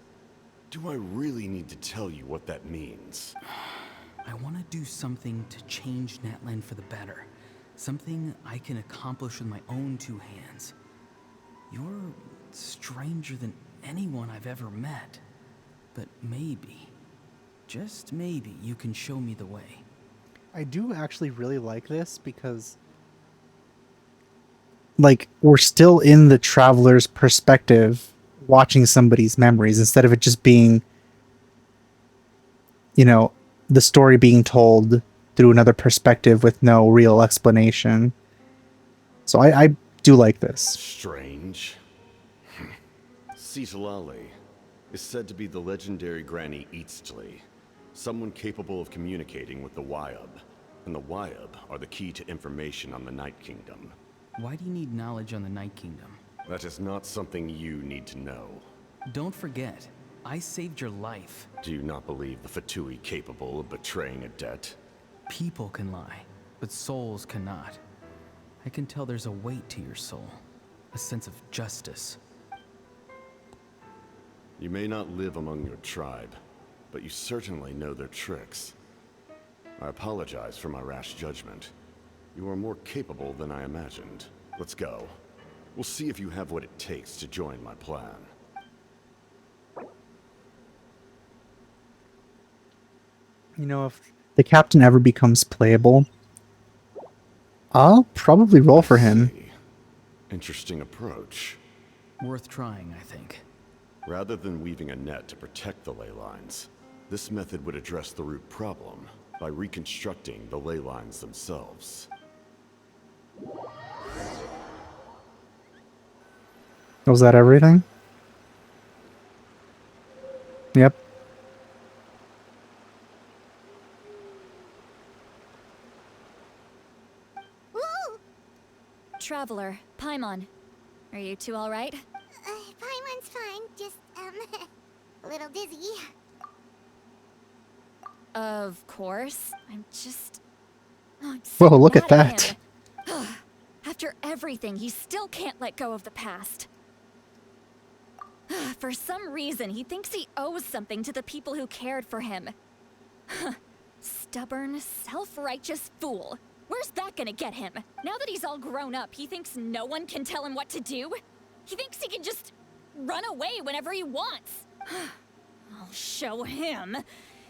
Do I really need to tell you what that means? I want to do something to change Natlan for the better. Something I can accomplish with my own two hands. You're stranger than anyone I've ever met. But maybe, just maybe, you can show me the way. I do actually really like this because, like, we're still in the traveler's perspective watching somebody's memories instead of it just being, you know, the story being told through another perspective with no real explanation. So I do like this. Strange. Citlali is said to be the legendary Granny Citlali, someone capable of communicating with the Wyab, and the Wyab are the key to information on the Night Kingdom. Why do you need knowledge on the Night Kingdom? That is not something you need to know. Don't forget, I saved your life. Do you not believe the Fatui capable of betraying a debt? People can lie, but souls cannot. I can tell there's a weight to your soul, a sense of justice. You may not live among your tribe, but you certainly know their tricks. I apologize for my rash judgment. You are more capable than I imagined. Let's go. We'll see if you have what it takes to join my plan. You know, if the captain ever becomes playable, I'll probably roll for him. Interesting approach. Worth trying, I think. Rather than weaving a net to protect the ley lines, this method would address the root problem by reconstructing the ley lines themselves. Was that everything? Yep. Traveler, Paimon. Are you two alright? Paimon's fine, just, a little dizzy. Of course. I'm just... Oh, I'm so Whoa, look at mad that. him. After everything, he still can't let go of the past. For some reason, he thinks he owes something to the people who cared for him. Stubborn, self-righteous fool. Where's that gonna get him? Now that he's all grown up, he thinks no one can tell him what to do? He thinks he can just run away whenever he wants. I'll show him.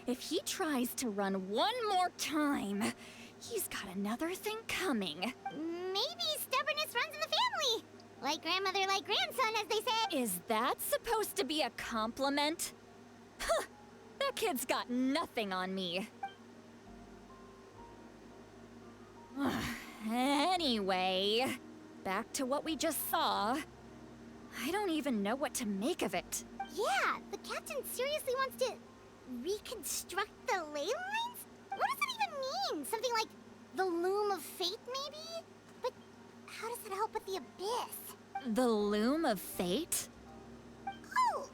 If he tries to run one more time, he's got another thing coming. Maybe stubbornness runs in the family. Like grandmother, like grandson, as they say. Is that supposed to be a compliment? Huh, that kid's got nothing on me. Anyway, back to what we just saw. I don't even know what to make of it. Yeah, the captain seriously wants to reconstruct the ley lines? What does that even mean? Something like the loom of fate, maybe? But how does that help with the abyss? The loom of fate? Oh,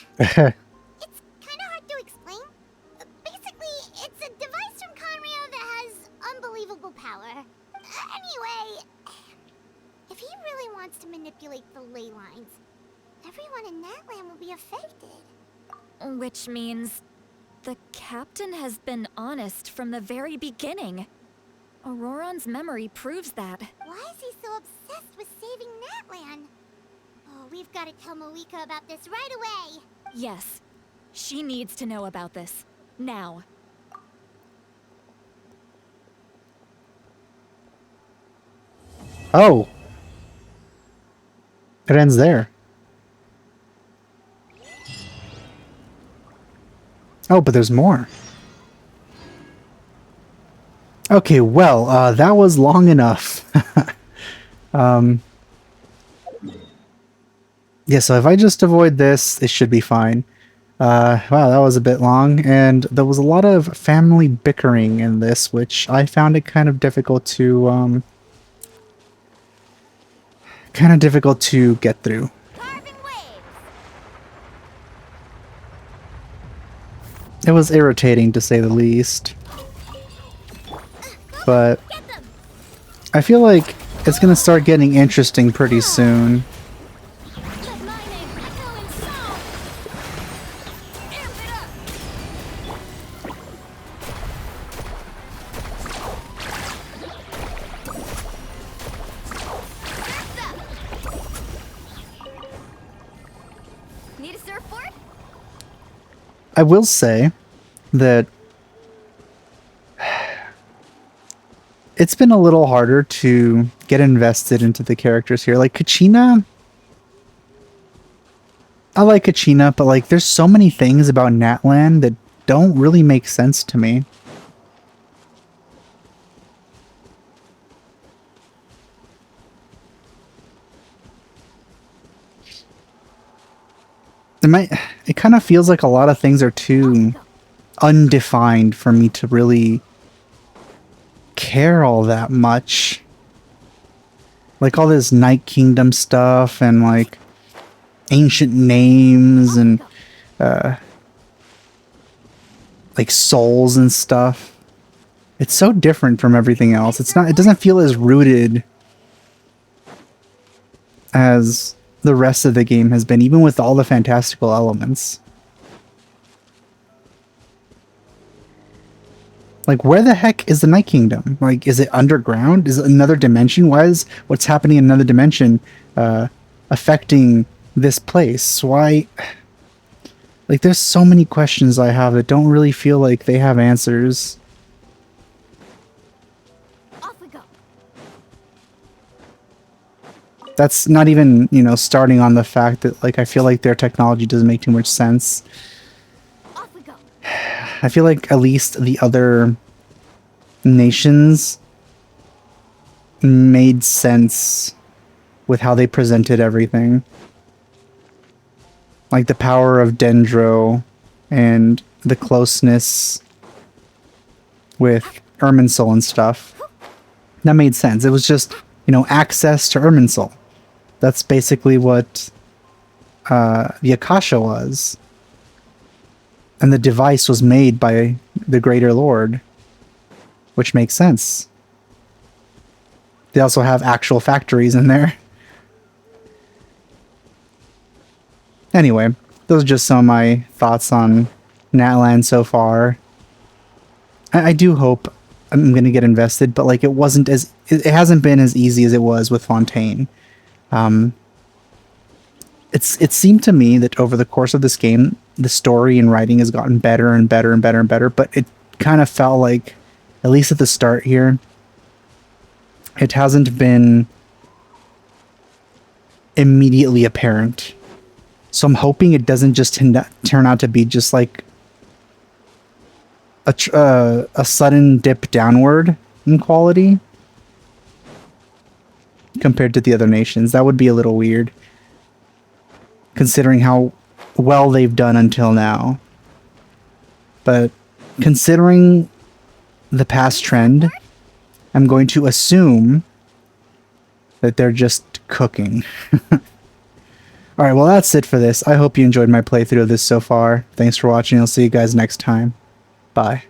it's kind of hard to explain. Basically, it's a device from Conrio that has unbelievable power. Anyway, if he really wants to manipulate the ley lines, everyone in Natlan will be affected. Which means the captain has been honest from the very beginning. Auroron's memory proves that. Why is he so obsessed with saving Natlan? Oh, we've got to tell Moeka about this right away. Yes, she needs to know about this. Now. Oh. It ends there. Oh, but there's more. Okay, well, that was long enough. Yeah, so if I just avoid this, it should be fine. Wow, that was a bit long, and there was a lot of family bickering in this, which I found it kind of difficult to, get through. It was irritating, to say the least. But I feel like it's gonna start getting interesting pretty soon. Need a surfboard? I will say that it's been a little harder to get invested into the characters here. Like Kachina, I like Kachina, but like there's so many things about Natlan that don't really make sense to me. It kind of feels like a lot of things are too undefined for me to really care all that much. Like all this Night Kingdom stuff and like ancient names and like souls and stuff. It's so different from everything else. It doesn't feel as rooted as the rest of the game has been, even with all the fantastical elements. Like, where the heck is the Night Kingdom? Like, is it underground? Is it another dimension? Why is what's happening in another dimension affecting this place? Why? Like, there's so many questions I have that don't really feel like they have answers. Off we go. That's not even, you know, starting on the fact that, like, I feel like their technology doesn't make too much sense. Off we go. I feel like at least the other nations made sense with how they presented everything. Like the power of Dendro and the closeness with Irminsul and stuff. That made sense. It was just, you know, access to Irminsul. That's basically what the Akasha was. And the device was made by the Greater Lord, which makes sense. They also have actual factories in there. Anyway, those are just some of my thoughts on Natlan so far. I do hope I'm going to get invested, but like it hasn't been as easy as it was with Fontaine. It seemed to me that over the course of this game, the story and writing has gotten better and better and better and better, but it kind of felt like, at least at the start here, it hasn't been immediately apparent. So I'm hoping it doesn't just turn out to be just like a sudden dip downward in quality compared to the other nations. That would be a little weird, considering how well they've done until now. But considering the past trend, I'm going to assume that they're just cooking. Alright, well that's it for this. I hope you enjoyed my playthrough of this so far. Thanks for watching. I'll see you guys next time. Bye.